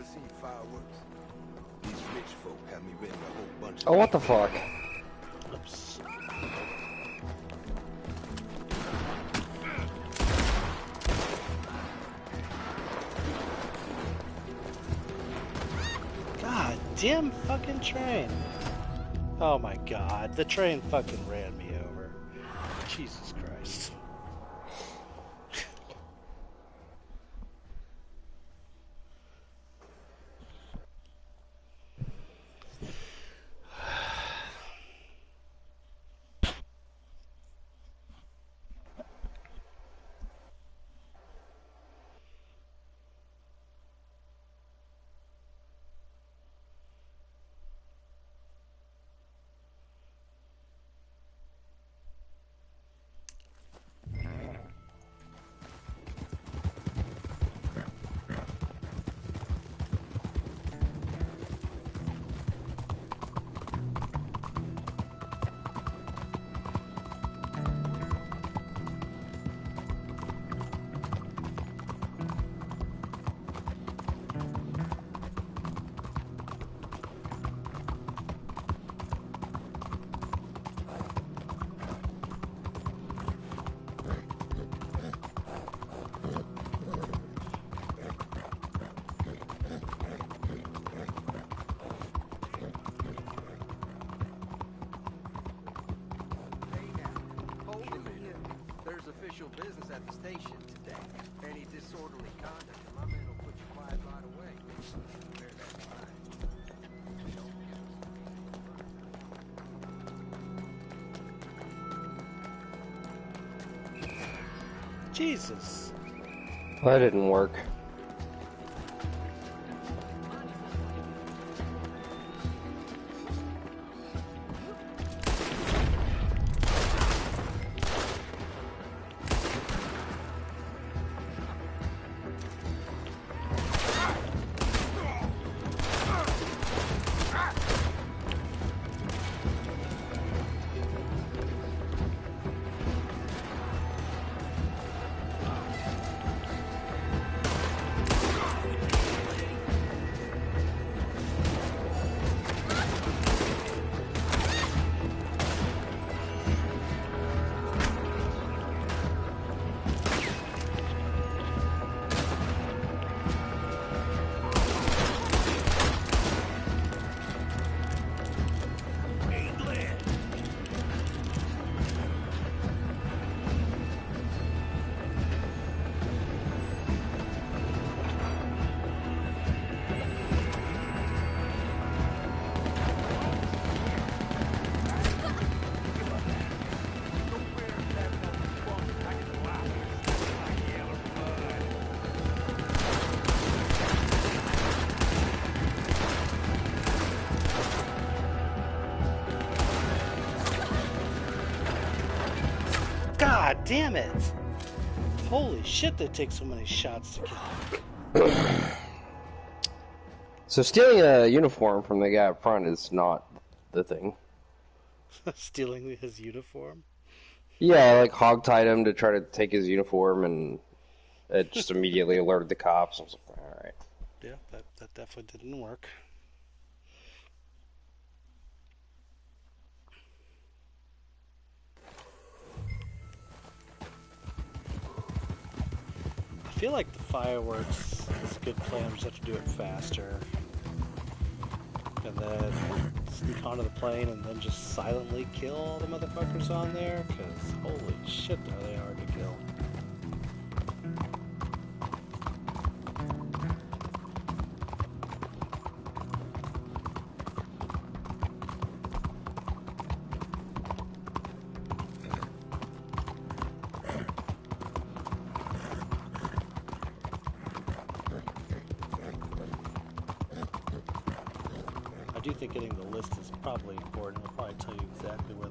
Seen fireworks. These rich folk have me renting a whole bunch of. Oh, what the fuck? Oops. God damn fucking train. Oh my god, the train fucking ran me over. Jesus Christ. Official business at the station today. Any disorderly conduct, and my man will put you quiet right away. Bear that in mind. Jesus. That didn't work. God damn it! Holy shit, they take so many shots to kill. So stealing a uniform from the guy up front is not the thing. Stealing his uniform? Yeah, I like hogtied him to try to take his uniform, and it just immediately alerted the cops. I was like, all right. Yeah, that definitely didn't work. I feel like the fireworks is a good plan. We just have to do it faster. And then sneak onto the plane and then just silently kill all the motherfuckers on there. Because holy shit, are they hard to kill. I do think getting the list is probably important. It'll probably tell you exactly where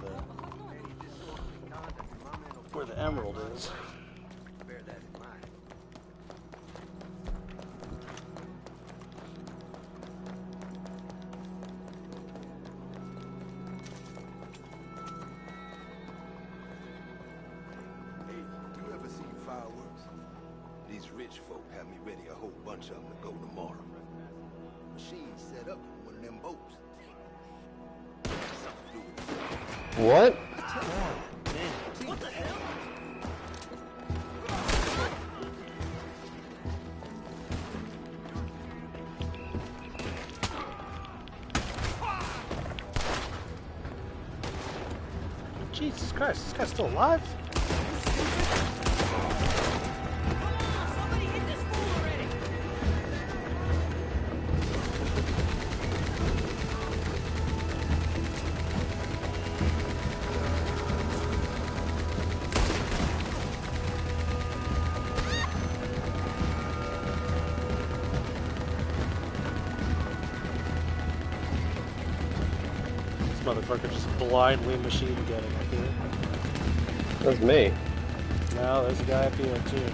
the emerald is. Bear that in mind. Hey, you ever seen fireworks? These rich folk have me ready a whole bunch of them to go tomorrow. Machines set up in one of them boats. Something to do with it. What? What the hell? Jesus Christ, this guy's still alive? Somebody hit this fool already! This motherfucker just blindly machine gunning up here. That's me. No, there's a guy up here too.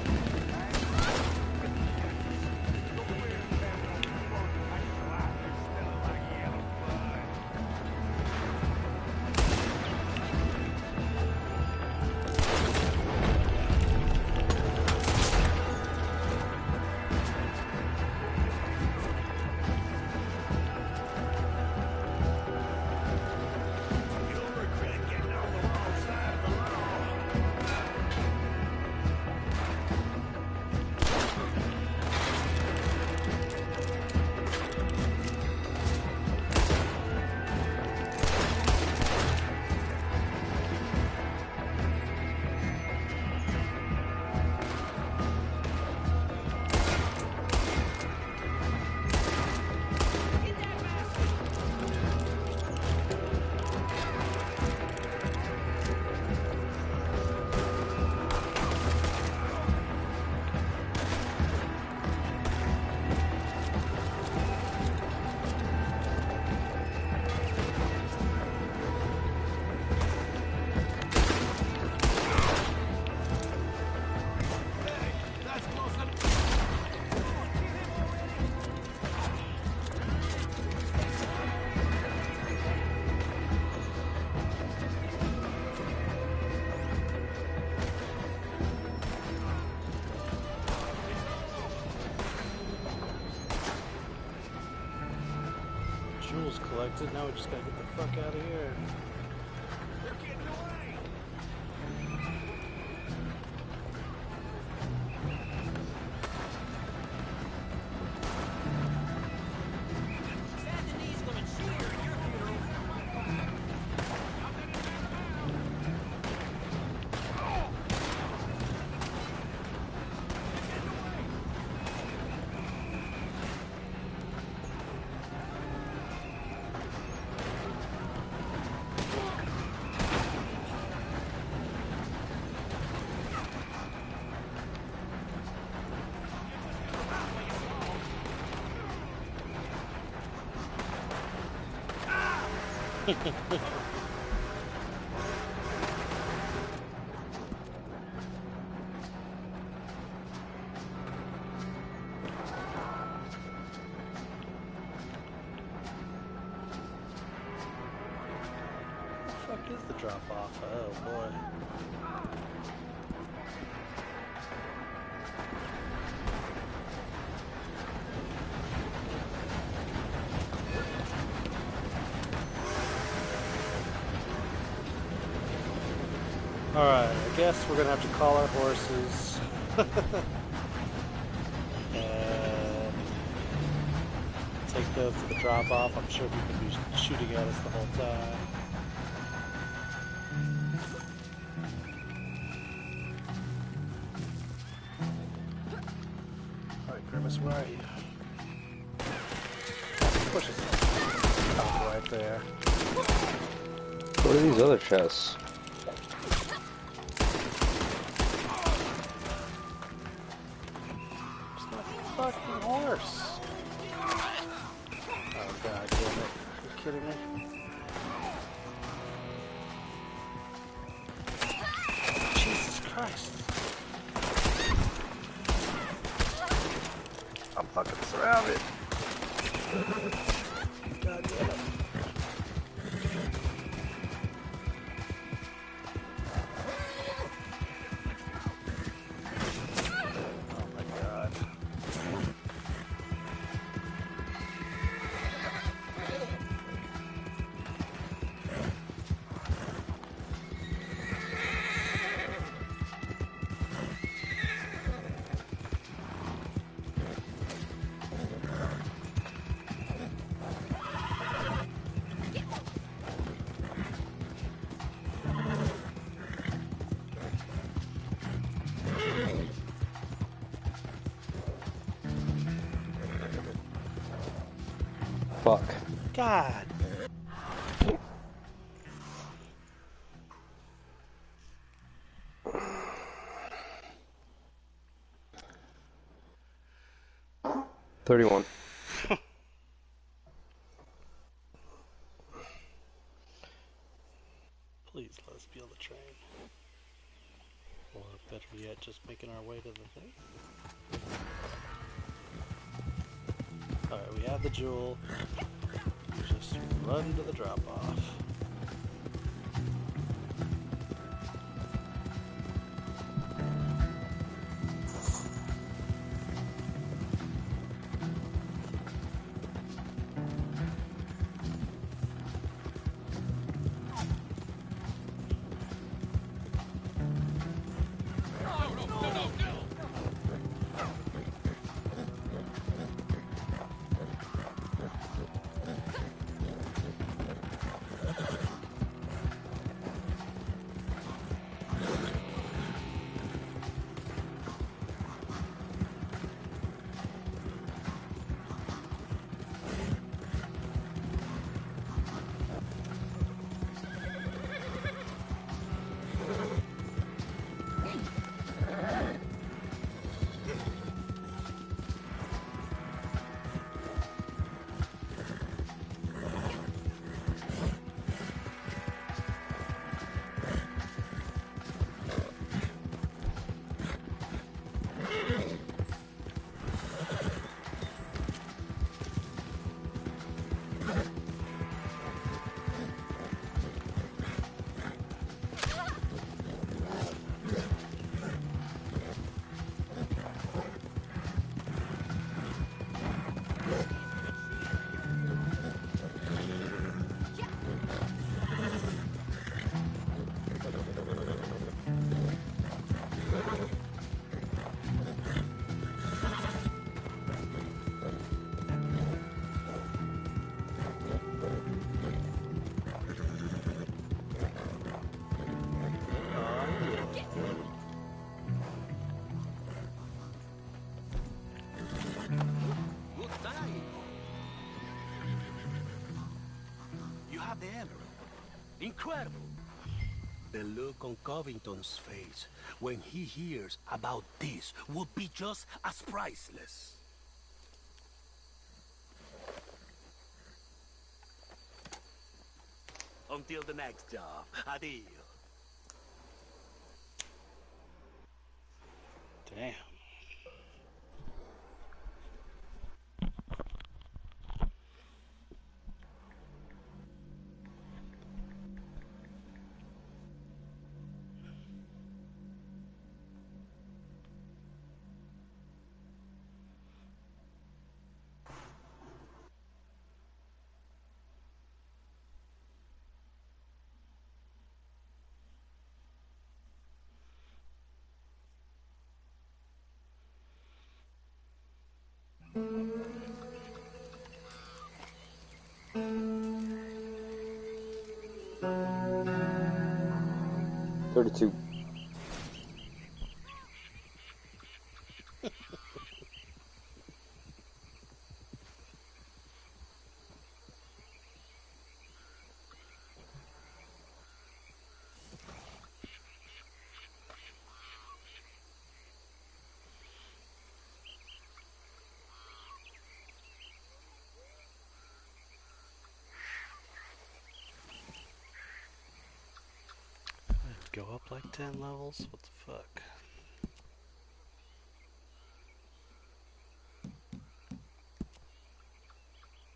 Jewels collected, now we just gotta get the fuck out of here. is the drop off? Oh boy. Alright, I guess we're gonna have to call our horses. And take those to the drop off. I'm sure people will be shooting at us the whole time. Alright, Grimace, where are you? Push it. Oh, right there. What are these other chests? Fucking horse. Oh god damn it. Are you kidding me? Jesus Christ. I'm fucking surrounded. God damn it. Oh my god. Fuck. God. $31. Please let us be on the train. Or better yet, just making our way to the thing. Alright, we have the jewel. Just run to the drop off. The emerald. Incredible. The look on Covington's face when he hears about this will be just as priceless. Until the next job. Adios. Damn. 32. Go up like 10 levels? What the fuck?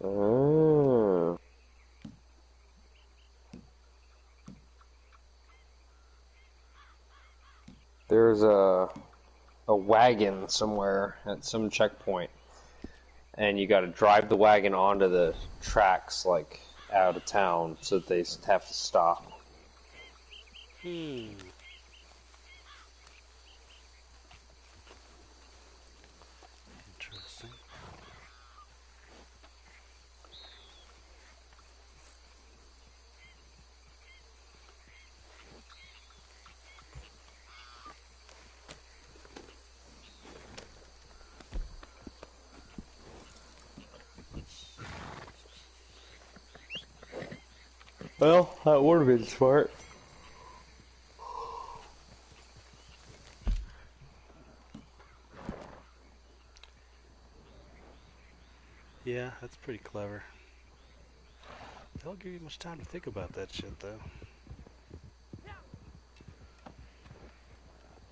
Oh. There's a wagon somewhere at some checkpoint, and you got to drive the wagon onto the tracks, like out of town, so that they have to stop. Interesting. Well, that would have been smart. Yeah, that's pretty clever. They don't give you much time to think about that shit, though.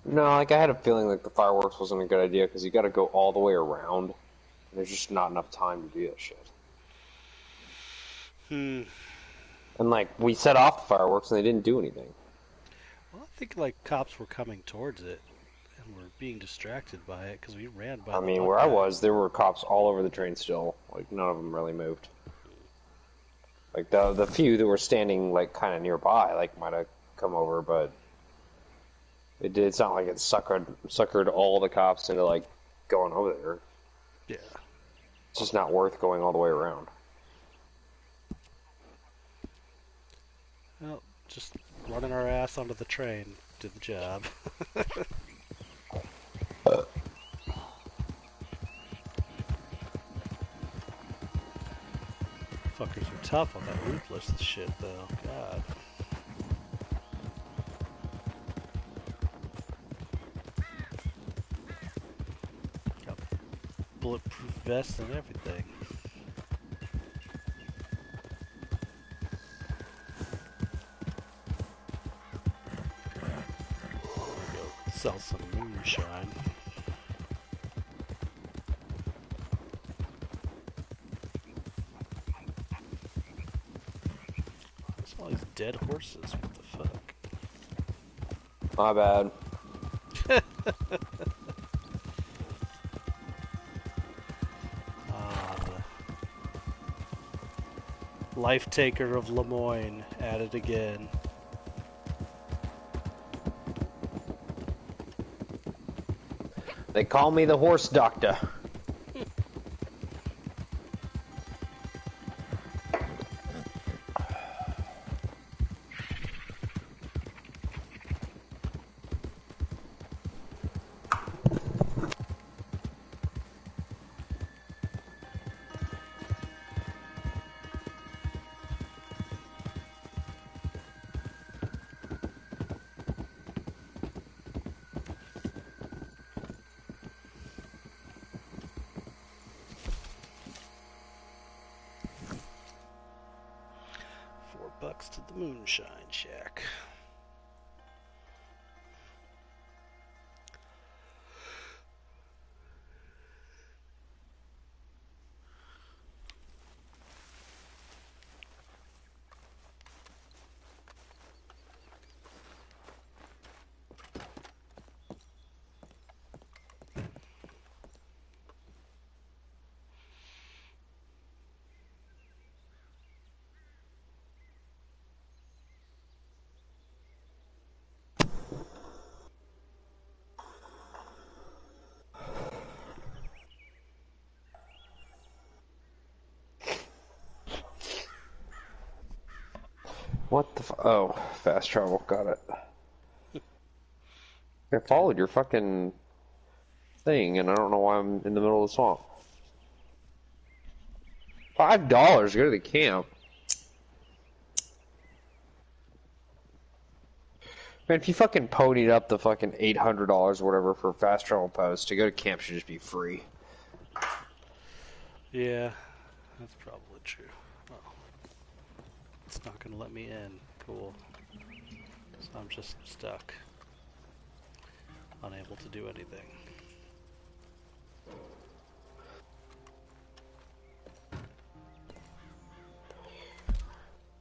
No, like I had a feeling like the fireworks wasn't a good idea because you got to go all the way around. And there's just not enough time to do that shit. And like we set off the fireworks and they didn't do anything. Well, I think like cops were coming towards it and were being distracted by it because we ran by. I mean, where I was, there were cops all over the train still. Like none of them really moved. Like the few that were standing like kind of nearby, like might have come over, but it did sound like it suckered all the cops into like going over there. Yeah, it's just not worth going all the way around. Well, just running our ass onto the train did the job. Fuckers are tough on that ruthless shit, though. God. Got bulletproof vests and everything. Sell some moonshine. There's all these dead horses. What the fuck? My bad. Life Taker of Lemoyne at it again. They call me the horse doctor. $4 to the moonshine shack. What the oh, fast travel, got it. I followed your fucking thing, and I don't know why I'm in the middle of the swamp. $5 to go to the camp. Man, if you fucking ponied up the fucking $800 or whatever for fast travel posts, to go to camp should just be free. Yeah, that's probably true. Well, it's not going to let me in. Cool. So I'm just stuck. Unable to do anything.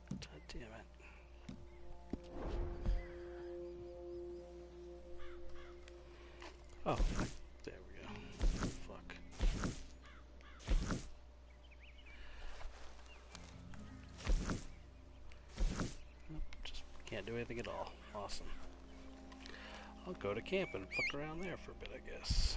God damn it. Oh, there we go. Fuck. Just can't do anything at all. Awesome. I'll go to camp and fuck around there for a bit, I guess.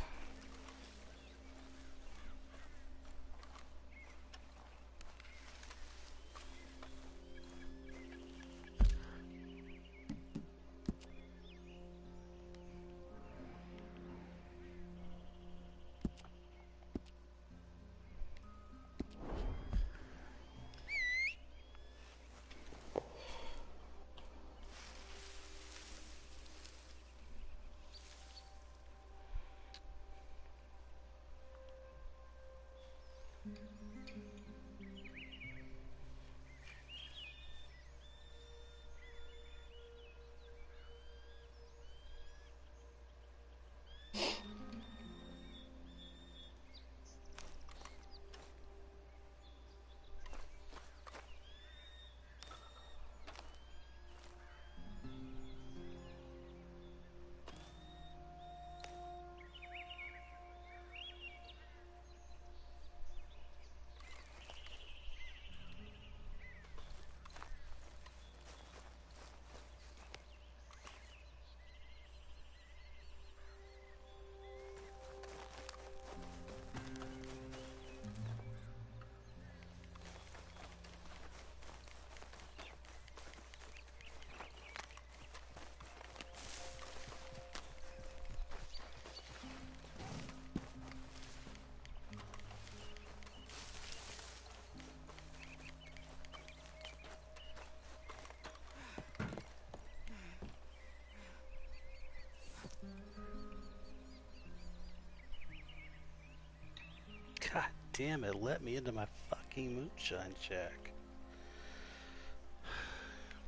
God damn it, let me into my fucking moonshine shack.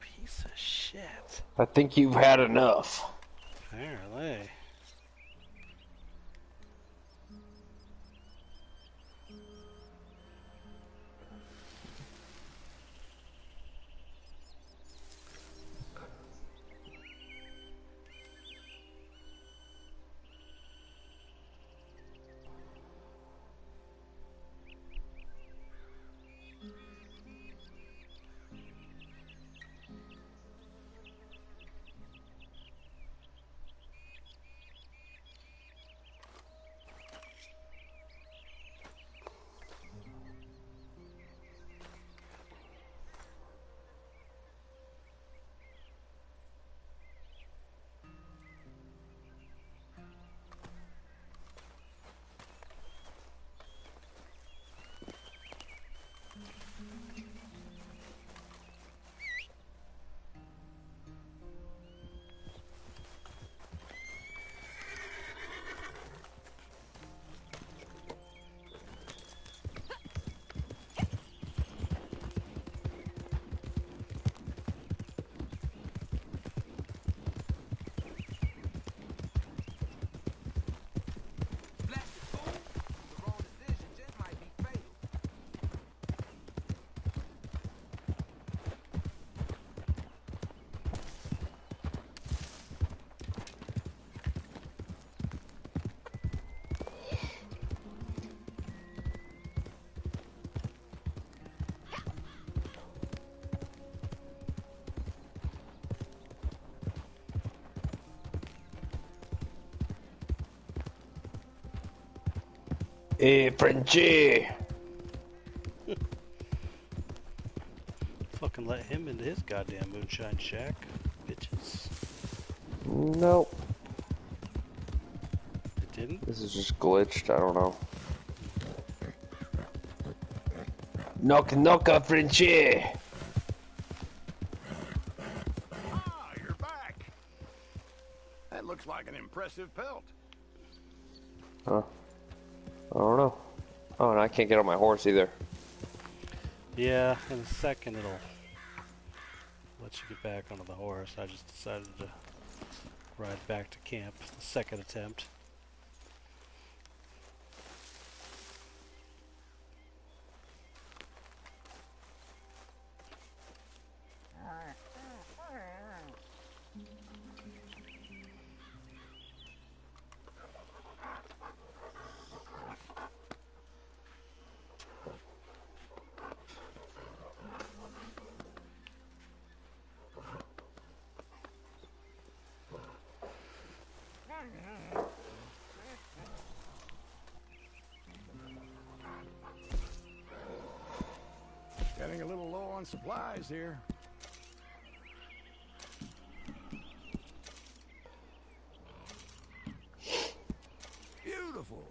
Piece of shit. I think you've had enough. Apparently. Hey, Frenchie! Fucking let him into his goddamn moonshine shack, bitches. Nope. didn't? This is just glitched, I don't know. Knock knock, Frenchie! Ah, you're back. That looks like an impressive pelt. Huh. I don't know. Oh, and I can't get on my horse either. Yeah, in a second it'll let you get back onto the horse. I just decided to ride back to camp. The second attempt. Getting a little low on supplies here. Beautiful.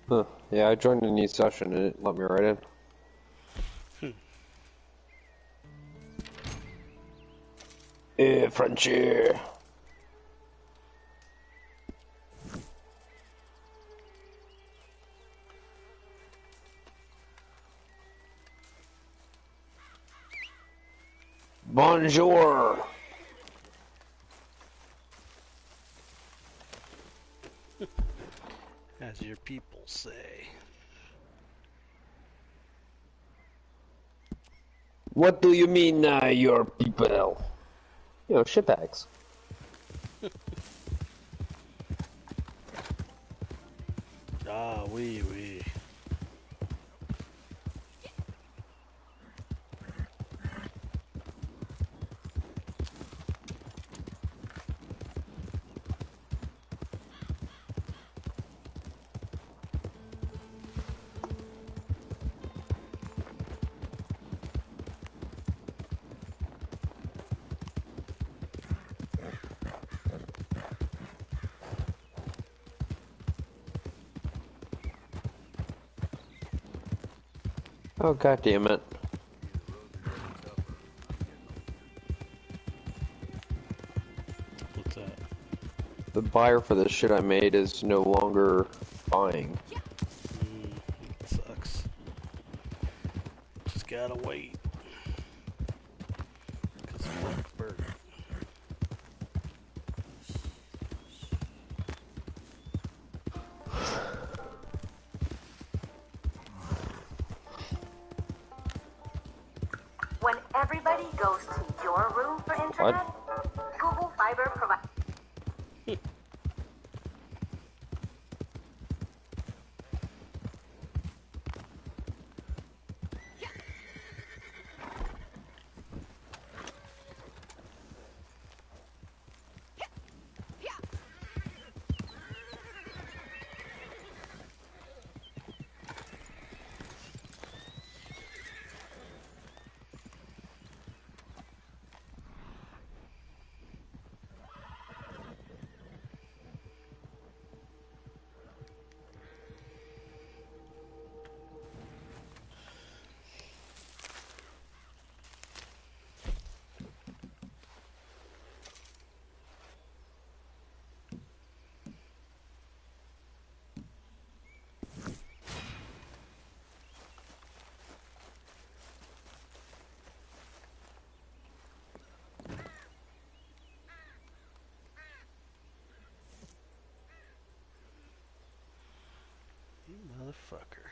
Huh. Yeah, I joined a new session and it let me right in. Hey, Frenchie! Bonjour! As your people say. What do you mean, your people? You know, shitbags. Ah, oui, oui. Oh, god damn it. buyer for the shit I made is no longer buying. Sucks. Just gotta wait. Cause fuck Bert. When everybody goes to your room for internet, Google Fiber provides. You motherfucker.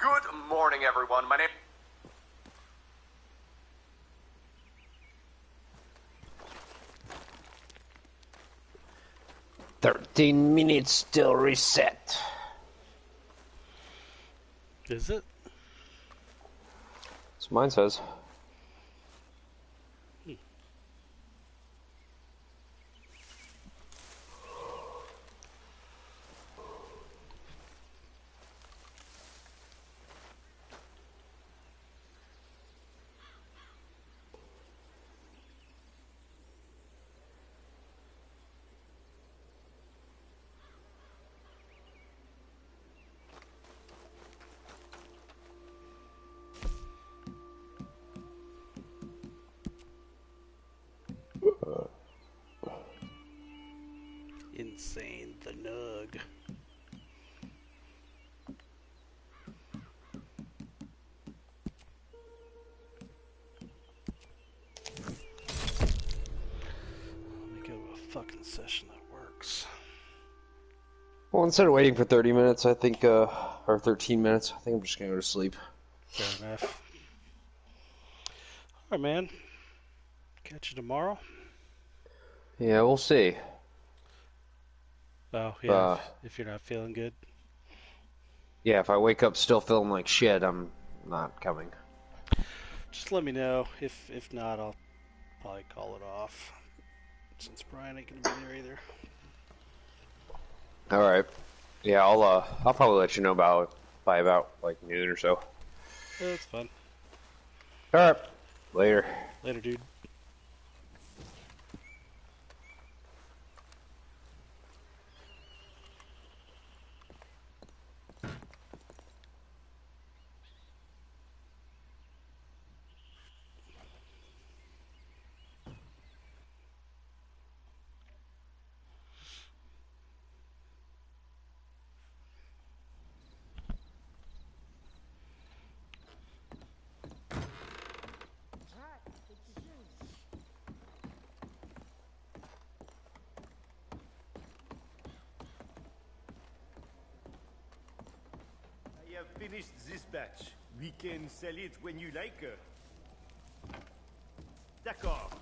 Good morning, everyone. My name... 13 minutes till reset. Is it? That's what mine says. Insane, the nug. Let me go to a fucking session that works. Well, instead of waiting for 30 minutes, I think, or 13 minutes, I think I'm just gonna go to sleep. Fair enough. Alright, man. Catch you tomorrow. Yeah, we'll see. Oh, yeah, if you're not feeling good. Yeah, if I wake up still feeling like shit, I'm not coming. Just let me know. If not, I'll probably call it off. Since Brian ain't gonna be there either. Alright. Yeah, I'll probably let you know by about, like, noon or so. Yeah, that's fun. Alright. Later. Later, dude. have finished this batch. We can sell it when you like. D'accord.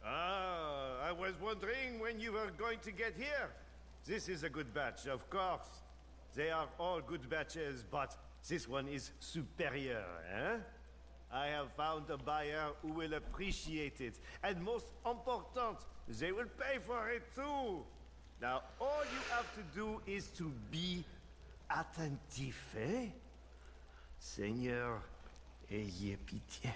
Ah, I was wondering when you were going to get here. This is a good batch, of course. They are all good batches, but this one is superior, eh? I have found a buyer who will appreciate it. And most important, they will pay for it too. Now, all you have to do is to be attentif, eh? Seigneur, ayez pitié.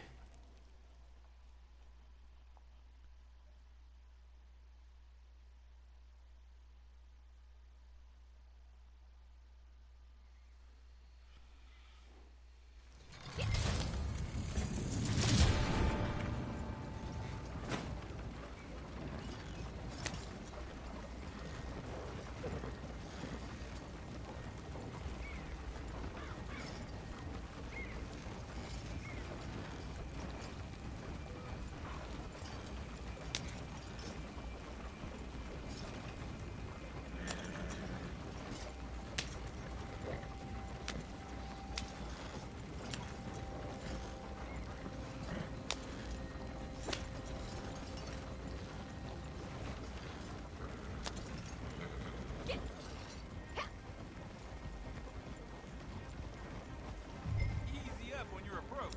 Easy up on your approach.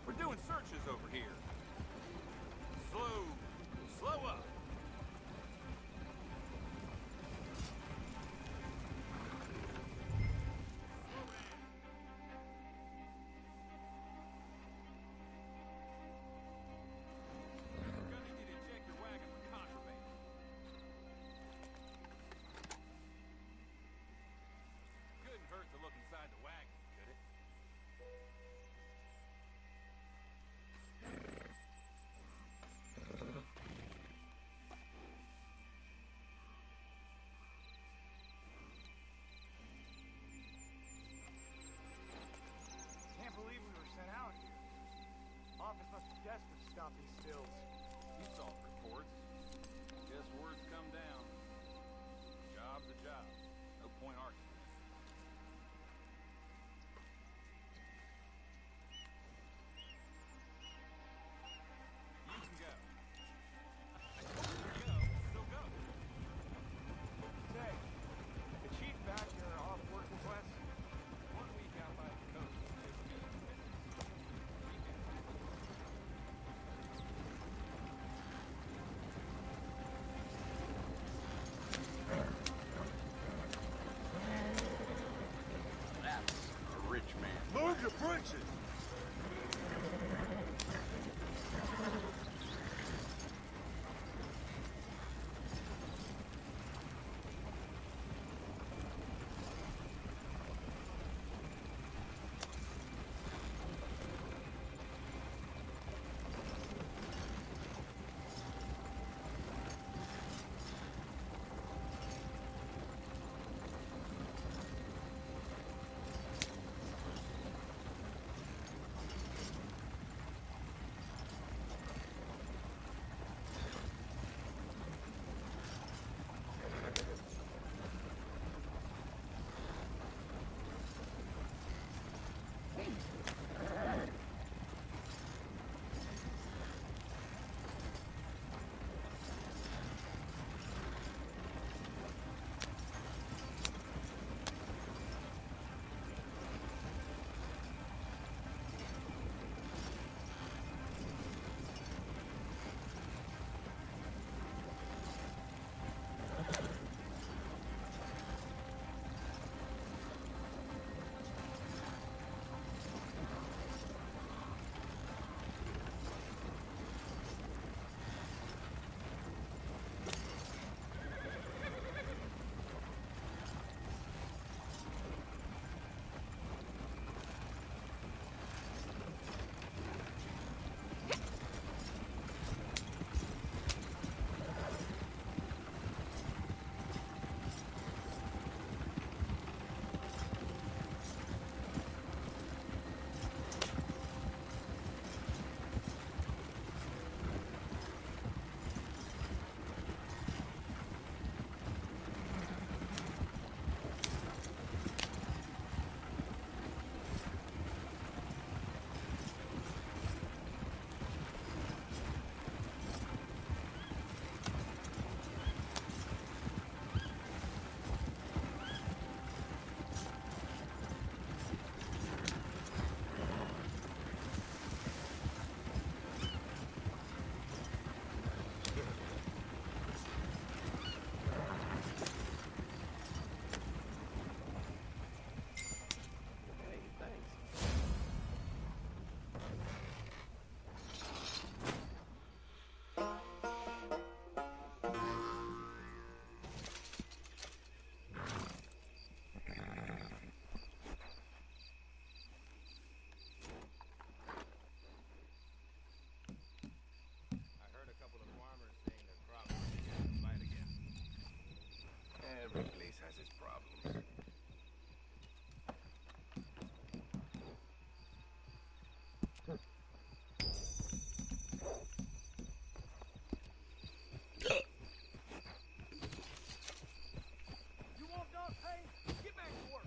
We're doing searches over here. Slow up. Couldn't hurt to look inside the wagon, could it? Can't believe we were sent out here. Office must be desperate to stop these spills. You saw the reports. Guess words come down. Job's a job. No point arguing. You can go. I told you to go, so go. Say, the chief back here off work request? 1 week out by the coast. his problems. You want dog pay? Get back to work.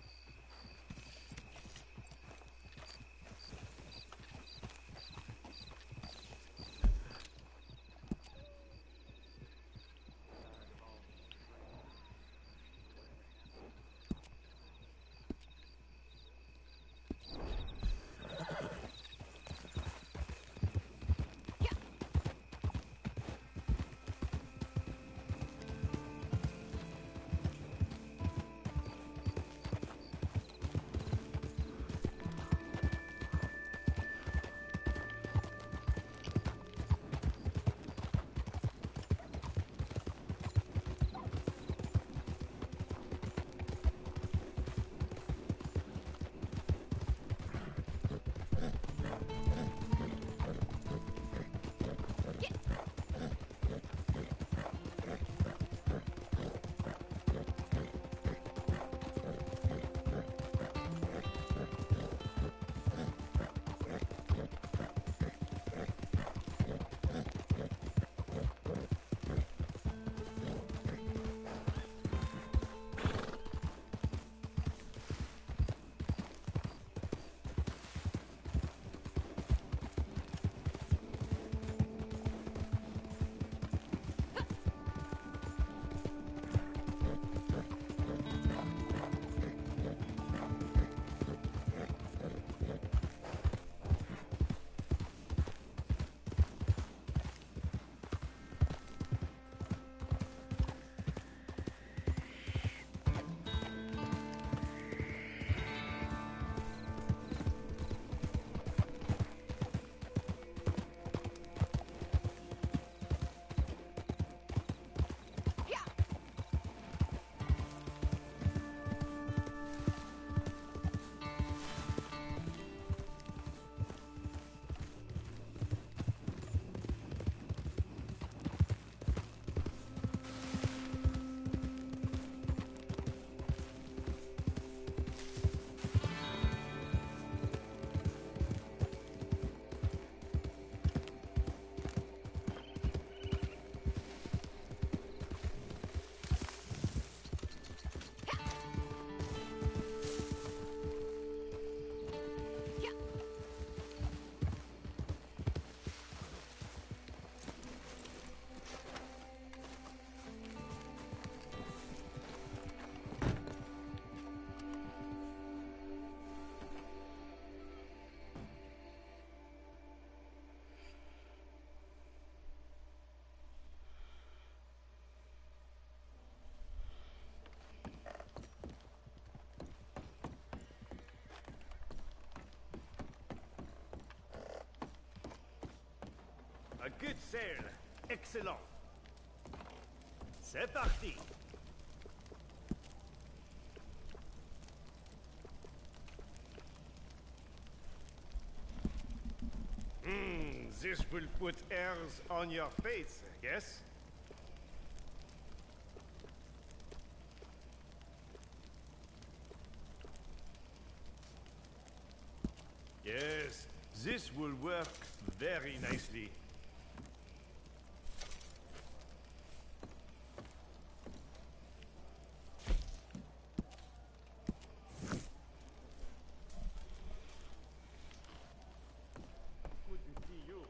A good sail. Excellent. C'est parti. This will put airs on your face, yes? Yes, this will work very nicely. Good to see you.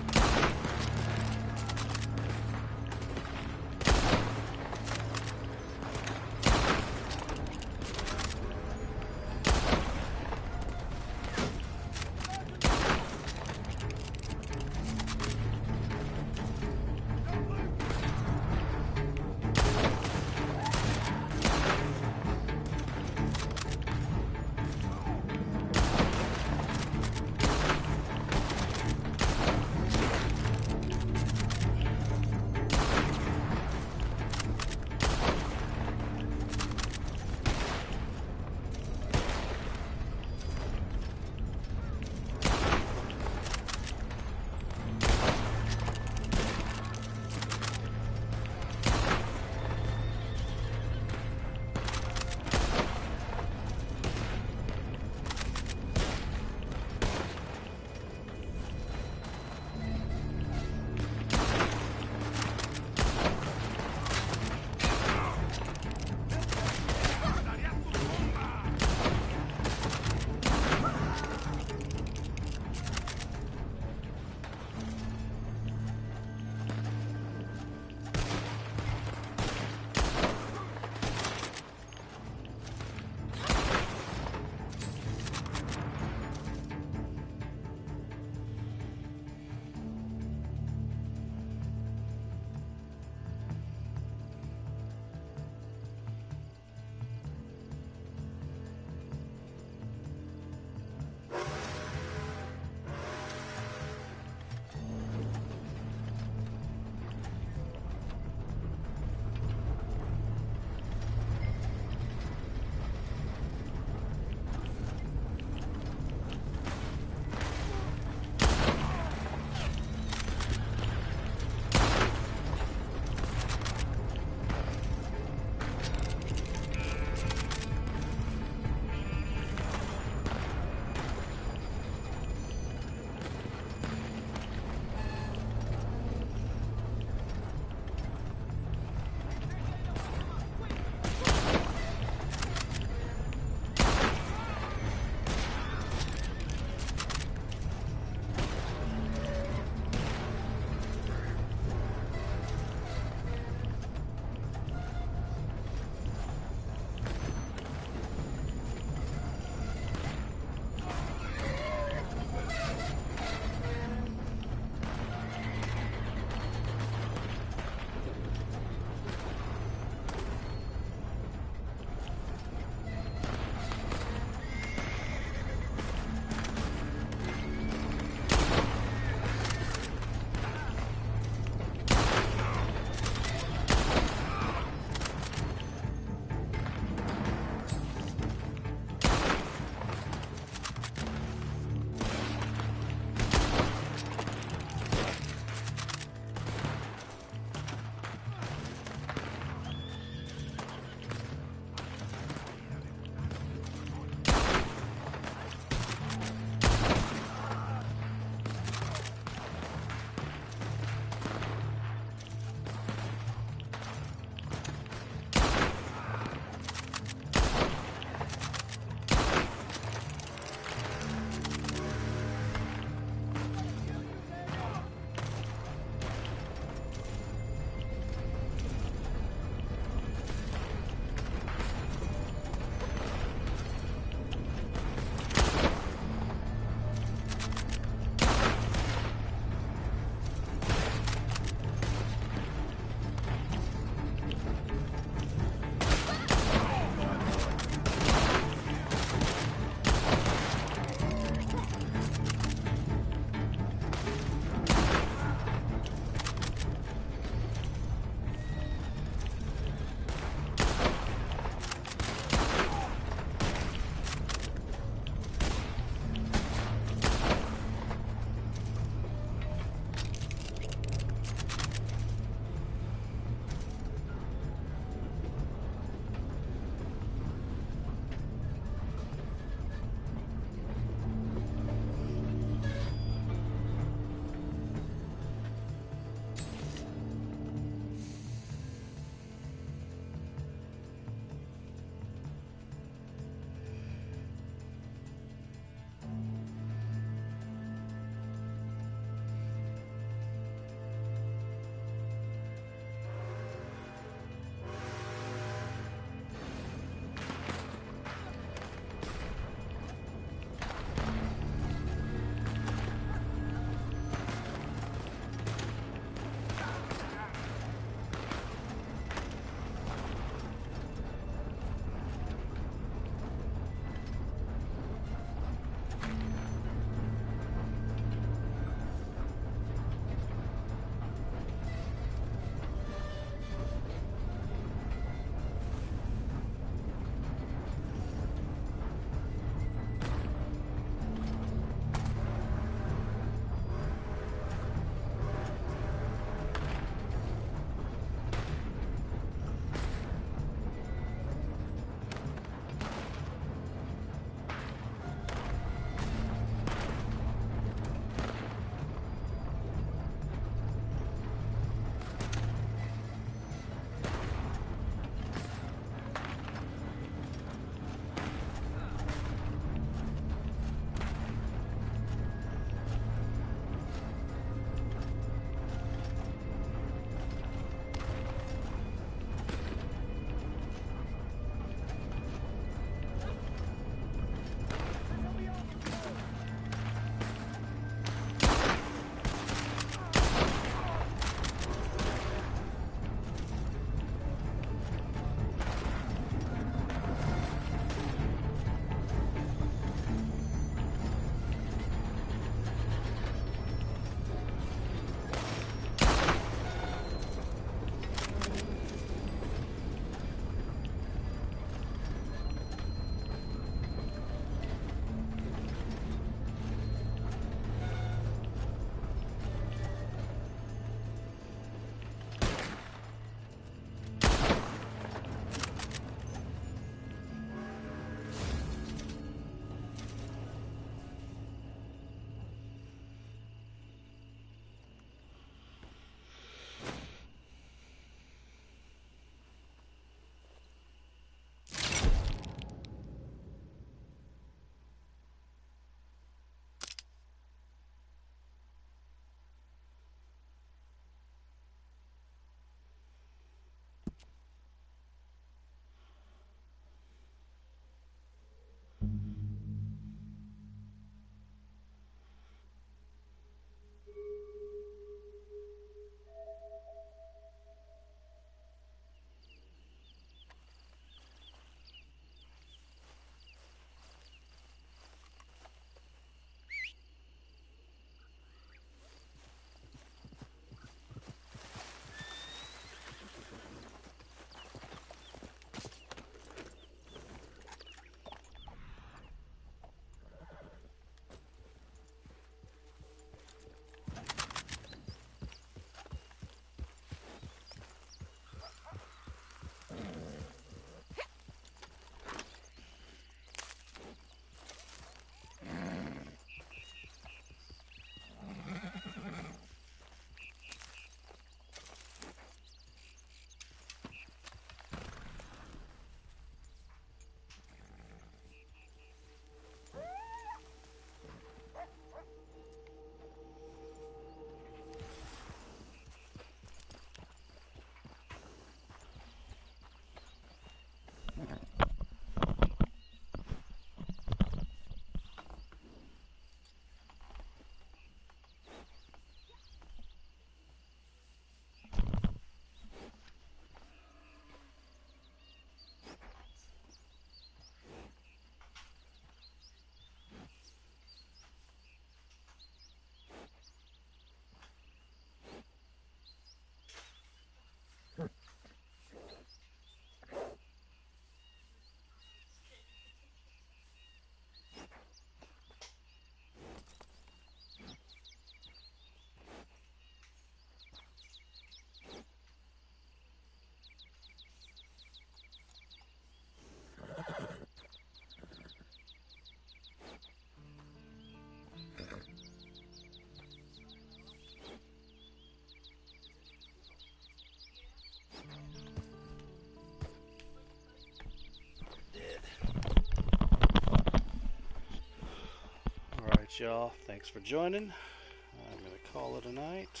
Alright, y'all. Thanks for joining. I'm going to call it a night.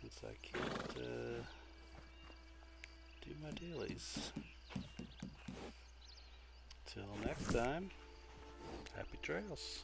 Since I can't do my dailies. Till next time, happy trails.